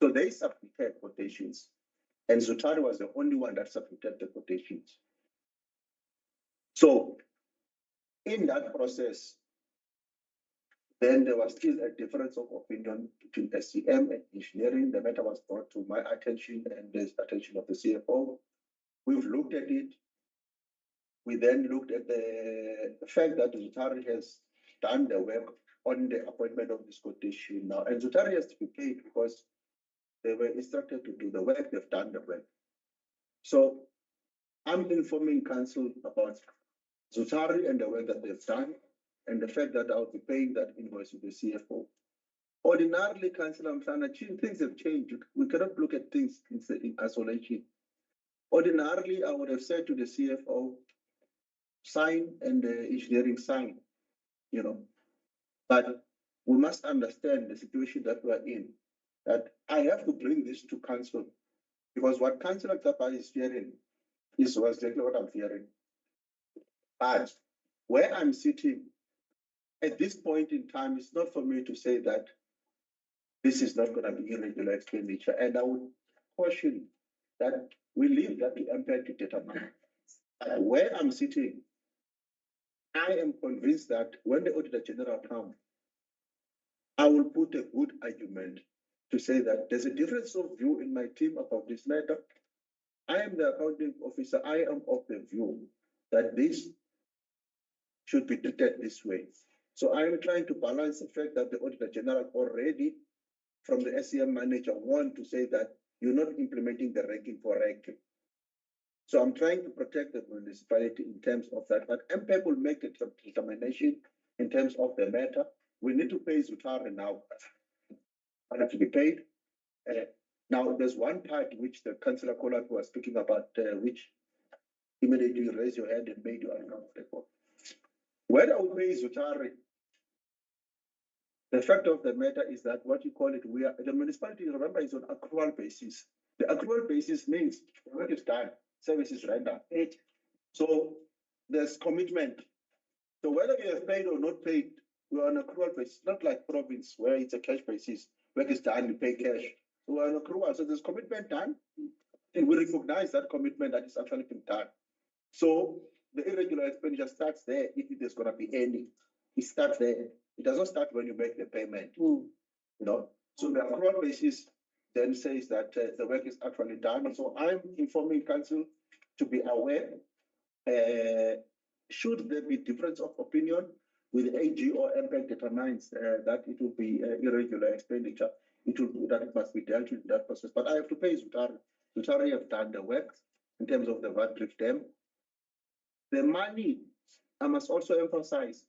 So they submitted quotations, and Zutari was the only one that submitted the quotations. So in that process, then there was still a difference of opinion between SCM and engineering. The matter was brought to my attention and the attention of the CFO. We've looked at it. We then looked at the fact that Zutari has done the work on the appointment of this quotation now. And Zutari has to be paid because they were instructed to do the work, they've done the work. So I'm informing council about Zutari and the work that they've done, and the fact that I'll be paying that invoice to the CFO. Ordinarily, Councillor Mhlana, things have changed. We cannot look at things in isolation. Ordinarily, I would have said to the CFO, sign, and the engineering sign, you know. But we must understand the situation that we're in, that I have to bring this to council, because what Councillor Kapa is fearing is exactly what I'm fearing. But where I'm sitting, at this point in time, it's not for me to say that this is not going to be irregular expenditure. And I would caution that we leave that to MPEC to determine. Where I'm sitting, I am convinced that when the Auditor General comes, I will put a good argument to say that there's a difference of view in my team about this matter. I am the accounting officer. I am of the view that this should be treated this way. So I am trying to balance the fact that the Auditor General already from the SCM manager want to say that you're not implementing the ranking for ranking. So I'm trying to protect the municipality in terms of that, but MPEC will make a determination in terms of the matter. We need to pay Zutare now. I have to be paid. Now, there's one part which the Councillor Kolat was speaking about, which immediately you raise your hand and made you uncomfortable. Whether we pay Zutare, the fact of the matter is that what you call it, the municipality, remember, is on accrual basis. The accrual basis means work is done, services rendered. So there's commitment. So whether you have paid or not paid, we're on accrual basis, not like province where it's a cash basis. Work is done, you pay cash. So we're on accrual. So there's commitment done, and we recognize that commitment that is actually been done. So the irregular expenditure starts there if there's going to be any. It starts there. It does not start when you make the payment. You know. So the accrual basis then says that the work is actually done. So I'm informing council to be aware. Should there be difference of opinion with the AG or MPEC determines that it will be irregular expenditure, it must be dealt with in that process. But I have to pay Zutare. Zutare have done the work in terms of the VAT drift dam. The money, I must also emphasize,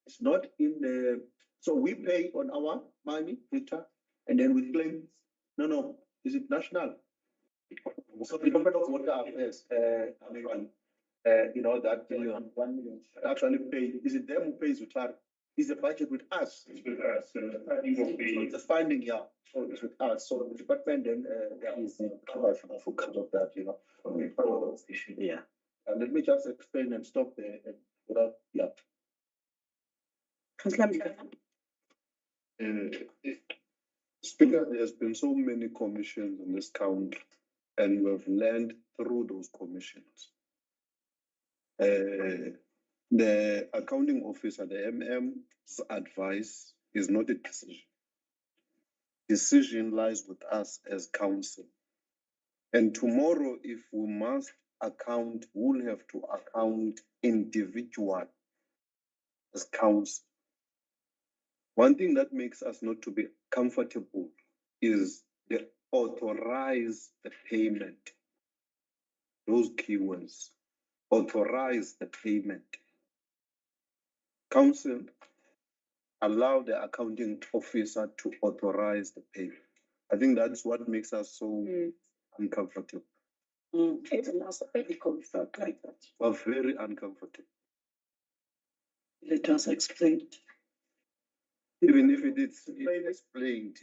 it's not in the, so we pay on our money, Victor, and then we claim, no, is it national? So the Department of Water Affairs, you know, that 1 million actually pay, is it them who pays Zutare? Is the budget with us? It's with us. The funding, yeah, so it's with us. So the department then is covered for kind of that, you know. Yeah. And let me just explain and stop there. Yeah. Speaker, there's been so many commissions in this country, and we've learned through those commissions. The accounting officer, the MM's advice is not a decision. Decision lies with us as council. And tomorrow, if we must account, we'll have to account individual as council. One thing that makes us not to be comfortable is the authorize the payment. Those keywords, authorize the payment. Council allow the accounting officer to authorize the payment. I think that's what makes us so uncomfortable. Even as a medical, we felt like that. We're very uncomfortable. Let us explain it. Even if it is explained.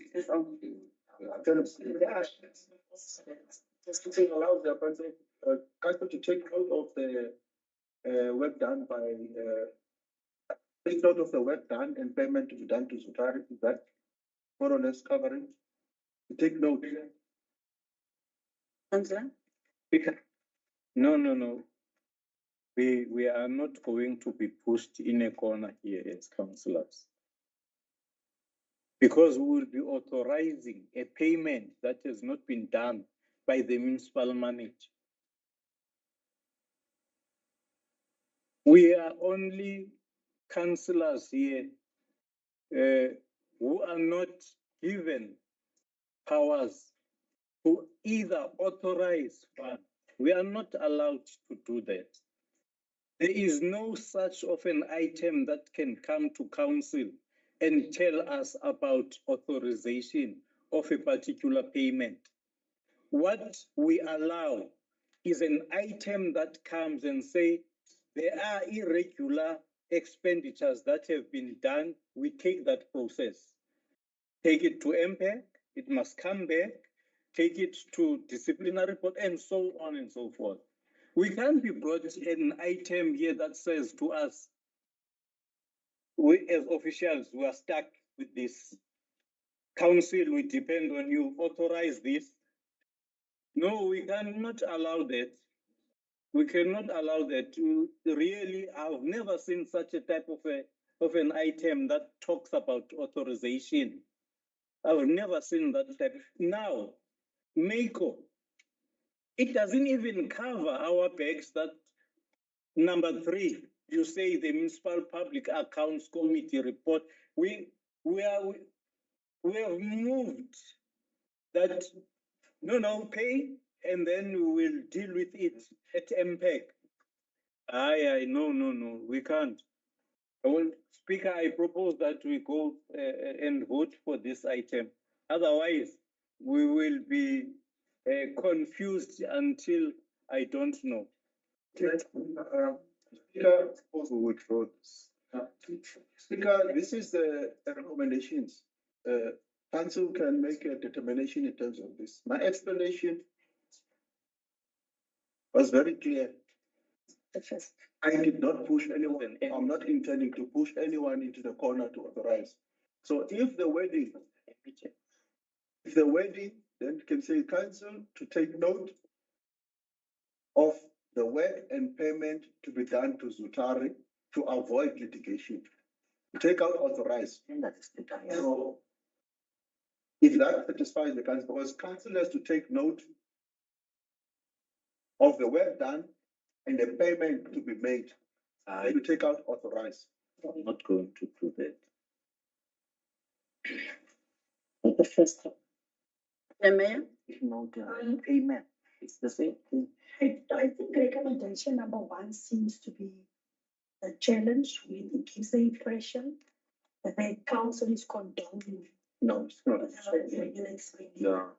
Just to allow the council to take note of the work done by, take note of the work done and payment to be done to Zutare. Is that more or less covering? To take note. No. We are not going to be pushed in a corner here as councillors. Because we will be authorizing a payment that has not been done by the municipal manager. We are only councillors here who are not given powers to either authorize funds. We are not allowed to do that. There is no such of an item that can come to council and tell us about authorization of a particular payment. What we allow is an item that comes and say, there are irregular expenditures that have been done. We take that process. Take it to MPEC, it must come back, take it to disciplinary report, and so on and so forth. We can't be brought an item here that says to us, we as officials, we are stuck with this. Council, we depend on you, authorize this. No, we cannot allow that. We cannot allow that. Really, I've never seen such a type of an item that talks about authorization. I've never seen that type. Now, MECO, it doesn't even cover our bags that number 3, you say the Municipal Public Accounts Committee report. we have moved that, no, pay, and then we will deal with it at MPEG. No, we can't. Well, Speaker, I propose that we go and vote for this item. Otherwise, we will be confused until I don't know. Speaker, also withdraw this. Speaker, this is the recommendations. Council can make a determination in terms of this. My explanation was very clear. I did not push anyone. I'm not intending to push anyone into the corner to authorize. So if the wording, then you can say council to take note of the work and payment to be done to Zutari to avoid litigation. Take out authorize. So if that satisfies the council, because council has to take note of the work done and the payment to be made. You take out authorize. I'm not going to do that. The first one. The mayor? Amen. It's the same thing. I think recommendation number 1 seems to be a challenge. It gives the impression that the council is condoning. No, it's not. Yeah.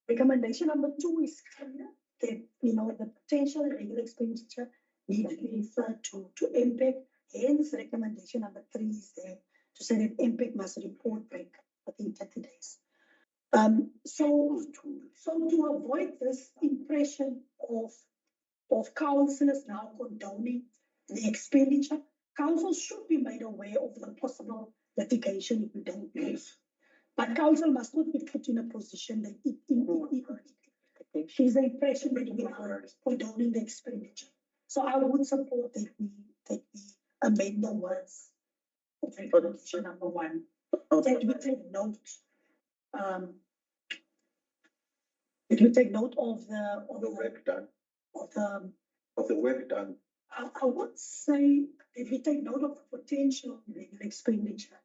Recommendation number 2 is clear. The potential regular expenditure need to be referred to MPEG. Hence, recommendation number 3 is there to say that MPEG must report back within 30 days. So to avoid this impression of councillors now condoning the expenditure, council should be made aware of the possible litigation if we don't pay. But council must not be put in a position that it gives the impression that we are condoning the expenditure. So I would support that we amend the words of recommendation number 1. That we take note. That we take note of the work done. Of the work done. I would say that we take note of the potential regular expenditure.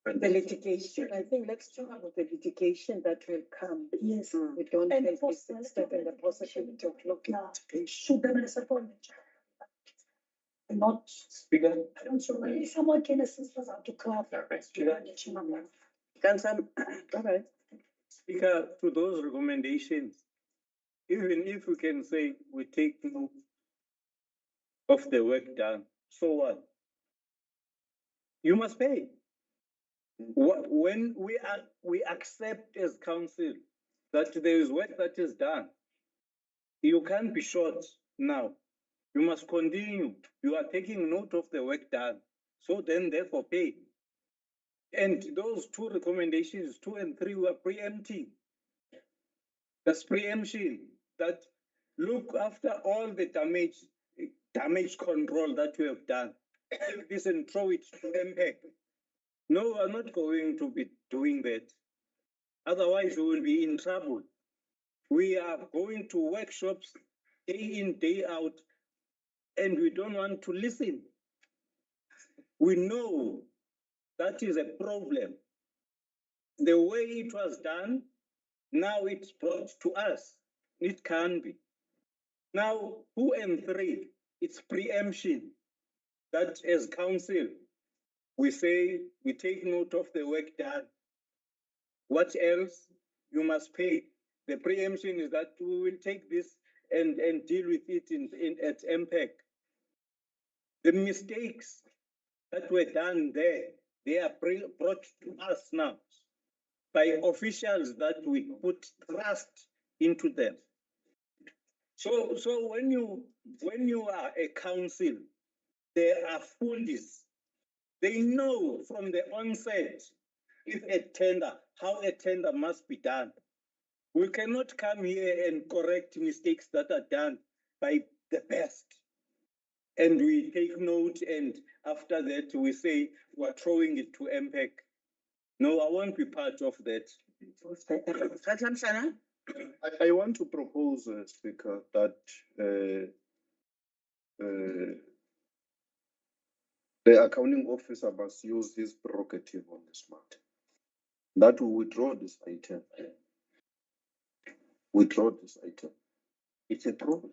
The litigation, I think let's talk about the litigation that will come. Yes. We don't And have for this step in the possibility of looking. Should the municipality not Speaker. I don't know if someone can assist us out to clarify. Speaker, to those recommendations, even if we can say we take note of the work done, so what? You must pay. When we accept as council that there is work that is done, you can't be short now. You must continue. You are taking note of the work done. So then therefore pay. And those 2 recommendations, 2 and 3, were preempting. That's preemption. That look after all the damage control that we have done. Take this and throw it to MPEG. No, we're not going to be doing that. Otherwise, we will be in trouble. We are going to workshops day in, day out, and we don't want to listen. We know that is a problem. The way it was done, now it's brought to us. It can be. Now, 2 and 3, it's preemption. That as council, we say, we take note of the work done. What else? You must pay. The preemption is that we will take this and deal with it at MPEG. The mistakes that were done there, they are brought to us now by officials that we put trust into them. So when you are a council, there are foolish. They know from the onset how a tender must be done. We cannot come here and correct mistakes that are done by the best. And we take note, and after that we say we're throwing it to MPEG. No, I won't be part of that. I want to propose, Speaker, that the accounting officer must use his prerogative on this matter. That will withdraw this item. Withdraw this item. It's a problem.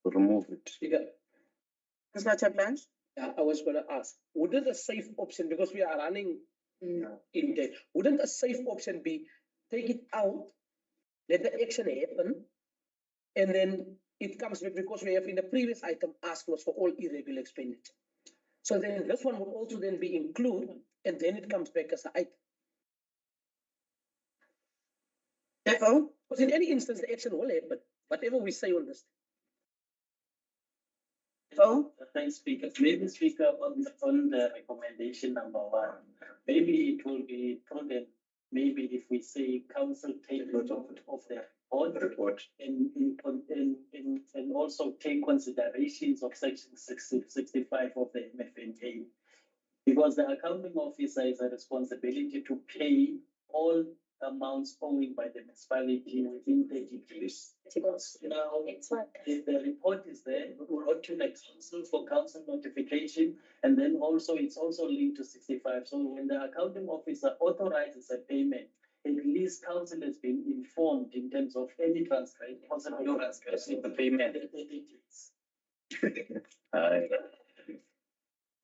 Remove it. Speaker, Councillor Blanche? I was gonna ask, wouldn't a safe option, because we are running in debt, wouldn't a safe option be take it out, let the action happen, and then it comes back, because we have in the previous item asked us for all irregular expenditure. So then this one would also then be included, and then it comes back as an item. Therefore, because in any instance, the action will happen, whatever we say on this. So, thanks, Speaker. Maybe Speaker on the recommendation number 1, maybe it will be prudent. Maybe if we say council take note of the report and also take considerations of section 65 of the MFNA, because the accounting officer has a responsibility to pay all amounts owing by the municipality within 30 days. Now, if the report is there, we wrote to the council for council notification, and then also it's also linked to 65. So when the accounting officer authorizes a payment, at least council has been informed in terms of any transfer, possible transfer of the payment.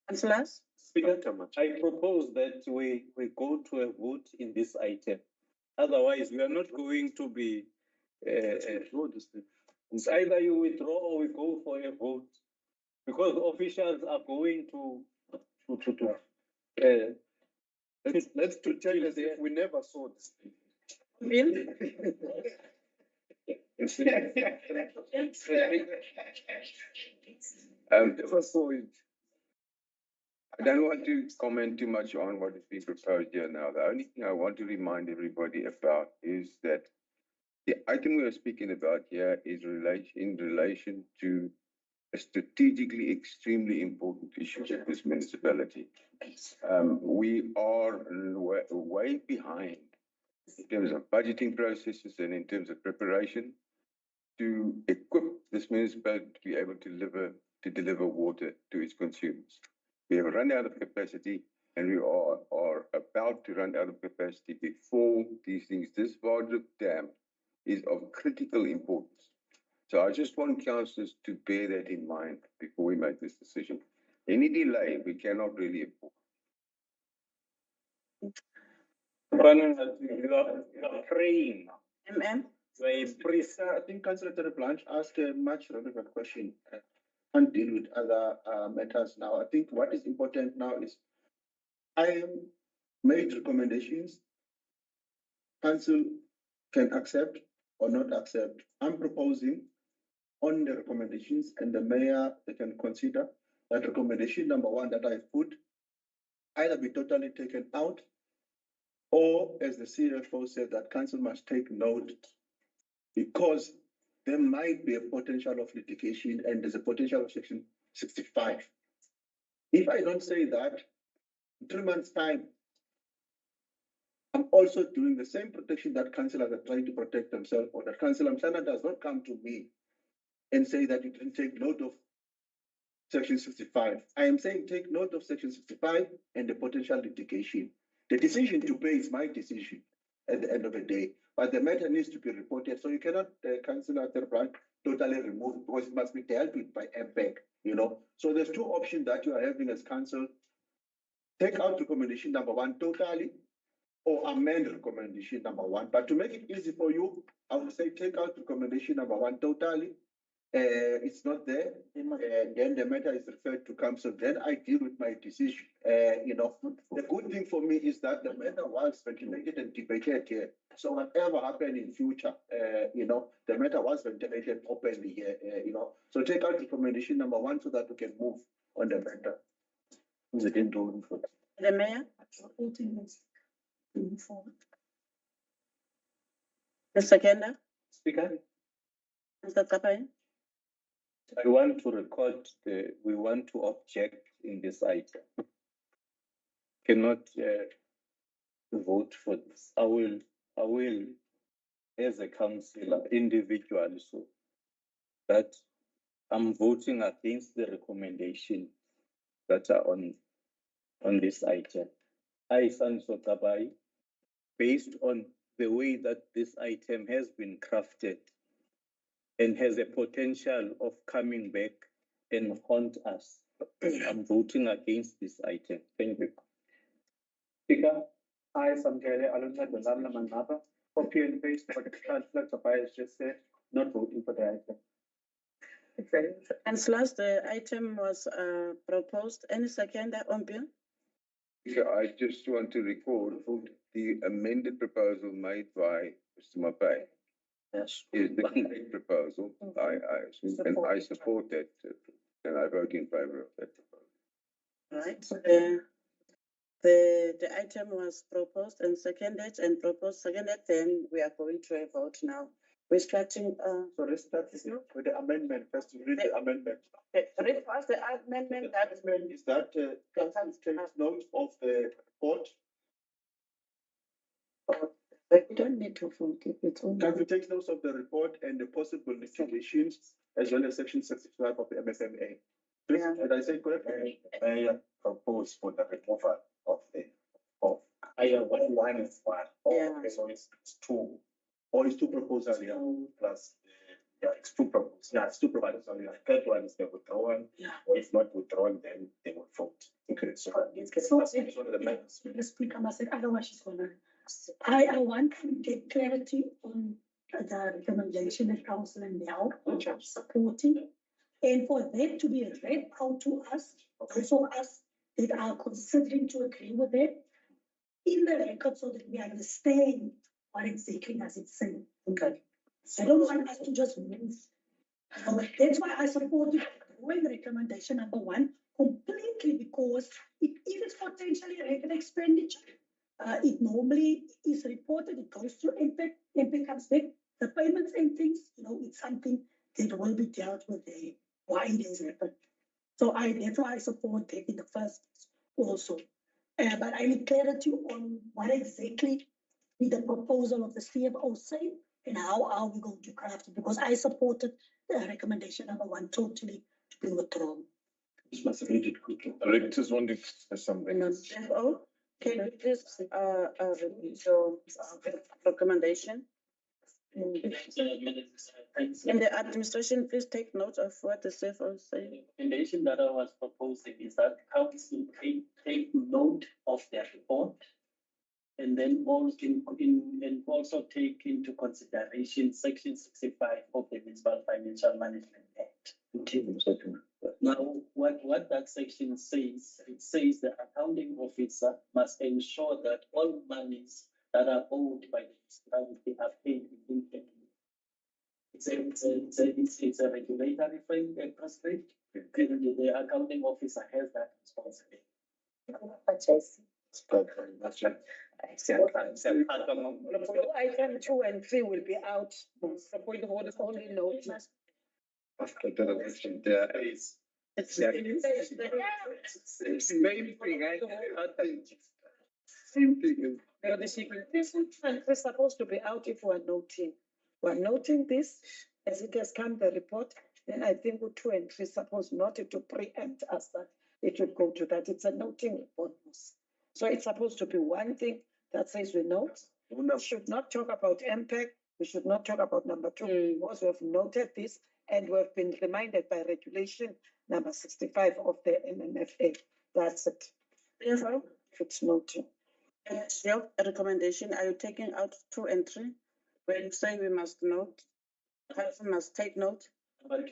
Councillors? Speaker, I propose that we go to a vote in this item. Otherwise, we are not going to be. It's either you withdraw or we go for a vote, because officials are going to. Let's to tell you that we never saw this. Never saw it. I don't want to comment too much on what is being proposed here now. The only thing I want to remind everybody about is that the item we are speaking about here is in relation to a strategically extremely important issue of this municipality. We are way behind in terms of budgeting processes and in terms of preparation to equip this municipality to be able to deliver water to its consumers. We have run out of capacity, and we are about to run out of capacity before these things. This Vardrup Dam is of critical importance. So I just want councillors to bear that in mind before we make this decision. Any delay, we cannot really afford. You are praying. I think Councillor Blanche asked a much relevant question. And deal with other matters now. I think what is important now is I made recommendations. Council can accept or not accept. I'm proposing on the recommendations, and the mayor, they can consider that recommendation number 1 that I put either be totally taken out, or as the CFO said, that council must take note, because there might be a potential of litigation and there's a potential of section 65. If I don't say that, in 3 months' time, I'm also doing the same protection that councillors are trying to protect themselves, or that Councillor Mhlana does not come to me and say that you can take note of section 65. I am saying take note of section 65 and the potential litigation. The decision to pay is my decision at the end of the day. But the matter needs to be reported. So you cannot, Councillor Terbrand, totally remove it, because it must be dealt with by MPEG, So there's 2 options that you are having as council. Take out recommendation number 1 totally, or amend recommendation number 1. But to make it easy for you, I would say take out recommendation number 1 totally. It's not there. Then the matter is referred to council. Then I deal with my decision. The good thing for me is that the matter was ventilated and debated here. So whatever happened in future, the matter was ventilated openly here. So take out recommendation number 1 so that we can move on the matter. The mayor? Mr. Kenda? Speaker, Mr. Kapai? I want to record we want to object in this item. Cannot vote for this. I will, as a councillor, individually, so that I'm voting against the recommendation that are on this item. I, Sanso Kabai, based on the way that this item has been crafted and has a potential of coming back and haunt us. I'm voting against this item. Thank you. Speaker, I, Samkele Alunga Dolana Manapa, copy and paste what Councillor Tobias just said, not voting for the item. Councillors, the item was proposed. Any second on bill? I just want to record the amended proposal made by Mr. Mapai. Yes. Is the correct proposal. And I support that, and I vote in favor of that proposal. Right. The item was proposed and seconded, then we are going to a vote now. We're starting, So let's start with the amendment, first to read the amendment. okay, read first the amendment that Amendment is that, council takes note of the report. We don't need to vote if it's only. Council takes note of the report and the possible mitigations, as well as section 65 of the MFMA. Please, did I say correctly? Mayor propose for the removal of higher one is one. Okay, so it's two. Or it's two proposals, yeah. Plus, it's two proposals. Yeah, it's two proposals. The third one is the withdrawal. Or if not withdrawn, then they will vote. Okay, so that's one of the matters. The speaker must say, otherwise she's gonna. I want to get clarity on the recommendation that Council and now supporting. And for that to be read out to us, also us that are considering to agree with it in the record so that we understand what exactly does it say. Okay. I don't want us to just move. That's why I supported the recommendation number 1 completely, because if it's potentially a record expenditure, it normally is reported, it goes to impact comes back, the payments and things, it's something that will be dealt with there. Why it has happened. So that's why I support that in the first place also. But I need clarity on what exactly is the proposal of the CFO say and how are we going to craft it, because I supported the recommendation number 1 totally to be withdrawn. This must read it quickly. Directors wanted to say something. CFO, can you please repeat your recommendation? And the administration, please take note of what the CFO is saying. The recommendation that I was proposing is that council take note of their report and then also take into consideration section 65 of the Municipal Financial Management Act. Now, what that section says, it says the accounting officer must ensure that all monies that are owed by the municipality are paid within 10 years. It's a regulatory framework prescript, and the accounting officer has that responsibility. Item 2 and 3 will be out. The point of order is only note. After the election, there is. It's Same thing. It's supposed to be out if we're noting. We're noting this as it has come, the report, then I think with 2 and 3 supposed not to preempt us that it would go to that. It's a noting report. So it's supposed to be one thing that says we note. We should not talk about impact. We should not talk about number 2 because we have noted this and we have been reminded by regulation number 65 of the MMFA. That's it. Yes, it's noted. Your recommendation, are you taking out 2 and 3? When you say we must note, council must take note. Madam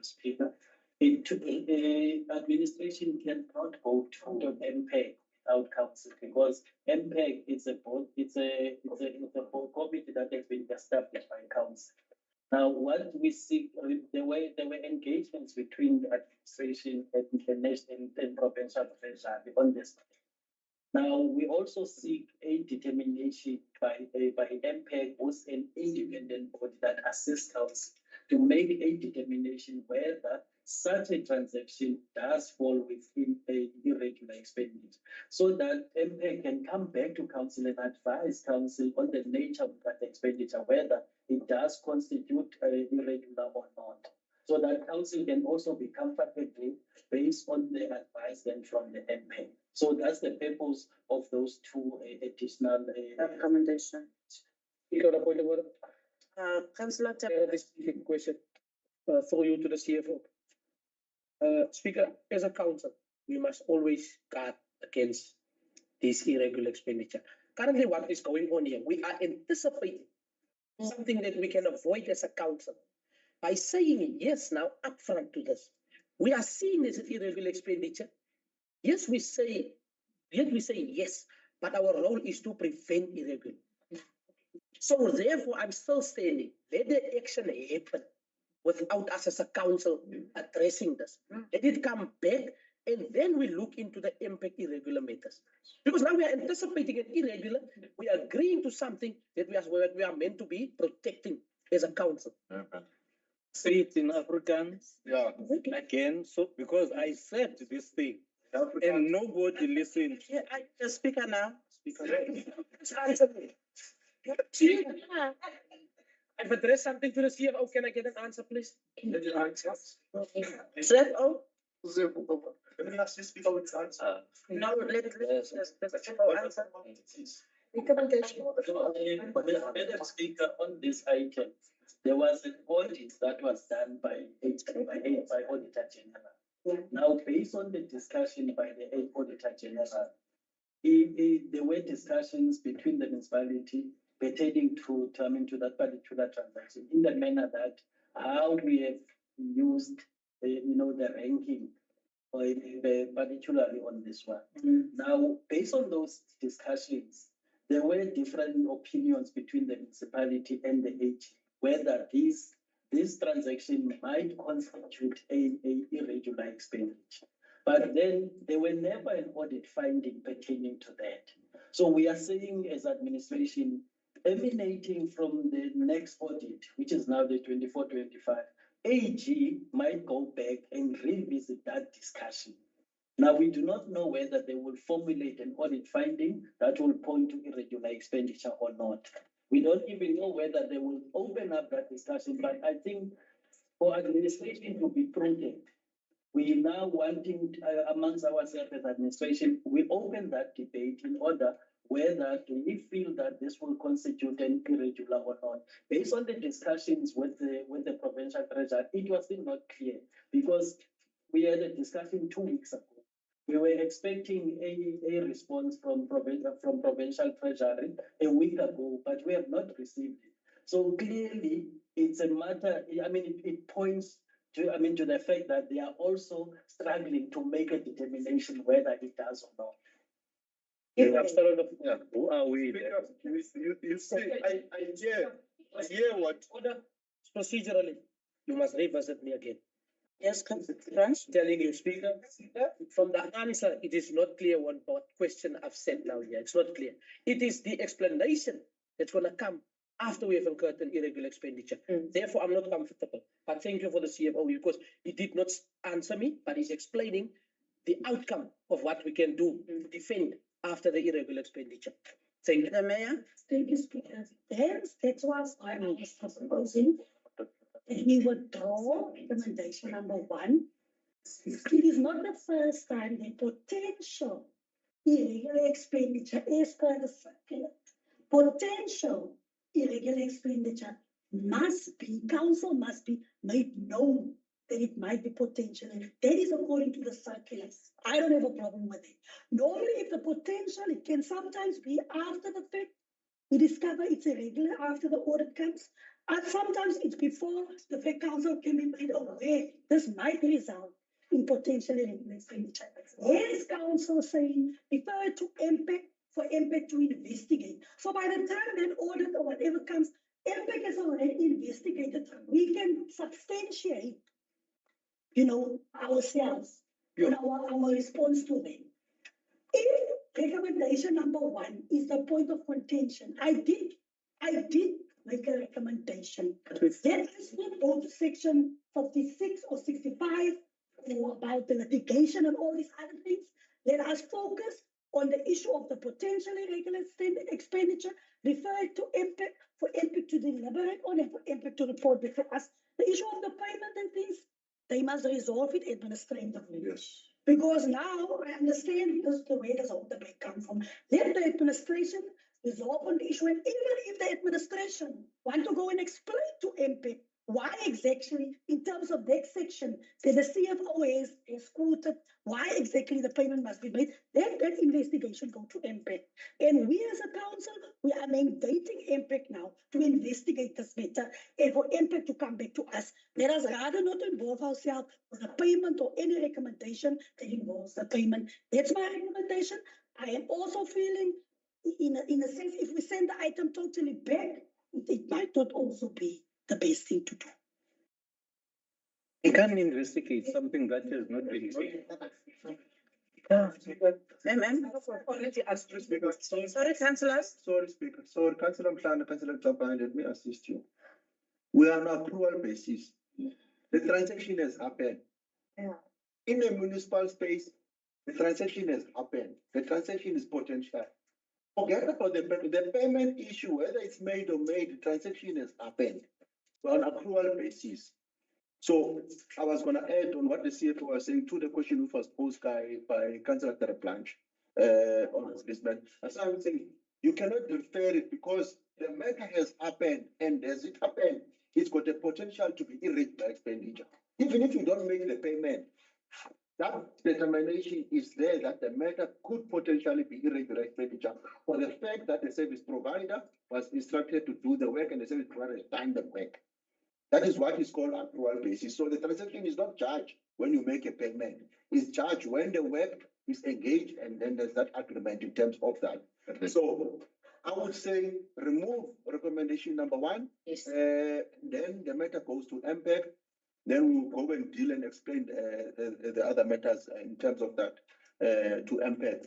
Speaker, administration cannot go to MPEG without council because MPEG is a board, it's a board committee that has been established by council. Now, what we see, there were engagements between the administration and the national and provincial pressure on this. Now, we also seek a determination by MPEG, who's an independent body that assists council to make a determination whether such a transaction does fall within a irregular expenditure, so that MPEG can come back to council and advise council on the nature of that expenditure, whether it does constitute irregular or not. so that council can also be comfortable based on the advice then from the MP. So that's the purpose of those two additional Recommendation. You got a point of order? Councillor This question, for you to the CFO. Speaker, as a council, we must always guard against this irregular expenditure. Currently, what is going on here, we are anticipating something that we can avoid as a council by saying yes now upfront to this. We are seeing this as irregular expenditure. Yes, we say yes, but our role is to prevent irregular. So therefore, I'm still standing. Let the action happen without us as a council addressing this. Let it come back, and then we look into the impact irregular matters. Because now we are anticipating an irregular, we are agreeing to something that we are meant to be protecting as a council. Say it in Afrikaans. Yeah. Again, so because I said this thing and nobody listened. Yeah, the speaker now. Just answer me. I've addressed something to the CFO. Can I get an answer, please? CFO? Let me ask this speaker with answer. No, let's CFO answer. Recommendation. Madam Speaker, on this item, there was an audit that was done by Auditor General. Now, based on the discussion by the Auditor General, there were discussions between the municipality pertaining to that particular transaction in the manner that how we have used the ranking, particularly on this one. Now, based on those discussions, there were different opinions between the municipality and the AG whether this transaction might constitute a irregular expenditure. But then there were never an audit finding pertaining to that. So we are saying as administration, emanating from the next audit, which is now the 24-25, AG might go back and revisit that discussion. Now, we do not know whether they will formulate an audit finding that will point to irregular expenditure or not. We don't even know whether they will open up that discussion, but I think for administration to be prudent, we now wanting amongst ourselves as administration, we open that debate in order whether do we feel that this will constitute an irregular or not. Based on the discussions with the provincial treasurer, it was still not clear because we had a discussion 2 weeks ago. We were expecting a response from provincial treasury a week ago, but we have not received it. So clearly, it's a matter. I mean, it points to the fact that they are also struggling to make a determination whether it does or not. Yeah. Who are we? You see, I hear what. Order. Procedurally, you must revisit me again. Yes, Councillor. Telling you, Speaker, from the answer, it is not clear what question I've said now here. It's not clear. It is the explanation that's going to come after we have incurred an irregular expenditure. Therefore, I'm not comfortable. But thank you for the CFO because he did not answer me, but he's explaining the outcome of what we can do to defend after the irregular expenditure. Thank you. The Mayor? Thank you, Speaker. Hence, that was why I was proposing that we withdraw recommendation number 1. It is not the first time that potential irregular expenditure as per the circular. Potential irregular expenditure council must be made known that it might be potential. And that is according to the circulars. I don't have a problem with it. Normally, if the potential, it can sometimes be after the fact. We discover it's irregular after the audit comes. And sometimes it's before the fact council can be made aware. This might result in potential irregular expenditure. Hence, council saying, refer to impact for impact to investigate. So by the time that audit or whatever comes, impact is already investigated. We can substantiate, ourselves and our response to them. If recommendation number 1 is the point of contention, I did make a recommendation. Let us not go to section 56 or 65 or about the litigation and all these other things. Let us focus on the issue of the potential irregular expenditure, refer to impact, for impact to deliberate on, and for impact to report before us. the issue of the payment and things, they must resolve it administratively. Yes. Because now I understand this, the way does all the big come from. Let the administration resolve on the issue, and even if the administration want to go and explain to MP why exactly, in terms of that section, that the CFO has quoted why exactly the payment must be made, let that investigation go to MP. And we as a council, we are mandating MP now to investigate this matter and for MP to come back to us. Let us rather not involve ourselves with a payment or any recommendation that involves the payment. That's my recommendation. I am also feeling, in a sense, if we send the item totally back, it might not also be the best thing to do. You can't investigate something that has not been done. Sorry, councillors. Sorry, Speaker. Sorry, Councillor Mhlanga, Councillor Tabane, let me assist you. We are on an accrual basis. The transaction has happened. Yeah. In the municipal space, the transaction has happened. The transaction is potential. Forget about the payment issue, whether it's made or made, the transaction has happened. We're on an accrual basis. So I was going to add on what the CFO was saying to the question which was posed by Councillor Tereplanche on this matter. As I was saying, you cannot refer it because the matter has happened, and as it happened, it's got the potential to be irregular expenditure. Even if you don't make the payment, that determination is there that the matter could potentially be irregular expenditure for the fact that the service provider was instructed to do the work and the service provider has done the work. That is what is called accrual basis. So the transaction is not charged when you make a payment. It's charged when the work is engaged, and then there's that agreement in terms of that. So I would say remove recommendation number 1. Yes. Then the matter goes to MPEC. Then we will go and deal and explain the other matters in terms of that to MPEC.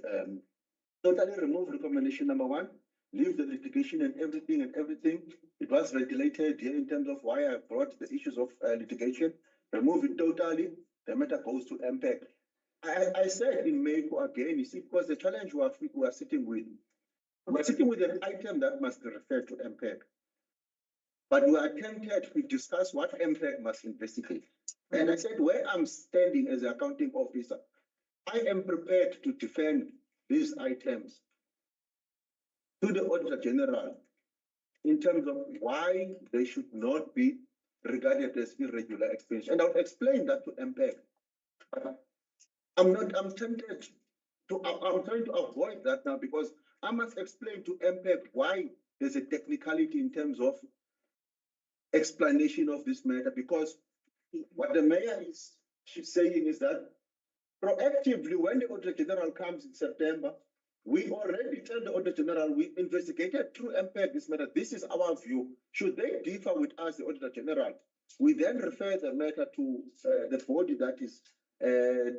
Totally remove recommendation number 1. Leave the litigation and everything. It was ventilated here in terms of why I brought the issues of litigation. Remove it totally. The matter goes to MPEC. I said in May again, you see, because the challenge we are sitting with, we're sitting with an item that must refer to MPEC. But we are tempted to discuss what MPEC must investigate. And I said, where I'm standing as an accounting officer, I am prepared to defend these items to the Auditor General in terms of why they should not be regarded as irregular expenditure. And I'll explain that to MPEC. I'm tempted to, I'm trying to avoid that now because I must explain to MPEC why there's a technicality in terms of explanation of this matter, because what the mayor she's saying is that proactively, when the Auditor General comes in September, we already tell the Auditor General we investigated through MPEC this matter. This is our view. Should they differ with us, the Auditor General, we then refer the matter to the body that is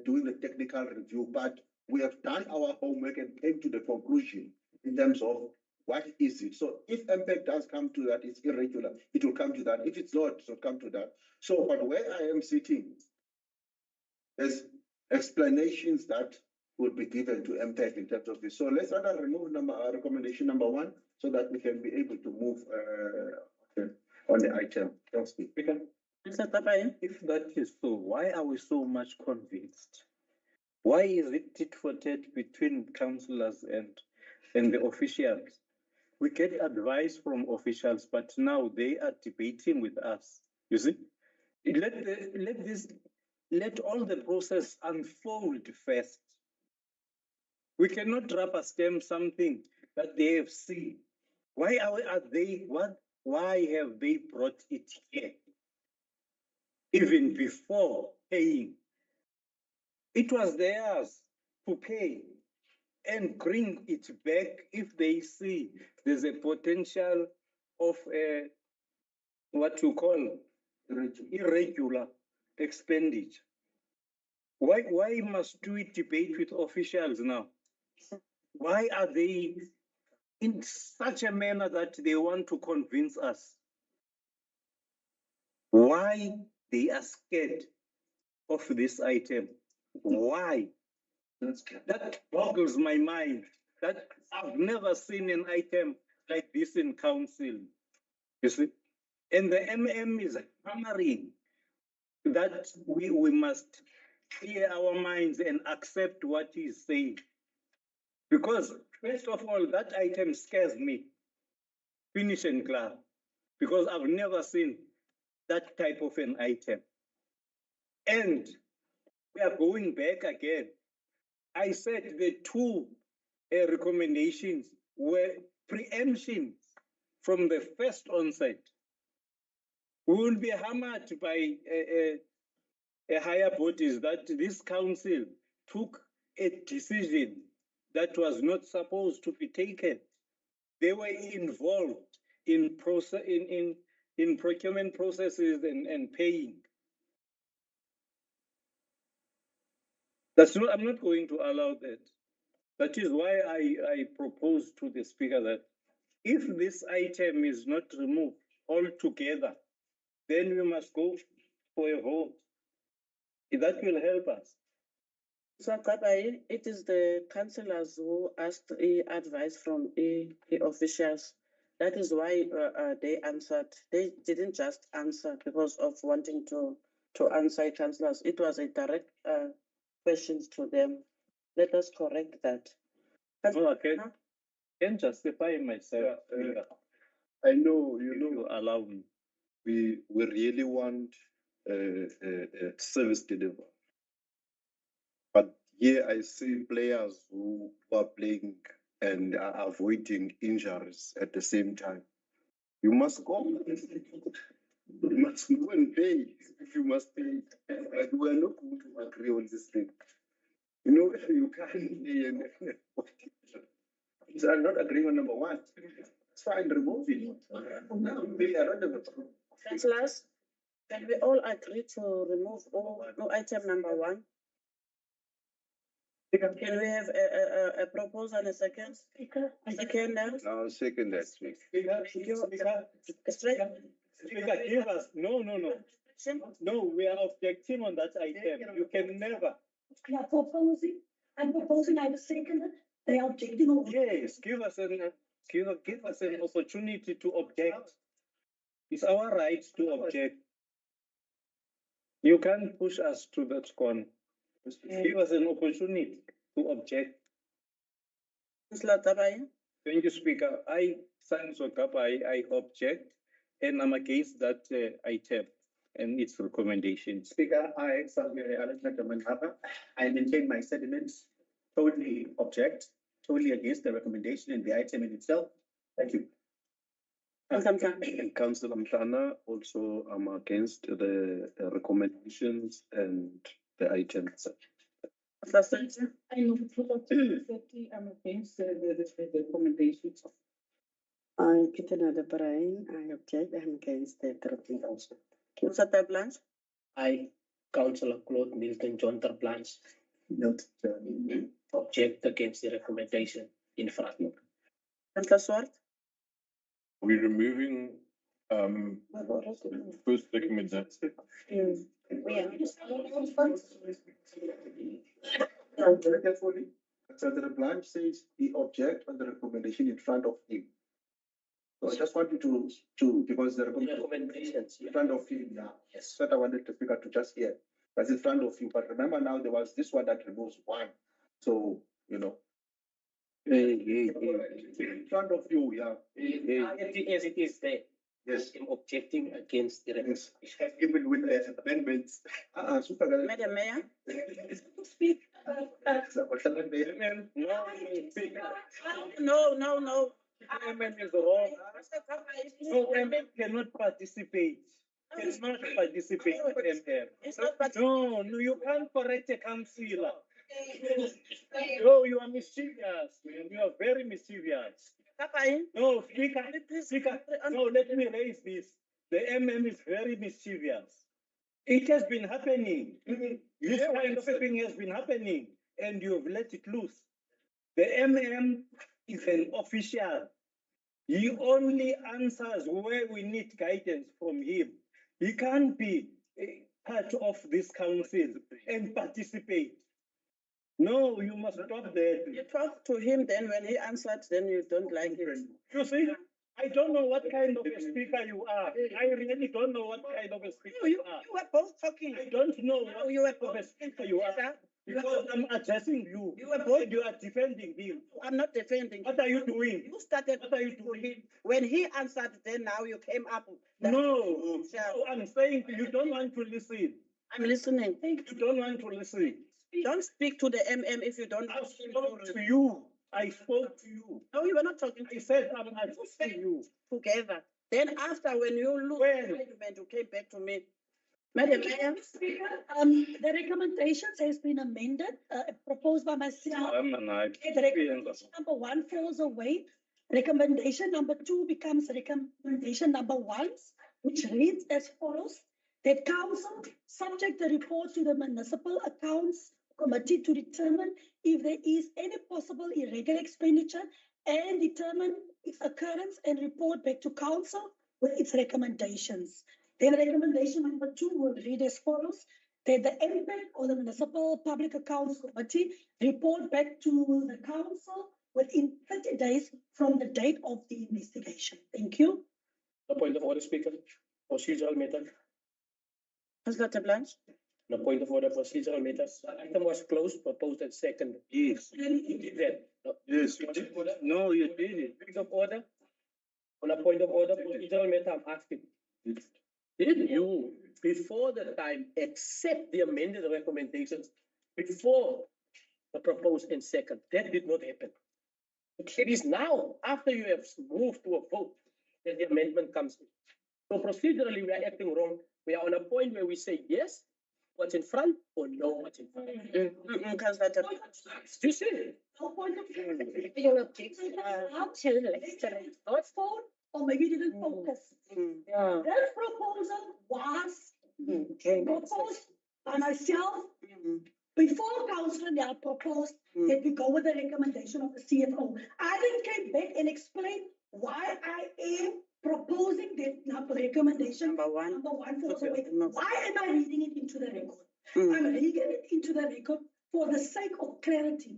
doing the technical review. But we have done our homework and came to the conclusion in terms of what is it. So if MPEC does come to that, it's irregular, it will come to that. If it's not, it will come to that. So, but where I am sitting, there's explanations that would be given to MPEC in terms of this. So let's rather remove recommendation number 1 so that we can be able to move on the item. Thanks, Speaker. If that is so, why are we so much convinced? Why is it tit for tat between councillors and the officials? We get advice from officials, but now they are debating with us. You see, let all the process unfold first. We cannot rubber stamp something that they have seen. Why are they? Why have they brought it here? Even before paying, it was theirs to pay and bring it back if they see there's a potential of what you call irregular expenditure. Why must we debate with officials now? Why are they in such a manner that they want to convince us? Why they are scared of this item? Why? That boggles my mind. That I've never seen an item like this in council. You see? And the MM is hammering that we must clear our minds and accept what he's saying. Because first of all, that item scares me. Finish and clear. Because I've never seen that type of an item. And we are going back again. I said the two recommendations were preemptions from the first onset. We will be hammered by a higher bodies that this council took a decision that was not supposed to be taken. They were involved in procurement processes and paying. I'm not going to allow that. That is why I propose to the speaker that if this item is not removed altogether, then we must go for a vote. That will help us. So Kabai, it is the councillors who asked advice from officials. That is why they answered. They didn't just answer because of wanting to answer councillors. It was a direct questions to them. Let us correct that. No, I can justify myself. I know, you allow me. We really want service delivery. But here I see players who are playing and are avoiding injuries at the same time. You must go. You must go and pay if you must pay. But we are not going to agree on this thing. You know, you can't pay and So I'm not agreeing on number one. It's fine, remove it. No, maybe I don't have a problem. Councillors, can we all agree to remove item number 1? Can we have a proposal and a second? Second now? I'll second that. Speaker, give us. No. No, we are objecting on that item. You can never. We are proposing. I'm proposing. I was seconded. They are objecting. Yes, give us an opportunity to object. It's our right to object. You can't push us to that corner. Give us an opportunity to object. Thank you, Speaker. I object, and I'm against that item and its recommendations. Speaker, I maintain my sentiments, totally object, totally against the recommendation and the item in itself. Thank you. Councillor Mhlana, also I'm against the recommendations and the items. I'm against the recommendations. I get another brain. I object. I'm against the recommendation. Councillor Terplans? I, Councillor Claude Milton John Terplans, object against the recommendation in front. Councillor Swart? We're removing first recommendation. So the reply says he object on the recommendation in front of him. So I just want you to because the recommendations in front of him, yeah. Yes. That I wanted the speaker to just hear. That's in front of you. But remember now there was this one that removes one. So, you know. In front of you, yeah. Yes, it is there. Yes. I'm objecting against the recommendation. Even with amendments. Madam Mayor? Speak. No. MM is wrong. No, MM cannot participate. Cannot participate in MM. No, you can't correct a councillor. No, you are mischievous. You are very mischievous. No, Speaker, no, let me raise this. The MM is very mischievous. It has been happening. This kind of thing has been happening, and you've let it loose. The MM is an official. He only answers where we need guidance from him. He can't be part of this council and participate. No, you must stop that. You talk to him, then when he answered, then you don't like it. You see, I don't know what kind of a speaker you are. I really don't know what kind of a speaker you are. You were both talking. I don't know what You were kind of a both speaker you are. Because I'm addressing you. You were both. And you are defending me. I'm not defending. What are you doing? You started. What are you doing? When he answered, then now you came up. No, I'm saying you don't want to listen. I'm listening. You don't want to listen. Don't speak to the MM if you don't. I spoke to you. I spoke to you. No, you were not talking. I said I'm addressing you. Together. Then after when you look at the argument, you came back to me. Madam Mayor. The recommendations has been amended, proposed by myself. Recommendation number 1 falls away. Recommendation number 2 becomes recommendation number 1, which reads as follows. That council subject the report to the Municipal Accounts Committee to determine if there is any possible irregular expenditure and determine its occurrence and report back to council with its recommendations. Then recommendation number 2 will read as follows. That the impact of the Municipal Public Accounts Committee report back to the council within 30 days from the date of the investigation. Thank you. The point of order, Speaker. Procedural matter. Councillor Blanche. The point of order, procedural matters. The item was closed, proposed and seconded. Yes. You did that. No. Yes, you did. No, you didn't. Point of order. On a point of order, procedural matter, I'm asking. Did you, before the time, accept the amended recommendations before the proposed and second? That did not happen. It is now, after you have moved to a vote, that the amendment comes in. So procedurally, we are acting wrong. We are on a point where we say yes, what's in front, or no, what's in front. You say. No point of your objection. Not for, or maybe didn't focus. Yeah. This proposal was proposed by myself before Councillor Nel proposed that we go with the recommendation of the CFO. I then came back and explained why I am proposing that recommendation number one falls away. Why am I reading it into the record? I'm reading it into the record for the sake of clarity,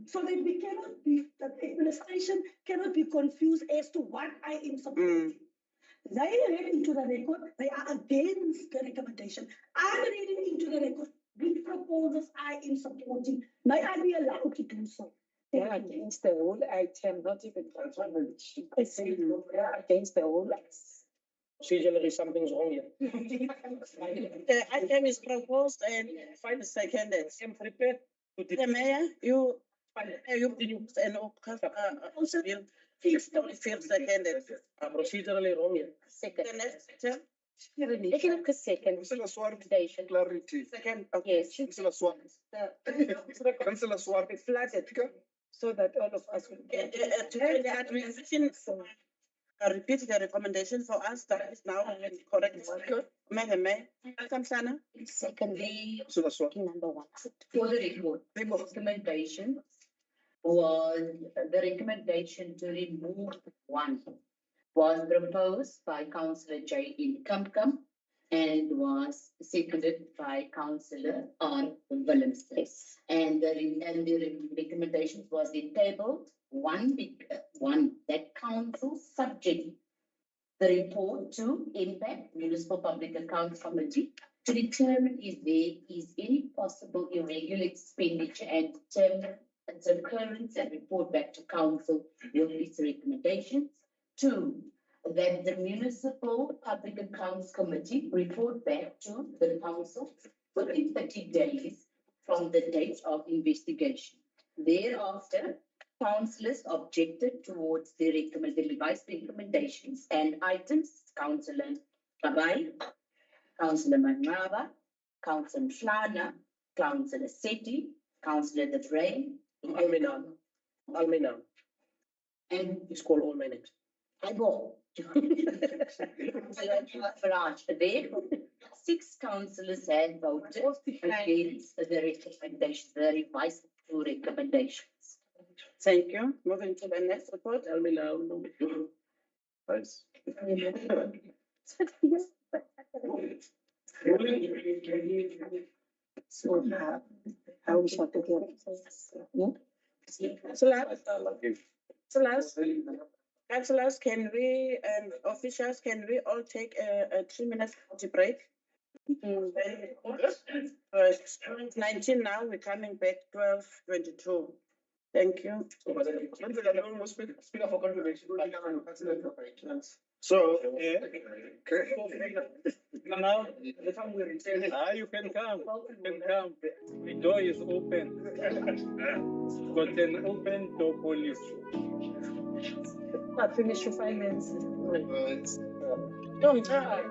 so that we cannot be, the administration cannot be confused as to what I am supporting. They read into the record, they are against the recommendation. I'm reading into the record which proposals I am supporting. May I be allowed to do so? They're against the whole item, not even they're against the whole item. Procedurally, something's wrong here. The item is proposed and find seconded. I'm prepared to the mayor, you and also bill fifth seconded. Procedurally wrong here. Second. The next item. Taking a second. Councillor Swart, clarity. Second. Yes. Councillor Swart. Councillor Swart. Flooded, so that all of us will. The administration repeat the recommendation for us that is now correct. Madam Mayor, Kamsana. Secondly, Councillor number 1. For the report, recommendation was the recommendation to remove 1 was proposed by Councillor J. in Kamkam and was seconded by Councillor R. Willemse. And the recommendations was in table 1 that council subject the report to impact Municipal Public Accounts Committee to determine if there is any possible irregular expenditure and determine its occurrence and report back to council with its recommendations. 2, that the Municipal Public Accounts Committee report back to the council within 30 days from the date of investigation. Thereafter, councillors objected towards the revised recommendations and items. Councillor Kabai, Councillor Manmava, Councillor Mhlana, Councillor Sethi, Councillor De Vrij, Almena. And it's called all my names. I will. There, 6 councillors had voted against the recommendations, the revised 2 recommendations. Thank you. Moving to the next report. Almena. Nice. So how we shall take it? Councillors, can we, and officials, can we all take a 3 minute break? It's 19 now, we're coming back 12:22. Thank you. Speaker for contribution. So, Now, you can come, you can come. The door is open. Got an open door policy. I finish your 5 minutes. Don't try.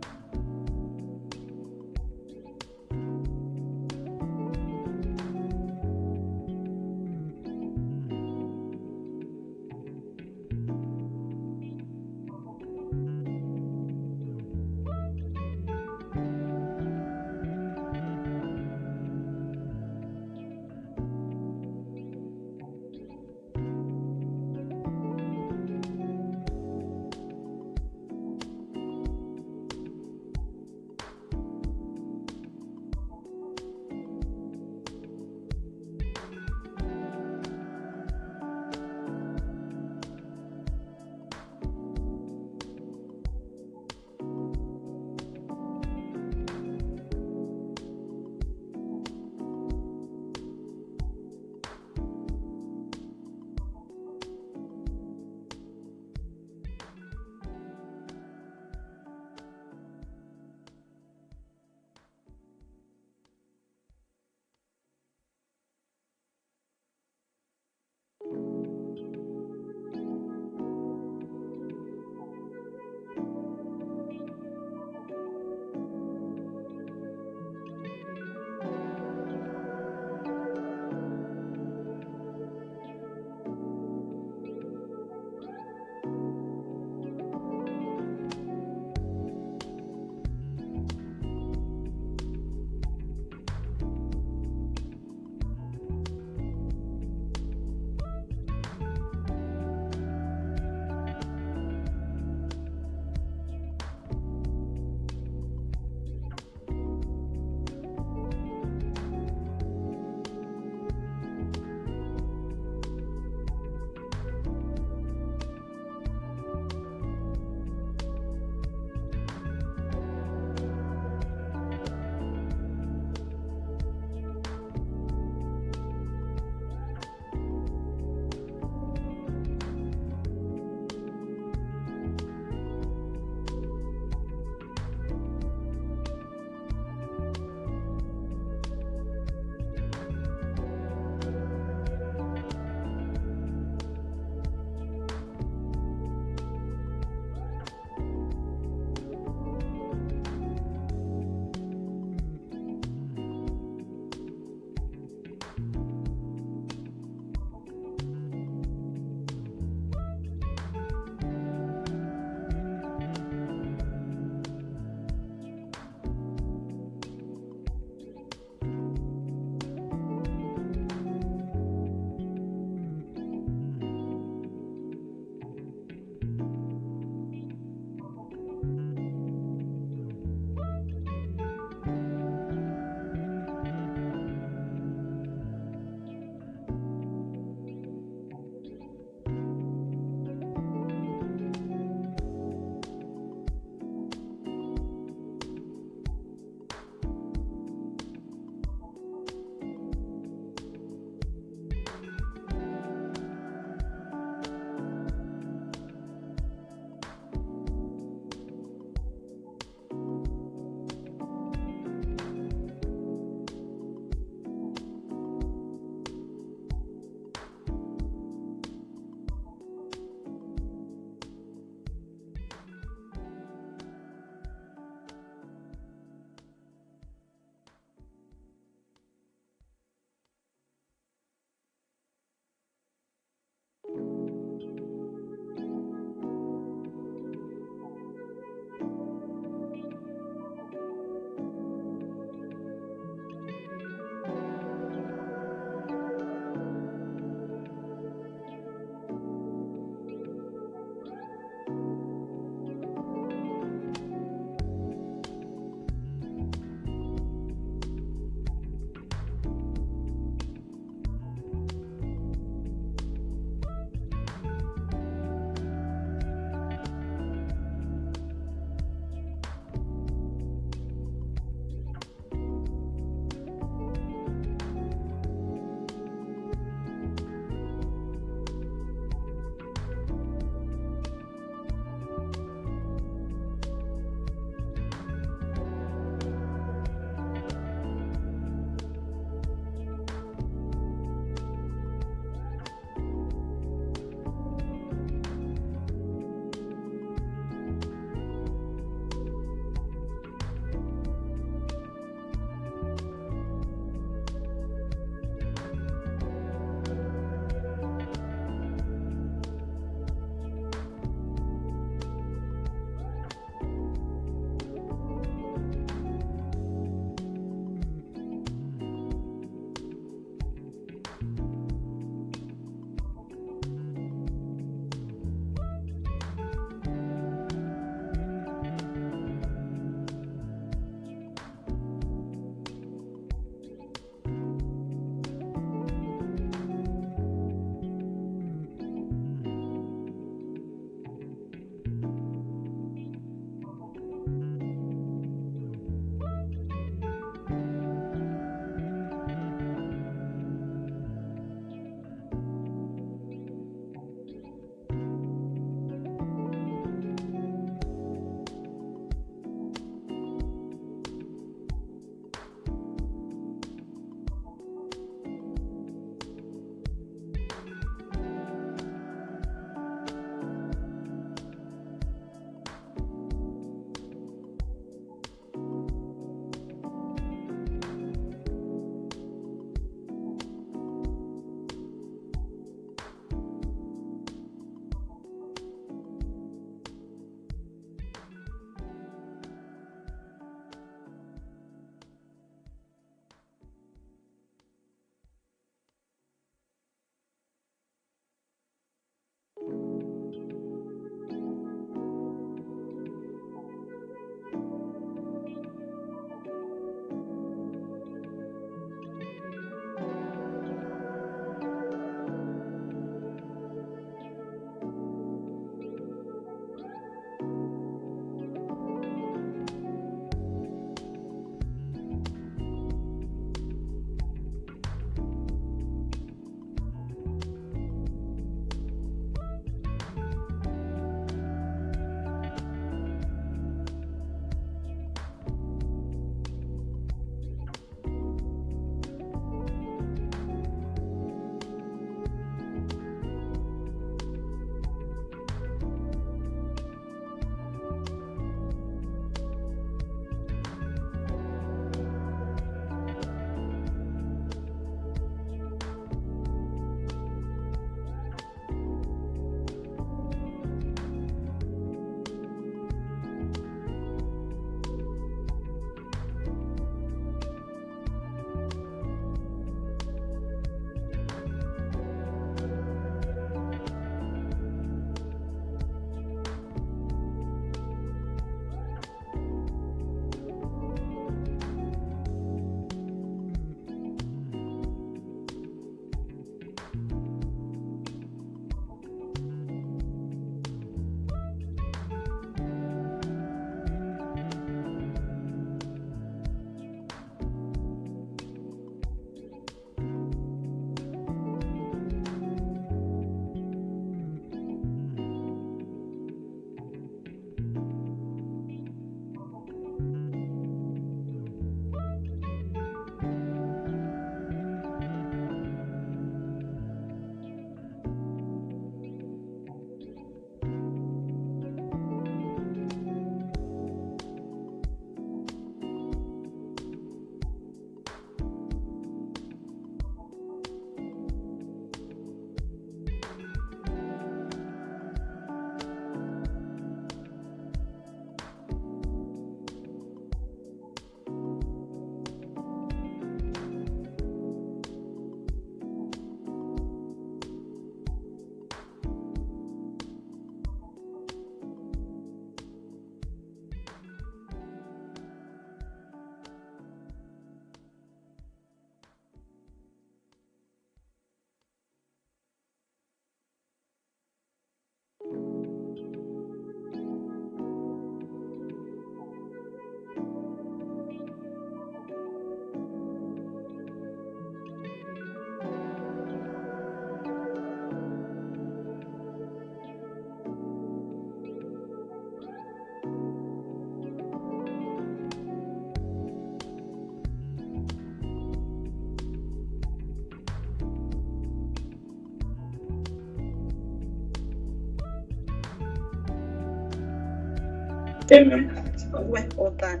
Wait, all that.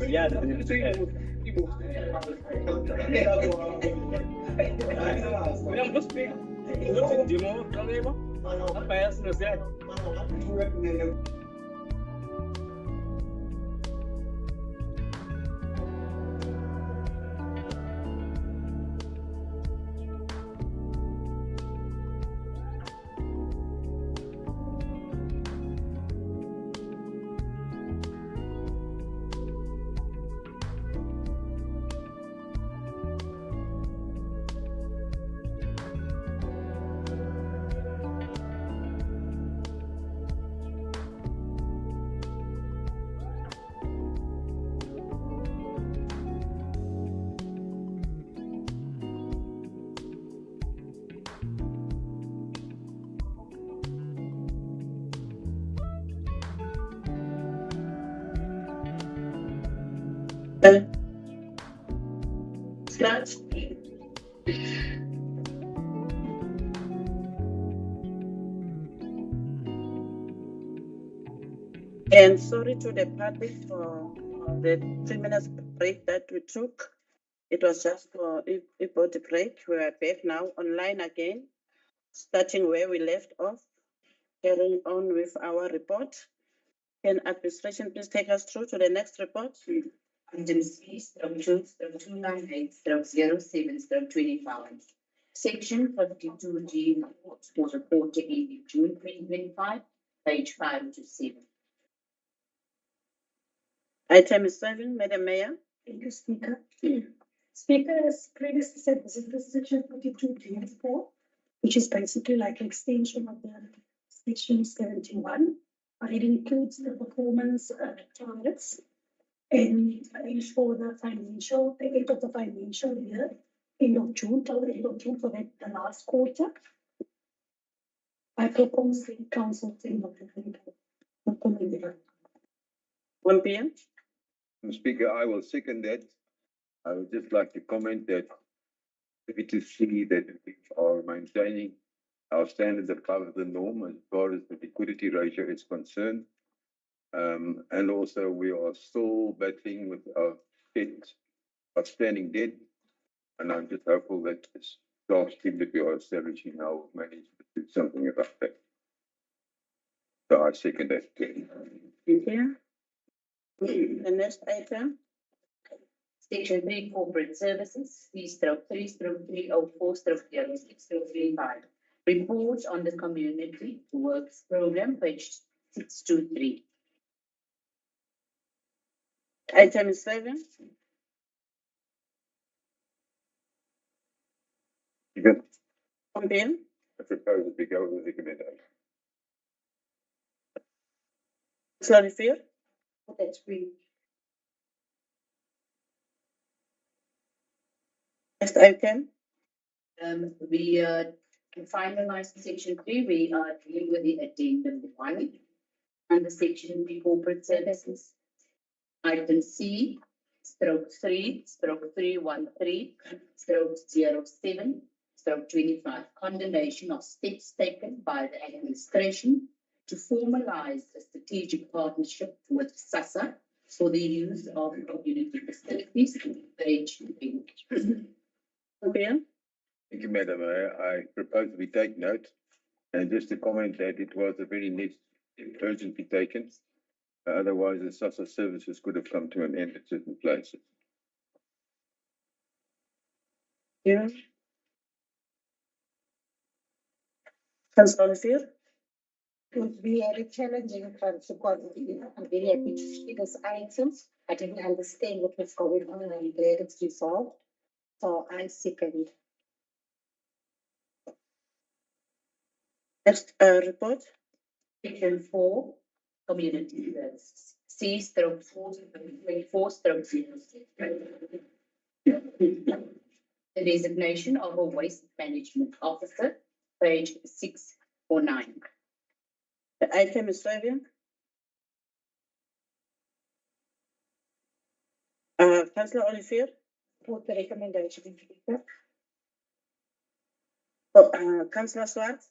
Yeah, Start. And sorry to the public for the 3 minutes break that we took. It was just for a body break. We are back now online again, starting where we left off, carrying on with our report. Can administration please take us through to the next report? Item C/2/298/07/25. Section 52G report was reported in June 2025, page 5 to 7. Item 7, Madam Mayor. Thank you, Speaker. Speaker, as previously said, this is the section 42D report, which is basically like an extension of the section 71. But it includes the performance targets and for the financial, the end of the financial year, end of June, till the end of June for the last quarter. I propose the council thing of the report. 1 p.m. Mr. Speaker, I will second that. I would just like to comment that happy to see that we are maintaining our standards above the norm as far as the liquidity ratio is concerned. And also we are still battling with our debt, outstanding debt. And I'm just hopeful that this staff team that we are establishing now will manage to do something about that. So I second that. Thank you. The next item. Section 3, corporate services, C/3/304/06/35. Reports on the community works program, page 623. Item 7. Good. 1 p.m. I propose that we go with the recommendation. Sorry, Fear. That's green. Next item. We finalized section 3. We are dealing with the addendum 1 under section 3, corporate services. Item C/3/313/07/25. Condemnation of steps taken by the administration to formalize a strategic partnership with SASA for the use of community facilities. Page 8. Thank you, Madam Mayor. I propose we take note, and just to comment that it was a very urgently taken. Otherwise, the SASA services could have come to an end at certain places. Yeah. Councillor Fear. It would be very challenging for support. I'm very happy to see this item. I didn't understand what was going on, and I'm glad it's resolved. So I second. Next report. Section 4, community services. C/4/24/06. The designation of a waste management officer, page 649. The item is 7. Councillor Olivier. Put the recommendation. Councillor Swart.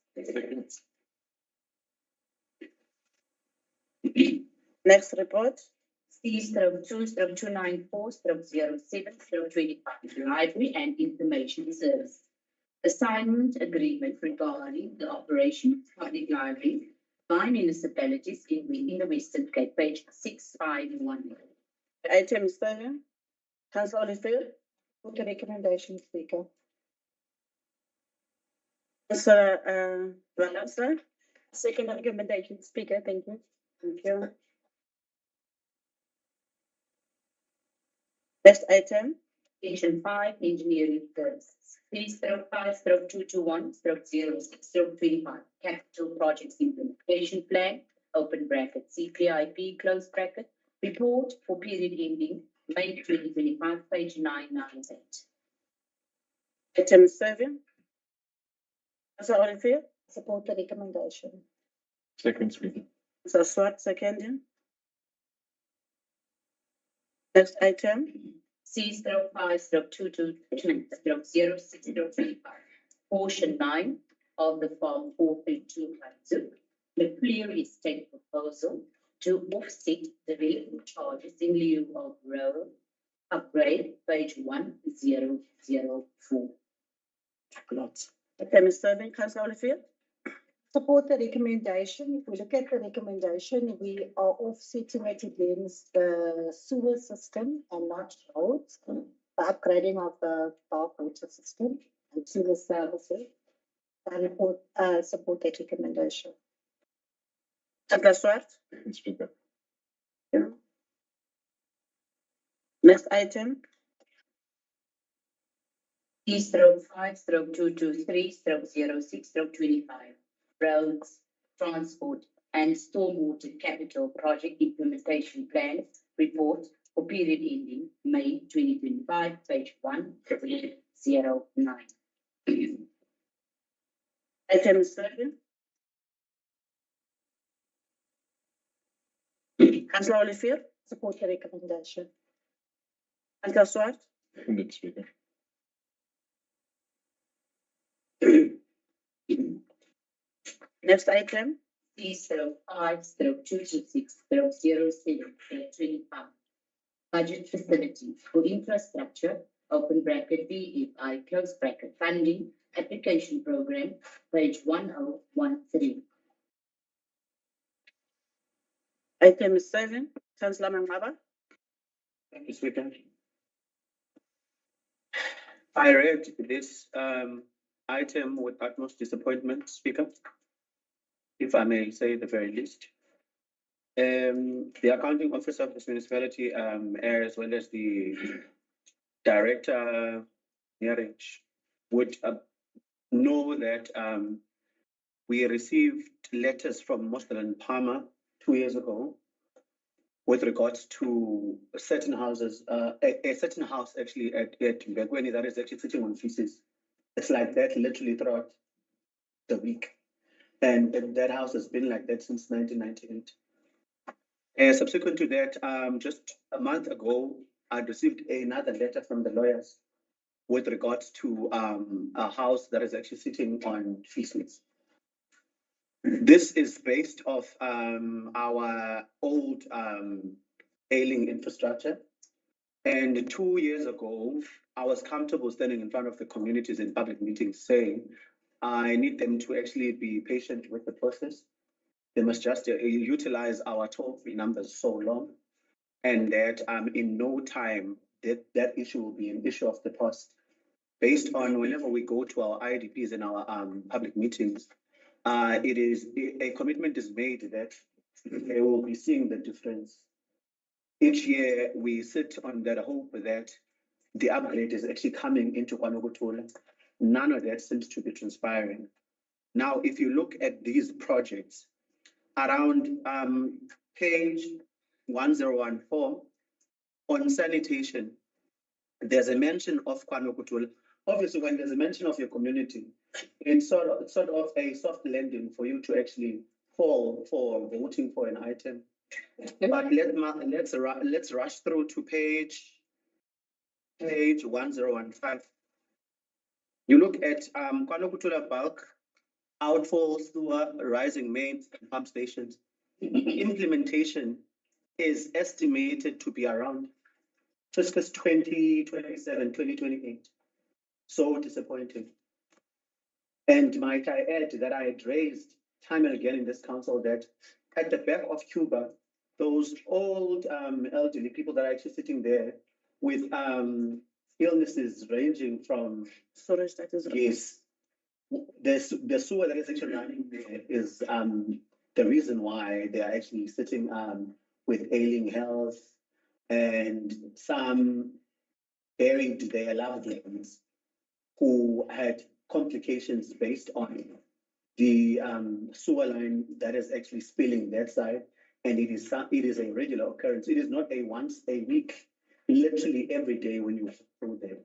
Next report. C/2/294/07/25, Library and Information Service. Assignment agreement regarding the operation of public libraries by municipalities in the Western Cape, page 651. Item 7. Councillor Olivier. Put the recommendation, Speaker. Councillor Vanessa. Second recommendation, Speaker, thank you. Thank you. Next item. Section 5, Engineering Services. C/5/221/06/25, Capital Projects Implementation Plan, open bracket, CPIP, close bracket, report for period ending May 2025, page 998. Item 7. Councillor Olivier. Support the recommendation. Second, Speaker. Councillor Swart, seconding. Next item. C/5/222/06/25, portion 9 of the Form 432 the clear estate proposal to offset development charges in lieu of road upgrade, page 1004. Item 7. Councillor Olivier. Support the recommendation. If we look at the recommendation, we are offsetting it against the sewer system and not roads. The upgrading of the dark water system and sewer services. I support that recommendation. Councillor Swart. Second, Speaker. Yeah. Next item. C/5/223/06/25, roads, transport, and stormwater capital project implementation plan report for period ending May 2025, page 1009. Item 7. Councillor Olivier. Support the recommendation. Councillor Swart. Second, Speaker. Next item. C/5/226/07/25, budget facility for infrastructure, open bracket, BFI, close bracket, funding, application program, page 1013. Item 7. Councillor Mangaba. Thank you, Speaker. I read this item with utmost disappointment, Speaker, if I may say the very least. The accounting officer of this municipality, as well as the director, Nyarich, would know that we received letters from Mostel and Palmer 2 years ago with regards to certain houses, a certain house actually at Begweni that is actually sitting on feces. It's like that literally throughout the week. And that house has been like that since 1998. Subsequent to that, just a month ago, I received another letter from the lawyers with regards to a house that is actually sitting on feces. This is based off our old ailing infrastructure. And 2 years ago, I was comfortable standing in front of the communities in public meetings saying, I need them to actually be patient with the process. They must just utilize our toll-free numbers so long, and that in no time that issue will be an issue of the past. Based on whenever we go to our IDPs and our public meetings, it is a commitment is made that they will be seeing the difference. Each year we sit on that hope that the upgrade is actually coming into KwaNokuthula. None of that seems to be transpiring. Now, if you look at these projects, around page 1014 on sanitation, there's a mention of KwaNokuthula. Obviously, when there's a mention of your community, it's sort of a soft landing for you to actually fall for voting for an item. But let's rush through to page 1015. You look at KwaNokuthula bulk, outfall, sewer, rising mains, and pump stations. Implementation is estimated to be around fiscal 2027, 2028. So disappointing. And might I add that I had raised time and again in this council that at the back of Cuba, those old elderly people that are actually sitting there with illnesses ranging from storage that is yes, the sewer that is actually running there is the reason why they are actually sitting with ailing health, and some buried their loved ones who had complications based on the sewer line that is actually spilling that side, and it is a regular occurrence. It is not a once a week, literally every day when you go through there.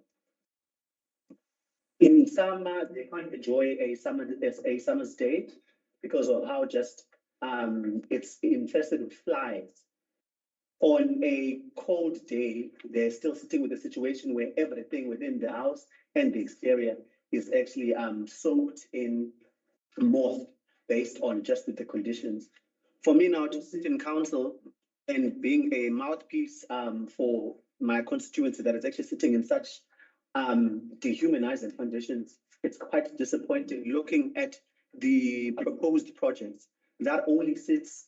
In summer, they can't enjoy a summer's day because of how just it's infested with flies. On a cold day, they're still sitting with a situation where everything within the house and the exterior is actually soaked in moth based on just the conditions. For me now to sit in council and being a mouthpiece for my constituency that is actually sitting in such dehumanizing conditions, it's quite disappointing looking at the proposed projects that only sits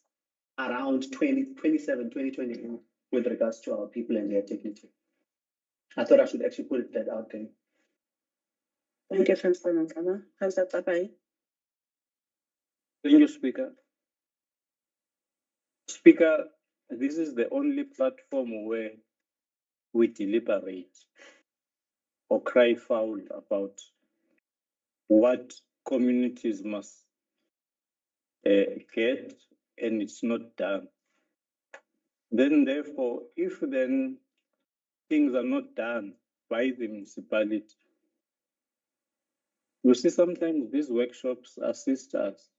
around 2027, 2028 with regards to our people and their dignity. I thought I should actually put that out there. Thank you, Councillor Mankama. Councillor Tapai. Thank you, Speaker. Speaker, this is the only platform where we deliberate or cry foul about what communities must get, and it's not done. Then therefore, if then things are not done by the municipality, you see sometimes these workshops assist us,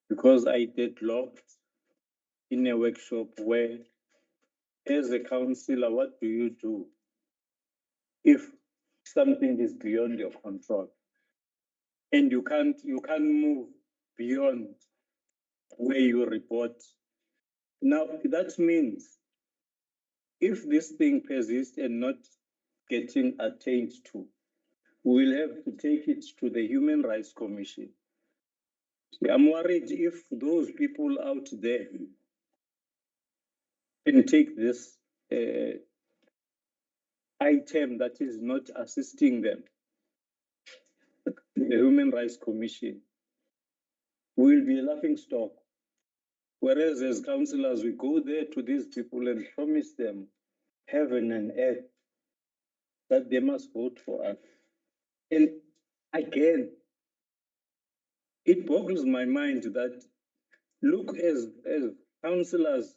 because I deadlocked in a workshop where, as a councillor, what do you do if something is beyond your control and you can't move beyond where you report? Now that means if this thing persists and not getting attained to, we'll have to take it to the Human Rights Commission. I'm worried if those people out there can take this item that is not assisting them, the Human Rights Commission will be a laughing stock. Whereas as councillors, we go there to these people and promise them heaven and earth that they must vote for us. And again, it boggles my mind that, look, as councillors,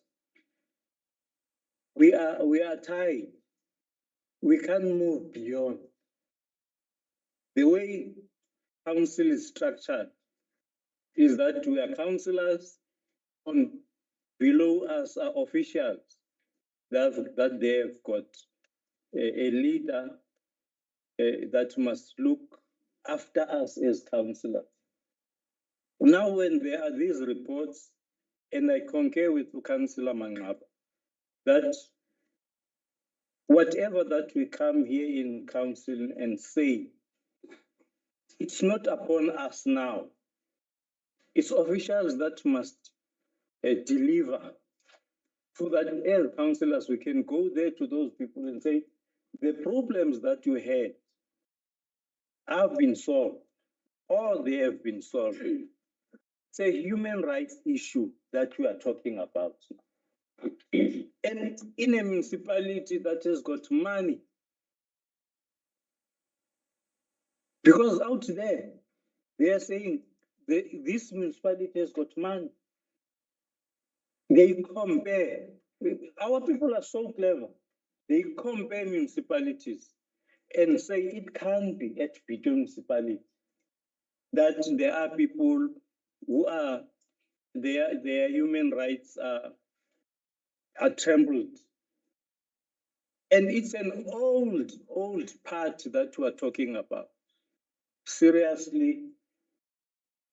we are tied. We can't move beyond. The way council is structured is that we are councillors, on below us are officials that they have got a leader that must look after us as councillors. Now, when there are these reports, and I concur with Councillor Mangaba, that whatever that we come here in council and say, it's not upon us now. It's officials that must deliver, so that as councillors we can go there to those people and say, the problems that you had have been solved, or they have been solved. It's a human rights issue that we are talking about. And in a municipality that has got money, because out there, they are saying this municipality has got money. They compare. Our people are so clever. They compare municipalities and say it can be at Bitou municipality that there are people who are, their human rights are trampled. And it's an old part that we're talking about. Seriously,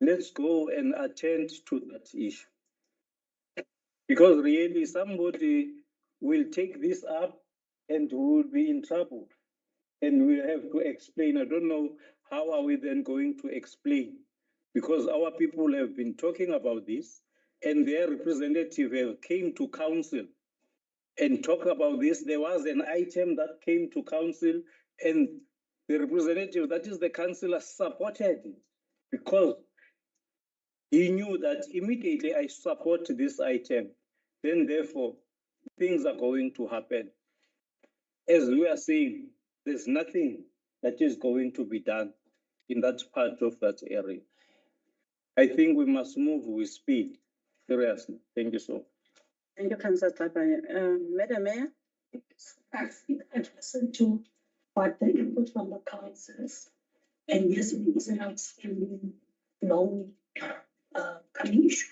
let's go and attend to that issue. Because really somebody will take this up and will be in trouble. And we'll have to explain. I don't know how are we then going to explain, because our people have been talking about this and their representative have came to council and talk about this. There was an item that came to council and the representative, that is the councillor, supported it because he knew that immediately I support this item, then therefore things are going to happen. As we are saying, there's nothing that is going to be done in that part of that area. I think we must move with speed. Seriously. Thank you so much. Thank you, Councillor Tabane. Madam Mayor? I've listened to what the input from the councillors. And yes, it is an outstanding, long coming issue.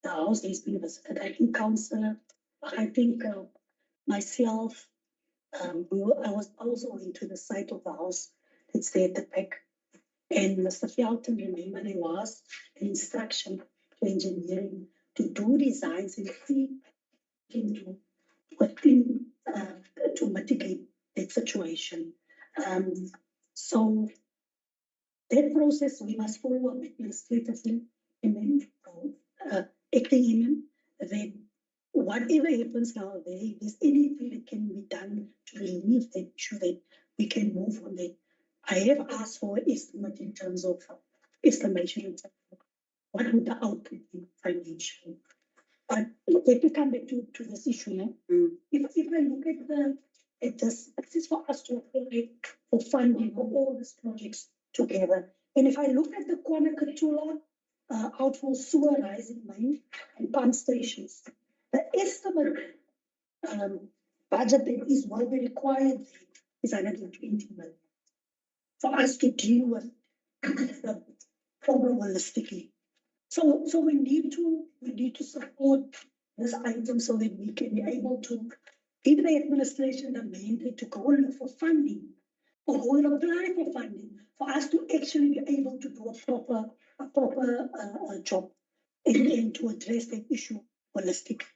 The house has been visited. I think councillor, I think myself, I was also into the site of the house. It's there at the back. And Mr. Felton, remember there was an instruction to engineering to do designs and see into within to mitigate that situation. So that process we must follow up administratively and then acting in that whatever happens now, there's anything that can be done to relieve that issue that we can move on that. I have asked for estimate in terms of estimation in terms of what would the outcome be financially. But if we come back to this issue now, if I look at this is for us to apply for funding for all these projects together. And if I look at the Kwanakatula outfall sewer rising mine and pump stations, the estimate budget that is what we required is 120 million for us to deal with the problem holistically. So we need to support this item so that we can be able to give the administration the mandate to go and look for funding or go and apply for funding for us to actually be able to do a proper job and to address that issue holistically.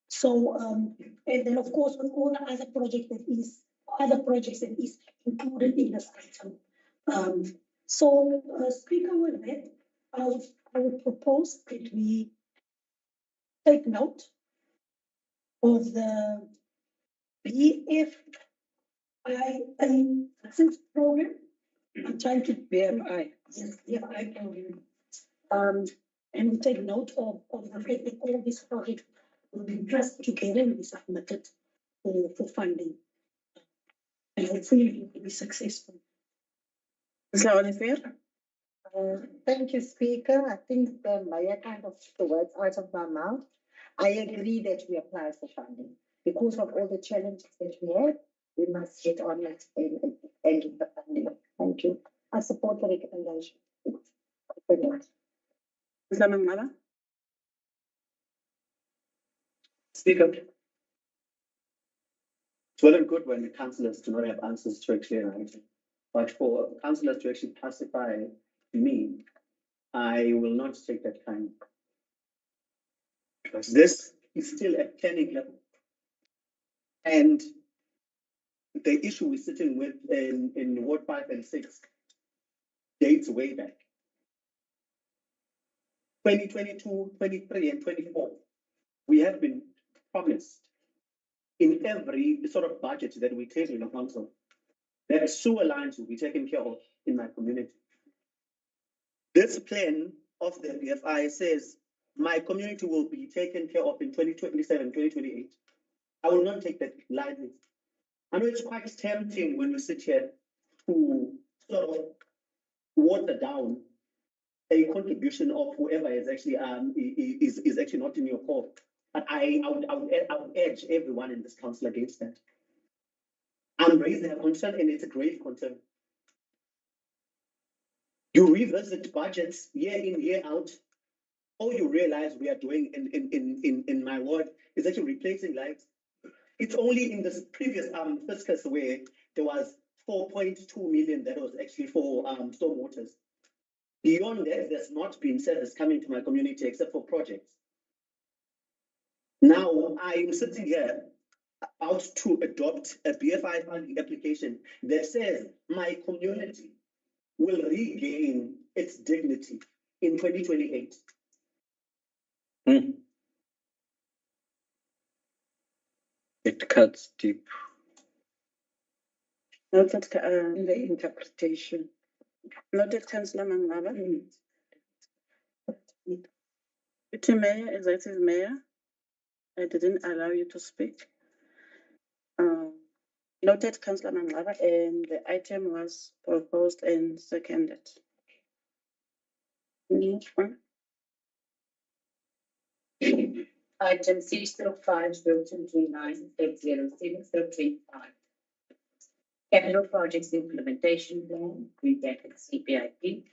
So and then of course with all the other projects that is included in this item. Speaker, with that, I would propose that we take note of the BFI assistance program. I'm trying to BFI. Yes, BFI program. And we take note of the fact that all these projects will be pressed together and be submitted for funding. And hopefully it will be successful. Is that only fair? Thank you, Speaker. I think the mayor kind of took the words out of my mouth. I agree that we apply for funding because of all the challenges that we have. We must get on it and get the funding. Thank you. I support the recommendation. Speaker. It's well and good when the councillors do not have answers to a clear item. But for councillors to actually pacify me, I will not take that kind. Because this is still at planning level. And the issue we're sitting with in Ward 5 and 6 dates way back. 2022, 23, and 24. We have been promised in every sort of budget that we take in the council that sewer lines will be taken care of in my community. This plan of the BFI says my community will be taken care of in 2027, 2028. I will not take that lightly. I know it's quite tempting when we sit here to sort of water down a contribution of whoever is actually is actually not in your court. But I would urge everyone in this council against that. I'm raising a concern, and it's a grave concern. You revisit budgets year in, year out. All you realize we are doing in my ward is actually replacing lights. It's only in this previous fiscus where there was 4.2 million that was actually for storm waters. Beyond that, there's not been service coming to my community except for projects. Now I am sitting here out to adopt a BFI funding application that says my community will regain its dignity in 2028. It cuts deep. Noted, In the interpretation. noted Councillor Mangaba. Deputy Mayor, Executive Mayor, I didn't allow you to speak. Noted Councillor Mangaba, and the item was proposed and seconded. Next one. Item 605-229-007-25. Capital Projects Implementation Plan, (CPIP).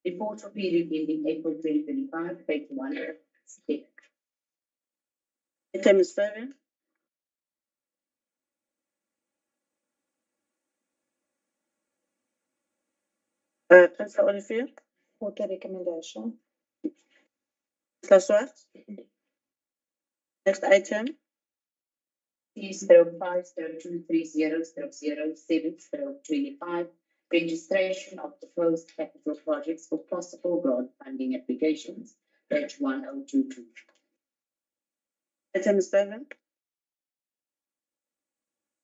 Report of period ending April 2025, page 1. Item is 7. Councillor Olivier, For the recommendation. Councillor Swart. Next item. C05-230-007-25. Registration of proposed capital projects for possible grant funding applications, page 1022. Item 7.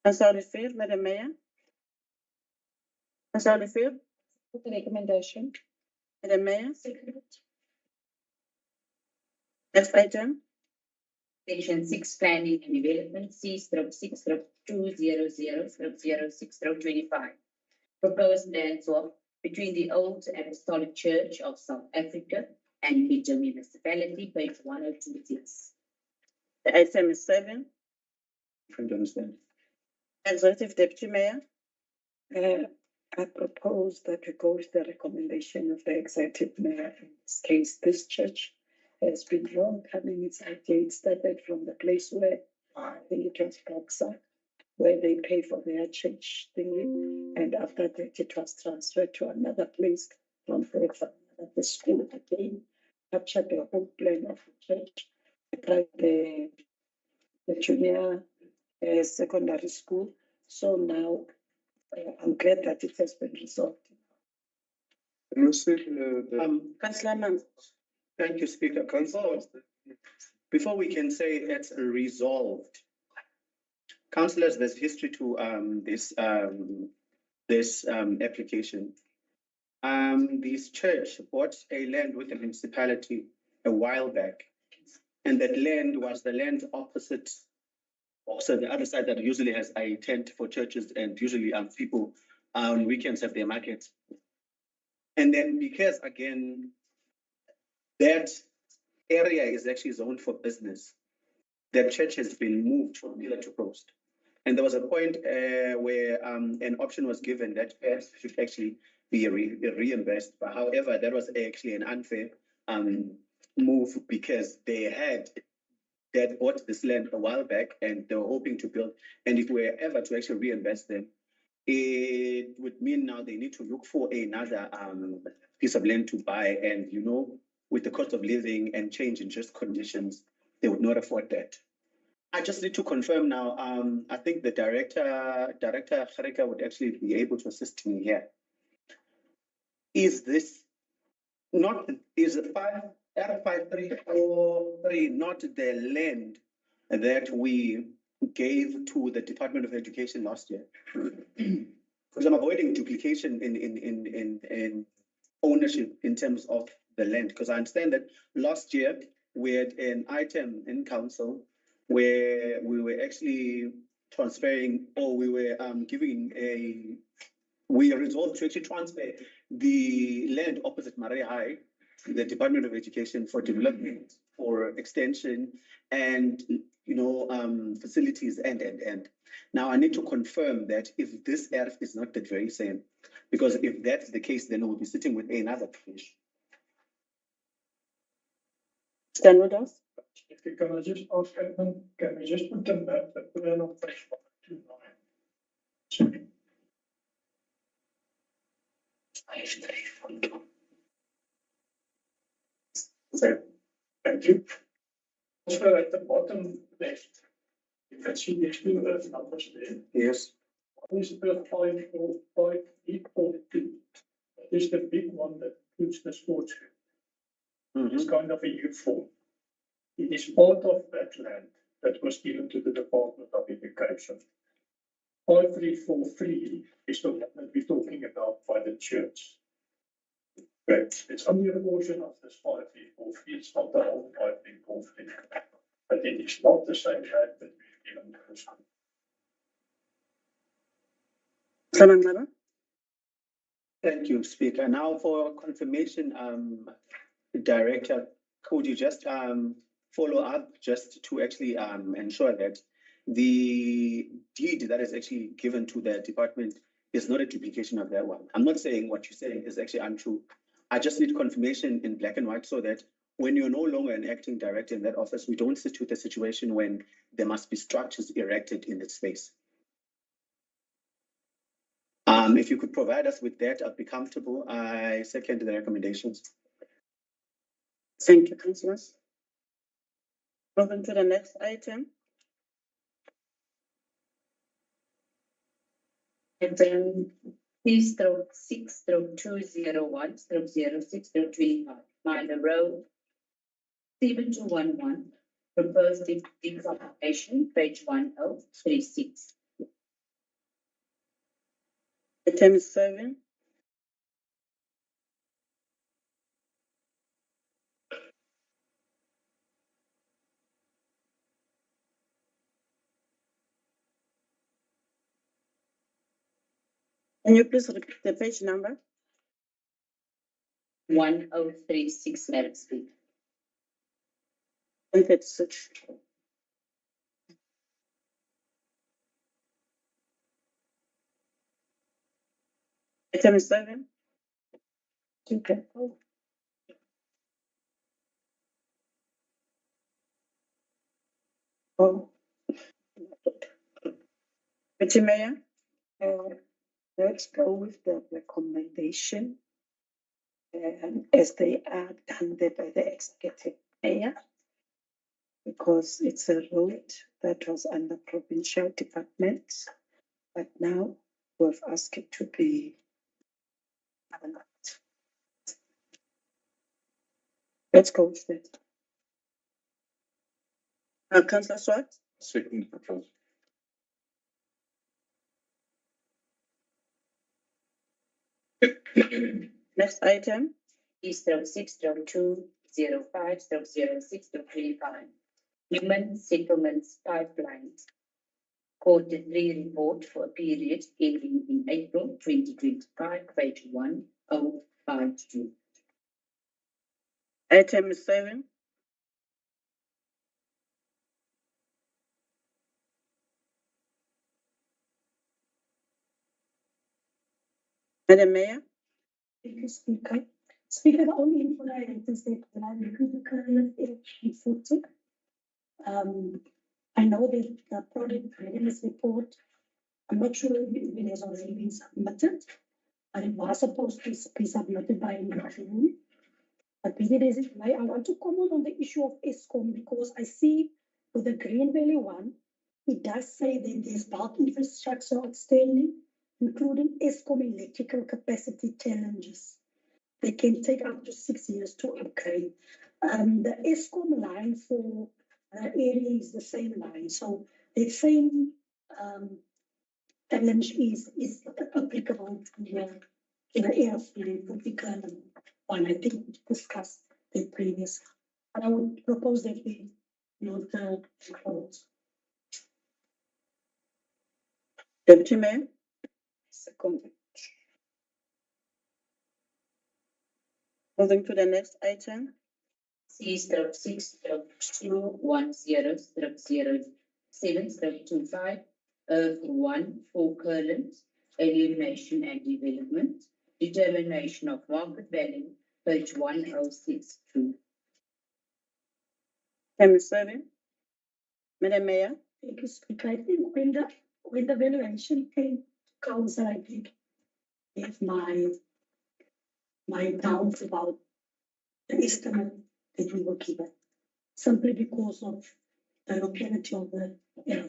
Councillor Olivier, Madam Mayor. Councillor Olivier, For the recommendation. Madam Mayor. Next item. Section 6, Planning and Development, C/6/200/06/25. Proposed land swap between the Old Apostolic Church of South Africa and Bitou Municipality, page 1026. The item is 7. Trying to understand. Executive Deputy Mayor. I propose that we go with the recommendation of the executive mayor. In this case, this church has been long coming. Its idea, it started from the place where I think it was Boxer, where they pay for their church thingy. And after that, it was transferred to another place from there, from the school again, captured the whole plan of the church, the junior secondary school. So now I'm glad that it has been resolved. Can you see Councillor Mang. Thank you, Speaker. Councillor, before we can say it's resolved, councillors, there's history to this application. This church bought a land with the municipality a while back, and that land was the land opposite, also the other side that usually has a tent for churches, and usually people on weekends have their market. And then because again, that area is actually zoned for business, the church has been moved from pillar to post. And there was a point where an option was given that perhaps should actually be reimbursed. But however, that was actually an unfair move because they bought this land a while back and they were hoping to build. And if we were ever to actually reinvest them, it would mean now they need to look for another piece of land to buy. And, you know, with the cost of living and change in just conditions, they would not afford that. I just need to confirm now. I think the Director Kharika would actually be able to assist me here. Is this not, is R5343 not the land that we gave to the Department of Education last year? Because I'm avoiding duplication in ownership in terms of the land. Because I understand that last year we had an item in council where we were actually transferring, or we were we resolved to actually transfer the land opposite Maria High to the Department of Education for development, for extension, and facilities and. Now I need to confirm that if this earth is not the very same, because if that's the case, then we'll be sitting with another fish. Stand with us. Can I just ask, can we just put them back, the plan on page 129? Sorry. Thank you. Also at the bottom left, you can see these two earth numbers there. Yes. One is Earth 54842. That is the big one that includes the sports field. It's kind of a U form. It is part of that land that was given to the Department of Education. 5343 is the one that we're talking about by the church. But it's only a portion of this 5343. It's not the whole 5343. But it is not the same land that we've given to the school. Thank you, Speaker. Now for confirmation, Director, could you just follow up just to actually ensure that the deed that is actually given to the department is not a duplication of that one? I'm not saying what you're saying is actually untrue. I just need confirmation in black and white so that when you're no longer an acting director in that office, we don't sit with a situation when there must be structures erected in that space. If you could provide us with that, I'd be comfortable. I second the recommendations. Thank you, councillors. Moving to the next item. Item 3/6/201/06/25, Minor Road, 7211, proposed declaration, page 1036. Item 7. Can you please repeat the page number? 1036, Madam Speaker. 1036. Item 7. Okay. Oh. Deputy Mayor? Let's go with the recommendation as they are done there by the executive mayor, because it's a road that was under provincial department, but now we've asked it to be. Let's go with that. Councillor Swart? Second proposal. Next item. Is 6/205/06/25. Human Settlements Pipelines. Quarter 3 report for a period ending in April 2025, page 1052. Item 7. Madam Mayor? Thank you, Speaker. Speaker, the only info I have is that I'm looking to current reporting. I know that the project readiness report, I'm not sure if it has already been submitted, but it was supposed to be submitted by June. But be it as it may, I want to comment on the issue of ESCOM because I see with the Green Valley one, it does say that there's bulk infrastructure outstanding, including ESCOM electrical capacity challenges. They can take up to 6 years to upgrade. The ESCOM line for area is the same line, so the same challenge is applicable to the airfield, particular one. I think we discussed the previous, and I would propose that we note the report. Deputy Mayor? Second. Moving to the next item. C/6/210/07/25, Earth 1 for current alienation and development, determination of market value, page 1062. Item 7. Madam Mayor? Thank you, Speaker. I think when the valuation came to council, I think gave my doubts about the estimate that we were given. simply because of the locality of the area.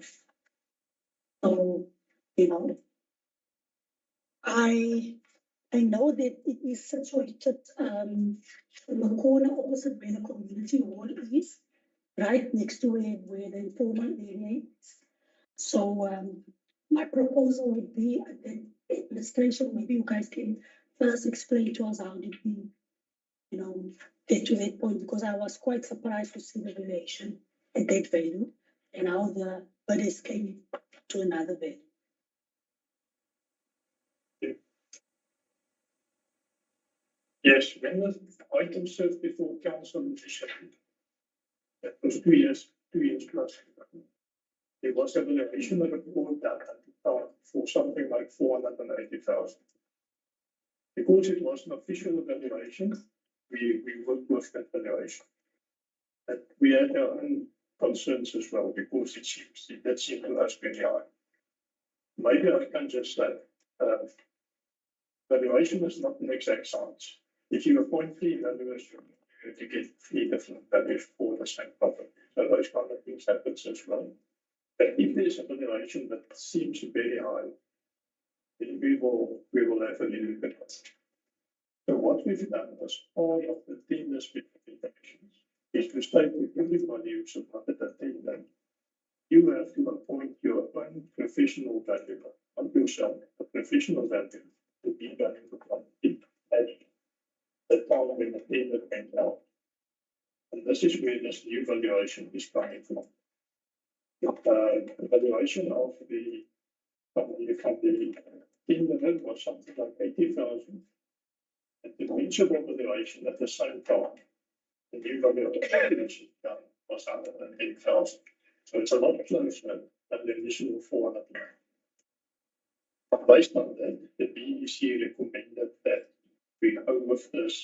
So, I know that it is situated in the corner opposite where the community hall is, right next to where the informal area is. So my proposal would be that administration, maybe you guys can first explain to us how did we, get to that point, because I was quite surprised to see the valuation at that value and how the bidders came to another value. Yes, when the item served before council initially, that was 2 years plus. There was a valuation report done at the time for something like 480,000. Because it was an official evaluation, we worked with that valuation. But we had our own concerns as well, because that seemed to us very high. Maybe I can just say, valuation is not an exact science. If you appoint 3 valuers, you have to get 3 different values for the same property. So those kind of things happens as well. But if there's a valuation that seems very high, then we will have a little bit. So what we've done as part of the tender specifications is to state to everybody who submitted a tender, you have to appoint your own professional valuer, not yourself, a professional valuer to be valued upon it at the time when the tender went out. And this is where this new valuation is coming from. The valuation of the tender was something like 80,000. And the municipal valuation at the same time, the new valuation was 108,000. So it's a lot closer than the initial 400. But based on that, the BEC recommended that we go with this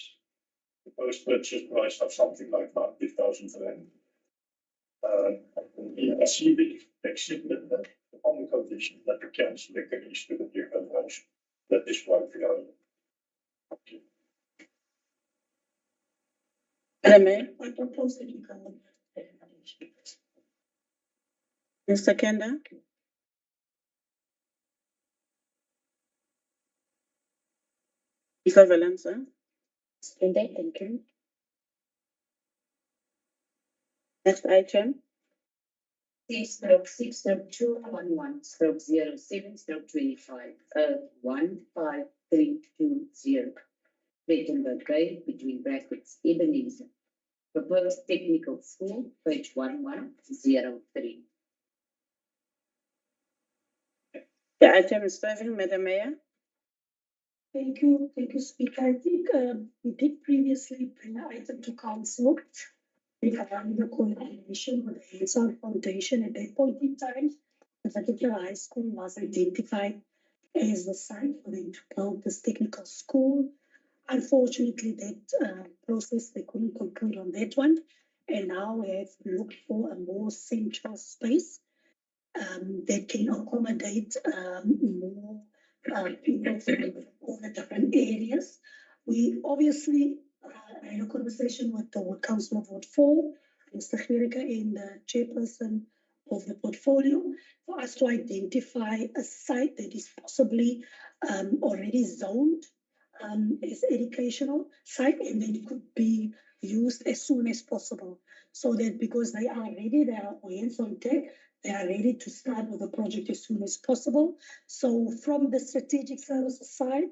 proposed purchase price of something like 90,000 rand. I see they accepted that on the condition that the council agrees to the new valuation. That is why we are. Okay. I propose that you come with the recommendation. Mr. Kenda? Mr. Valenza? Thank you. Next item. 6/6/211/07/25, 15320. Plettenberg Bay, between brackets, Ebenezer. Proposed technical school, page 1103. The item is serving, Madam Mayor. Thank you, Speaker. I think we did previously bring an item to council regarding the collaboration with the Hillside Foundation. At that point in time, the particular high school was identified as the site for them to build this technical school. Unfortunately, that process, they couldn't conclude on that one. And now we have looked for a more central space that can accommodate more people from all the different areas. We obviously had a conversation with the Ward Council of Ward 4, Mr. Gericke, and the chairperson of the portfolio, for us to identify a site that is possibly already zoned as educational site, and then it could be used as soon as possible, so that because they are ready, they are hands on deck, they are ready to start with the project as soon as possible. So from the strategic services side,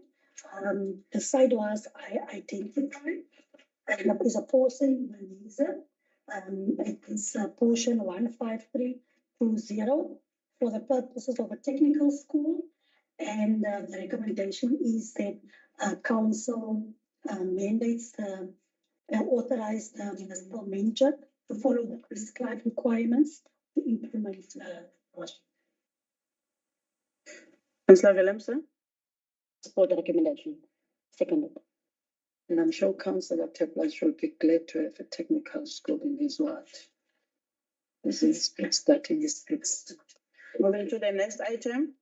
the site was identified, and it is a portion it is portion 15320 for the purposes of a technical school, and the recommendation is that council mandates authorize the municipal manager to follow the prescribed requirements to implement the project. Councillor Willemse? Support the recommendation. Seconded. And I'm sure Councillor Teplas will be glad to have a technical school in his ward. This is starting his fixed. Moving to the next item.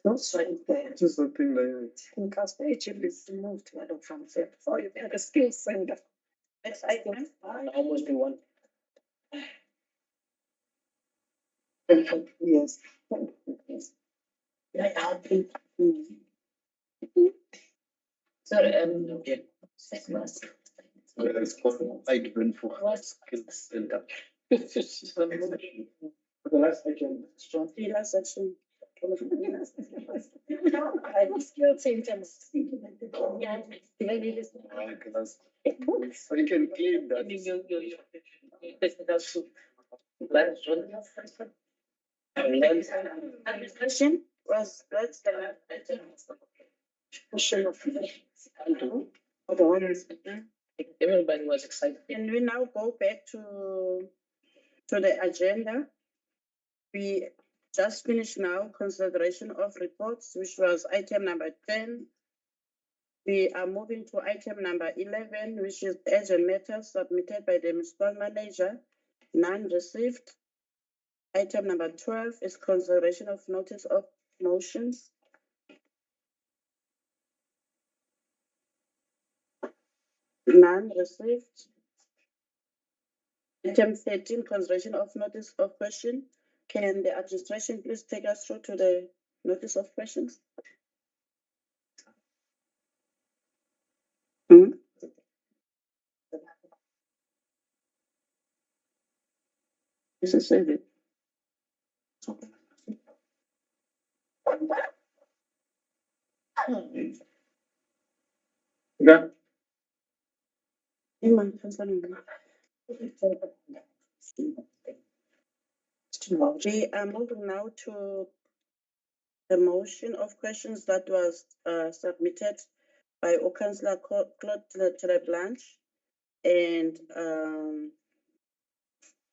No site there. Just the thing that Technical stage is moved to Madam Francis. So you have a skills center. Next item. Now must be one. Yes. Sorry, Okay. It's called item for skills center. The last item. The last section. I was skill sentence. Yeah. So you can claim that. Administration was, that's the question of. Everybody was excited. And we now go back to the agenda. We just finished now consideration of reports, which was item number 10. We are moving to item number 11, which is urgent matters submitted by the municipal manager, none received. Item number 12 is consideration of notice of motions. None received. Item 13, consideration of notice of question. Can the administration please take us through to the notice of questions? This is it. Yeah. We are moving now to the motion of questions that was submitted by Councillor Claude Blanche. And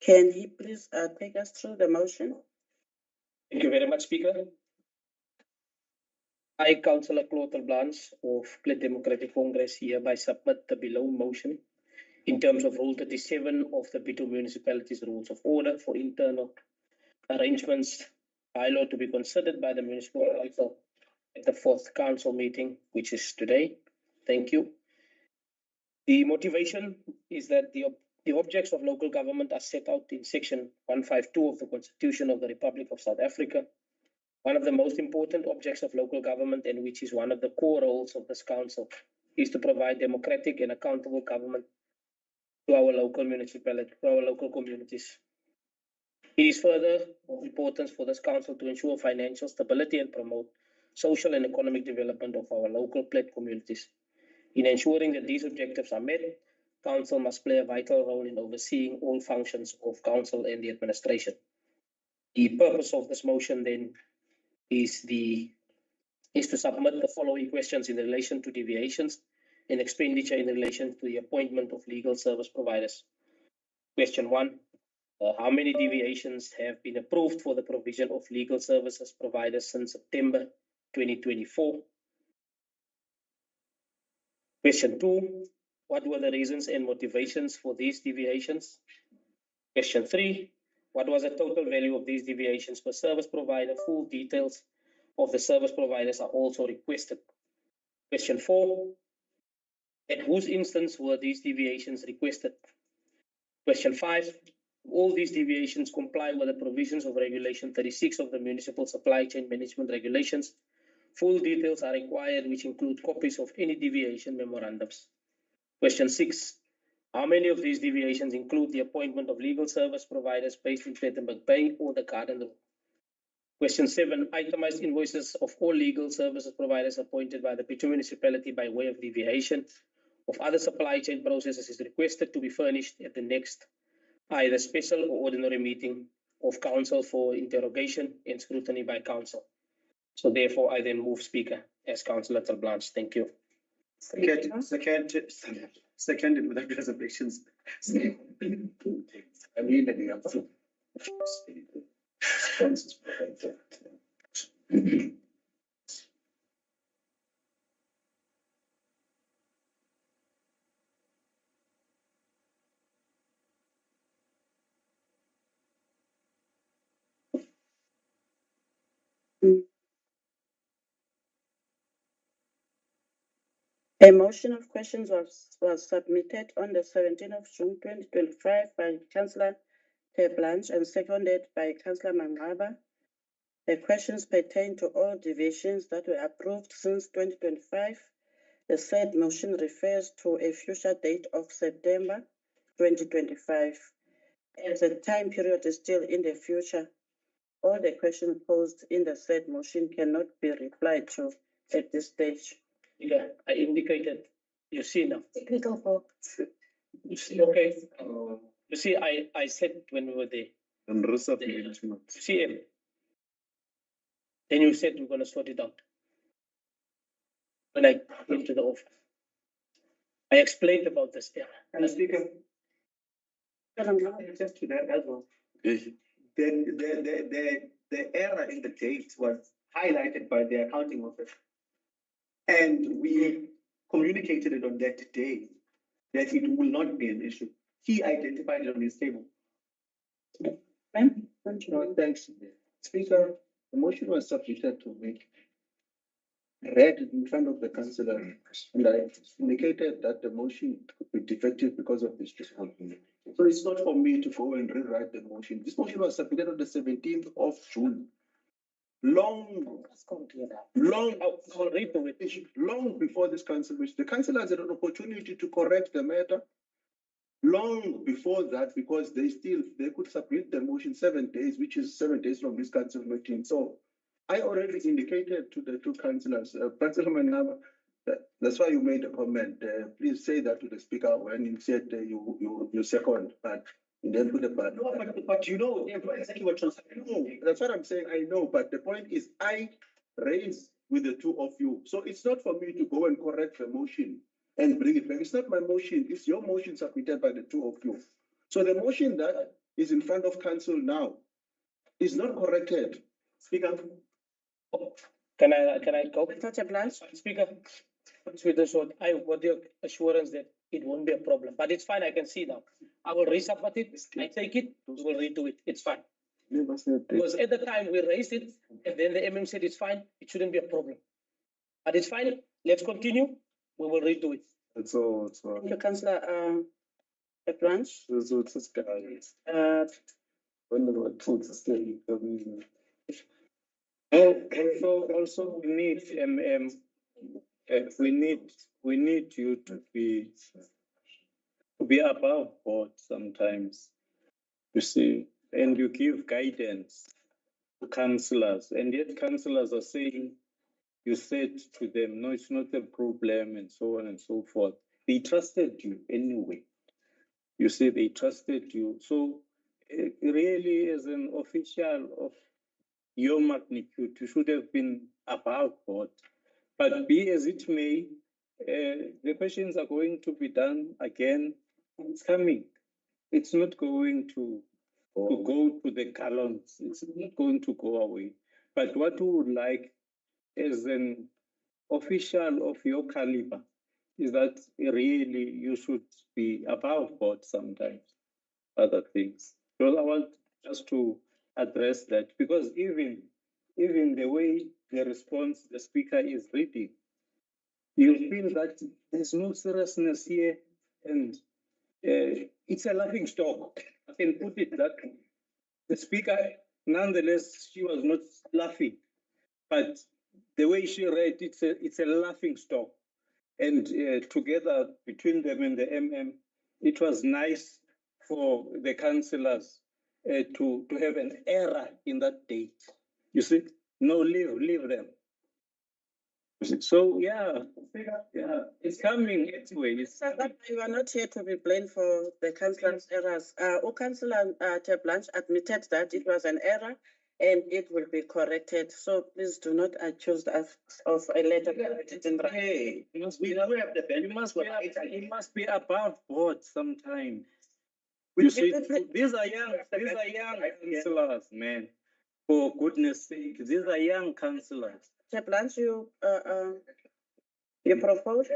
can he please take us through the motion? Thank you very much, Speaker. I, Councillor Claude Blanche of Plettenberg Congress, hereby submit the below motion in terms of Rule 37 of the Bitou Municipalities Rules of Order for internal arrangements bylaw to be considered by the Municipal Council at the 4th Council meeting, which is today. Thank you. The motivation is that the objects of local government are set out in Section 152 of the Constitution of the Republic of South Africa. One of the most important objects of local government, and which is one of the core roles of this council, is to provide democratic and accountable government to our local municipality, to our local communities. It is further of importance for this council to ensure financial stability and promote social and economic development of our local Plet communities. In ensuring that these objectives are met, council must play a vital role in overseeing all functions of council and the administration. The purpose of this motion then is to submit the following questions in relation to deviations and expenditure in relation to the appointment of legal service providers. Question 1. How many deviations have been approved for the provision of legal services providers since September 2024? Question 2. What were the reasons and motivations for these deviations? Question 3. What was the total value of these deviations per service provider? Full details of the service providers are also requested. Question 4. At whose instance were these deviations requested? Question 5. All these deviations comply with the provisions of Regulation 36 of the Municipal Supply Chain Management Regulations. Full details are required, which include copies of any deviation memorandums. Question 6. How many of these deviations include the appointment of legal service providers based in Plettenberg Bay or the Garden Room? Question 7. Itemized invoices of all legal services providers appointed by the Bitou municipality by way of deviation of other supply chain processes is requested to be furnished at the next either special or ordinary meeting of council for interrogation and scrutiny by council. So therefore, I then move, Speaker, as Councillor Blanche. Thank you. Seconded without reservations. I mean, the answer. A motion of questions was submitted on the 17th of June 2025 by Councillor Blanche and seconded by Councillor Mangaba. The questions pertain to all divisions that were approved since 2025. The said motion refers to a future date of September 2025. As the time period is still in the future, all the questions posed in the said motion cannot be replied to at this stage. Yeah, I indicated, you see now. Technical vote. You see, okay. You see, I said when we were there. And You see, then you said we're gonna sort it out. When I came to the office, I explained about this error. And Speaker, just to that as well. The error in the date was highlighted by the accounting office. And we communicated it on that day that it will not be an issue. He identified it on his table. No, thanks. Speaker, the motion was submitted to me. Read it in front of the councillor, and I indicated that the motion could be defective because of this discontinuity. So it's not for me to go and rewrite the motion. This motion was submitted on the 17th of June. Long before this council, which the council has had an opportunity to correct the matter. Long before that, because they could submit the motion 7 days, which is 7 days from this council meeting. So I already indicated to the two councillors, Councillor Manaba, that's why you made a comment. Please say that to the speaker when you said you second, but you didn't put a but. No, but you know exactly what you're saying. No, that's what I'm saying. I know, but the point is, I raised with the two of you. So it's not for me to go and correct the motion and bring it back. It's not my motion. It's your motion submitted by the two of you. So the motion that is in front of council now is not corrected. Speaker. Can I go? Speaker. With this one, I got the assurance that it won't be a problem, but it's fine. I can see now. I will resubmit it. I take it. We will redo it. It's fine. Because at the time we raised it, and then the MM said it's fine. It shouldn't be a problem. But it's fine. Let's continue. We will redo it. It's all. Thank you, Councillor Branch. Also, we need we need you to be above board sometimes, you see, and you give guidance to councillors, and yet councillors are saying, you said to them, no, it's not a problem, and so on and so forth. They trusted you anyway. You see, they trusted you. So really, as an official of your magnitude, you should have been above board. But be as it may, the questions are going to be done again. It's coming. It's not going to go to the gallons. It's not going to go away. But what we would like as an official of your caliber is that really you should be above board sometimes, other things. So I want just to address that, because even the way the response the speaker is reading, you feel that there's no seriousness here, and it's a laughing stock. I can put it that way. The speaker, nonetheless, she was not laughing, but the way she read, it's a laughing stock. And together between them and the MM, it was nice for the councillors to have an error in that date. You see, no, leave them. So yeah, it's coming anyway. You are not here to be blamed for the councillor's errors. Councillor Blanche admitted that it was an error and it will be corrected. So please do not accuse us of a letter. Hey, you must be above board sometime. You see, these are young councillors, man. For goodness sake, these are young councillors. Blanche, you propose,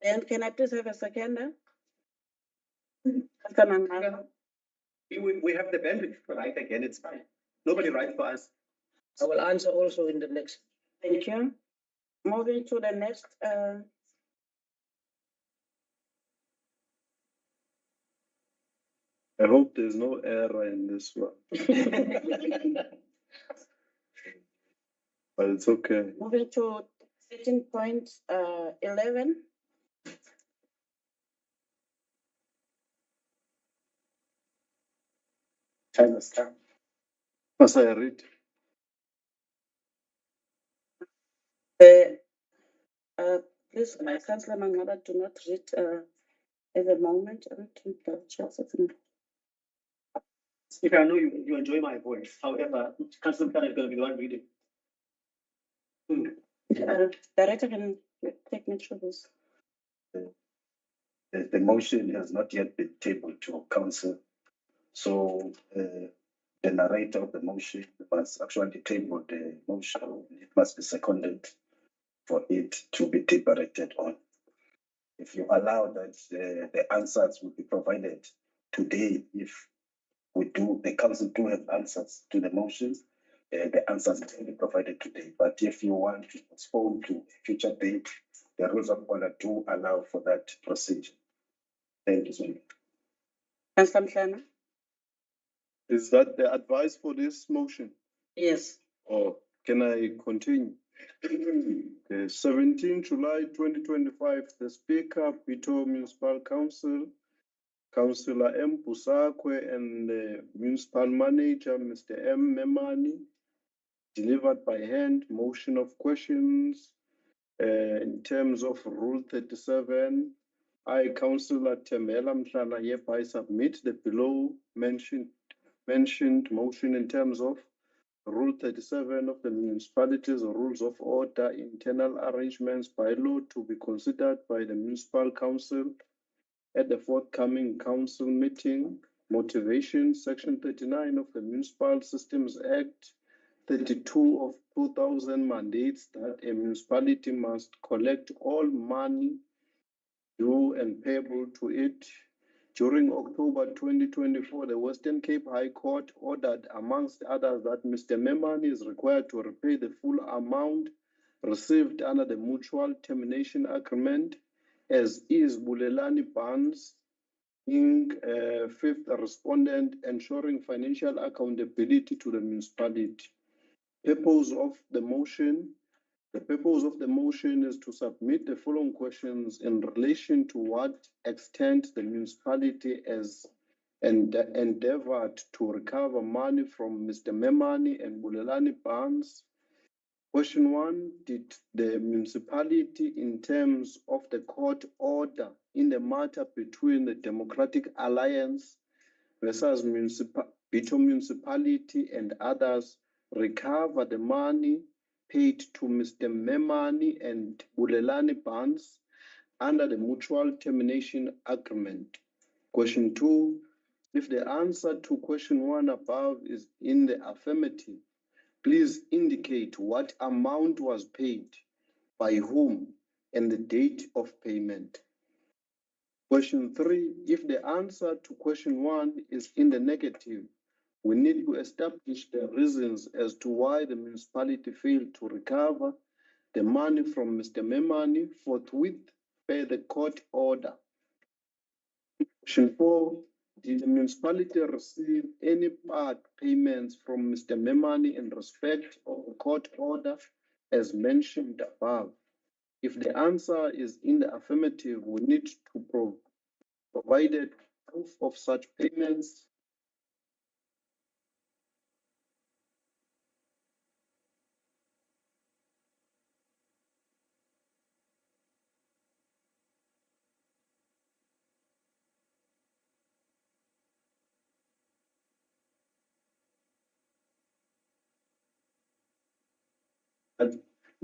and can I please have a seconder? We have the bandwidth to write again. It's fine. Nobody writes for us. I will answer also in the next. Thank you. Moving to the next I hope there's no error in this one, but it's okay. Moving to 13.11. Time has come. As I read, Please, Councillor Mangaba, do not read at the moment. I need to double check something. Speaker, I know you enjoy my voice. However, Councillor Mkana is going to be the one reading. Director, can you take me through this? The motion has not yet been tabled to council. So the narrator of the motion must actually table the motion. It must be seconded for it to be deliberated on. If you allow that the answers will be provided today, if we do, the council do have answers to the motions, the answers will be provided today. But if you want to postpone to a future date, the rules of order do allow for that procedure. Thank you so much. Councillor Mhlana? is that the advice for this motion? Yes. Or can I continue? Okay, 17 July 2025, the Speaker, Bitou Municipal Council, Councillor M. Pusakwe, and the Municipal Manager, Mr. M. Memani, delivered by hand motion of questions in terms of Rule 37. I, Councillor Tembela Mhlana, hereby submit the below mentioned motion in terms of Rule 37 of the Municipalities Rules of Order, Internal Arrangements Bylaw, to be considered by the Municipal Council at the forthcoming council meeting. Motivation, Section 39 of the Municipal Systems Act 32 of 2000 mandates that a municipality must collect all money due and payable to it. During October 2024, the Western Cape High Court ordered, amongst others, that Mr. Memani is required to repay the full amount received under the mutual termination agreement, as is Bulelani Barnes, Inc., fifth respondent, ensuring financial accountability to the municipality. Purpose of the motion. The purpose of the motion is to submit the following questions in relation to what extent the municipality has endeavored to recover money from Mr. Memani and Bulelani Barnes. Question 1, did the municipality, in terms of the court order in the matter between the Democratic Alliance versus Bitou Municipality and others, recover the money paid to Mr. Memani and Bulelani Barnes under the mutual termination agreement? Question 2, if the answer to question 1 above is in the affirmative, please indicate what amount was paid, by whom, and the date of payment. Question 3, if the answer to question 1 is in the negative, we need to establish the reasons as to why the municipality failed to recover the money from Mr. Memani forthwith per the court order. Question 4, did the municipality receive any part payments from Mr. Memani in respect of the court order as mentioned above? If the answer is in the affirmative, we need to provide proof of such payments.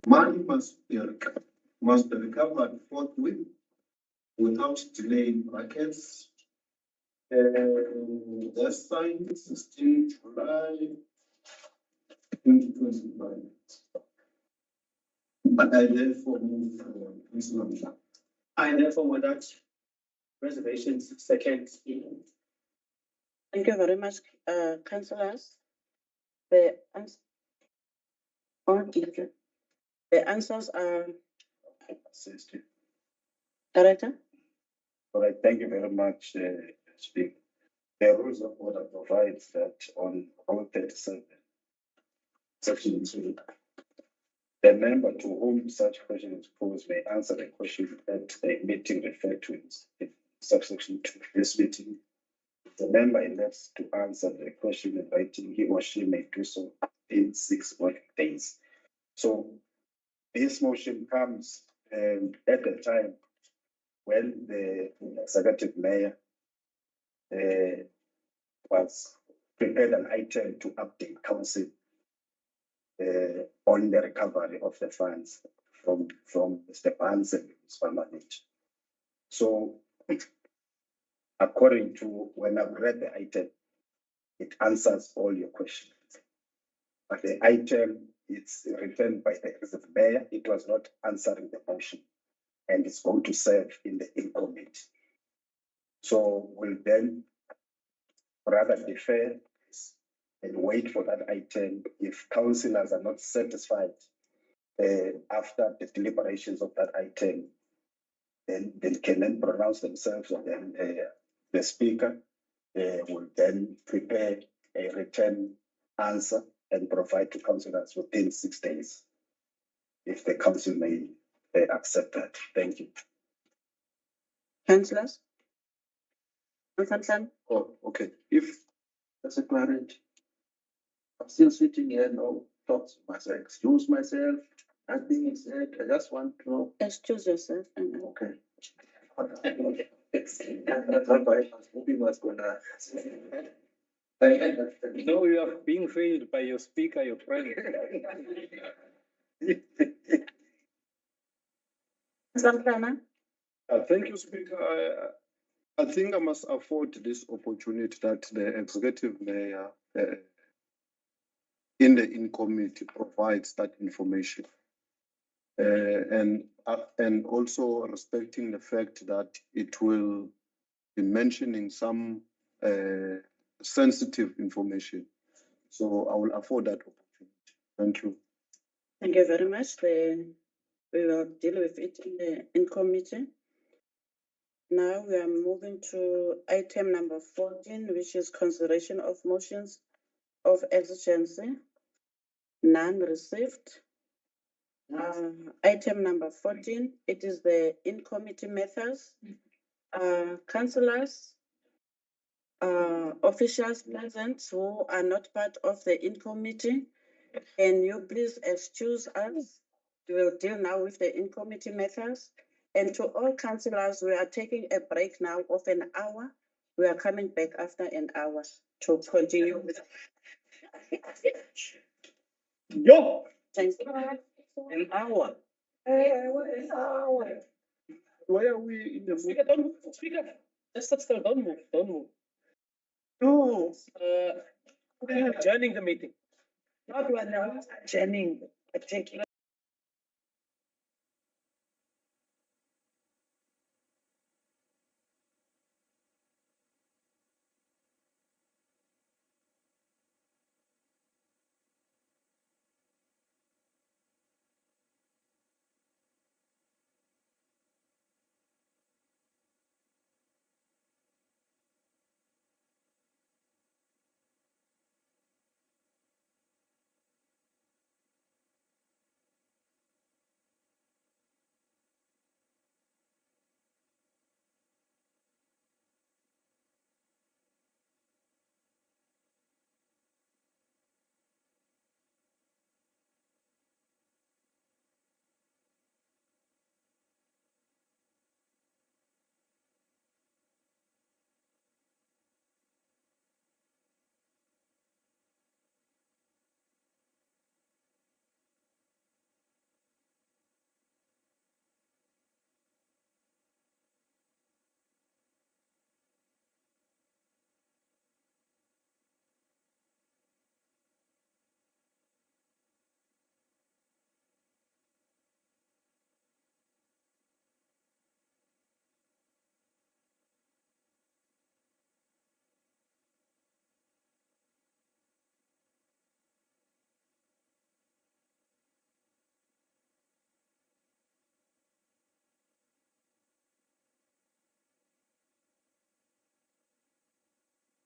Money must be recovered forthwith without delay. In brackets. That's signed 16 July 2025. But I therefore move for I therefore, without reservations, second. Thank you very much, councillors. The answers are Director. All right, thank you very much, Speaker. The rules of order provides that on Rule 37, Section 2, the member to whom such question is posed may answer the question at a meeting referred to in subsection 2 of this meeting. If the member elects to answer the question in writing, he or she may do so in 6 working days. So this motion comes at the time when the executive mayor was prepared an item to update council on the recovery of the funds from Mr. Barnes and his family. So according to when I've read the item, it answers all your questions. But the item, it's written by the executive mayor. It was not answering the motion, and it's going to serve in the in-committee. So we'll then rather defer and wait for that item. If councillors are not satisfied after the deliberations of that item, then they can then pronounce themselves, and then the speaker will then prepare a written answer and provide to councillors within 6 days, if the council may accept that. Thank you. Councillors? Oh, okay. If that's a clarity, I'm still sitting here, no thoughts. Must I excuse myself? Nothing is said. I just want to know. Excuse yourself. Okay. That's what I was hoping was gonna. No, you are being failed by your speaker, your friend. Thank you, Speaker. I think I must afford this opportunity that the executive mayor in the in-committee provides that information. And also respecting the fact that it will be mentioning some sensitive information. So I will afford that opportunity. Thank you. Thank you very much. We will deal with it in committee. Now we are moving to item number 14, which is consideration of motions of exigency. None received. Item number 14, it is the in-committee matters. Councillors, officials present who are not part of the in-committee, can you please excuse us? We will deal now with the in-committee matters. And to all councillors, we are taking a break now of an hour. We are coming back after an hour to continue with. Yo! Thanks. An hour. An hour. Why are we in the Speaker, don't move. Speaker, just sit still. Don't move. Don't move. No. Adjourning the meeting. Not one, adjourning, taking.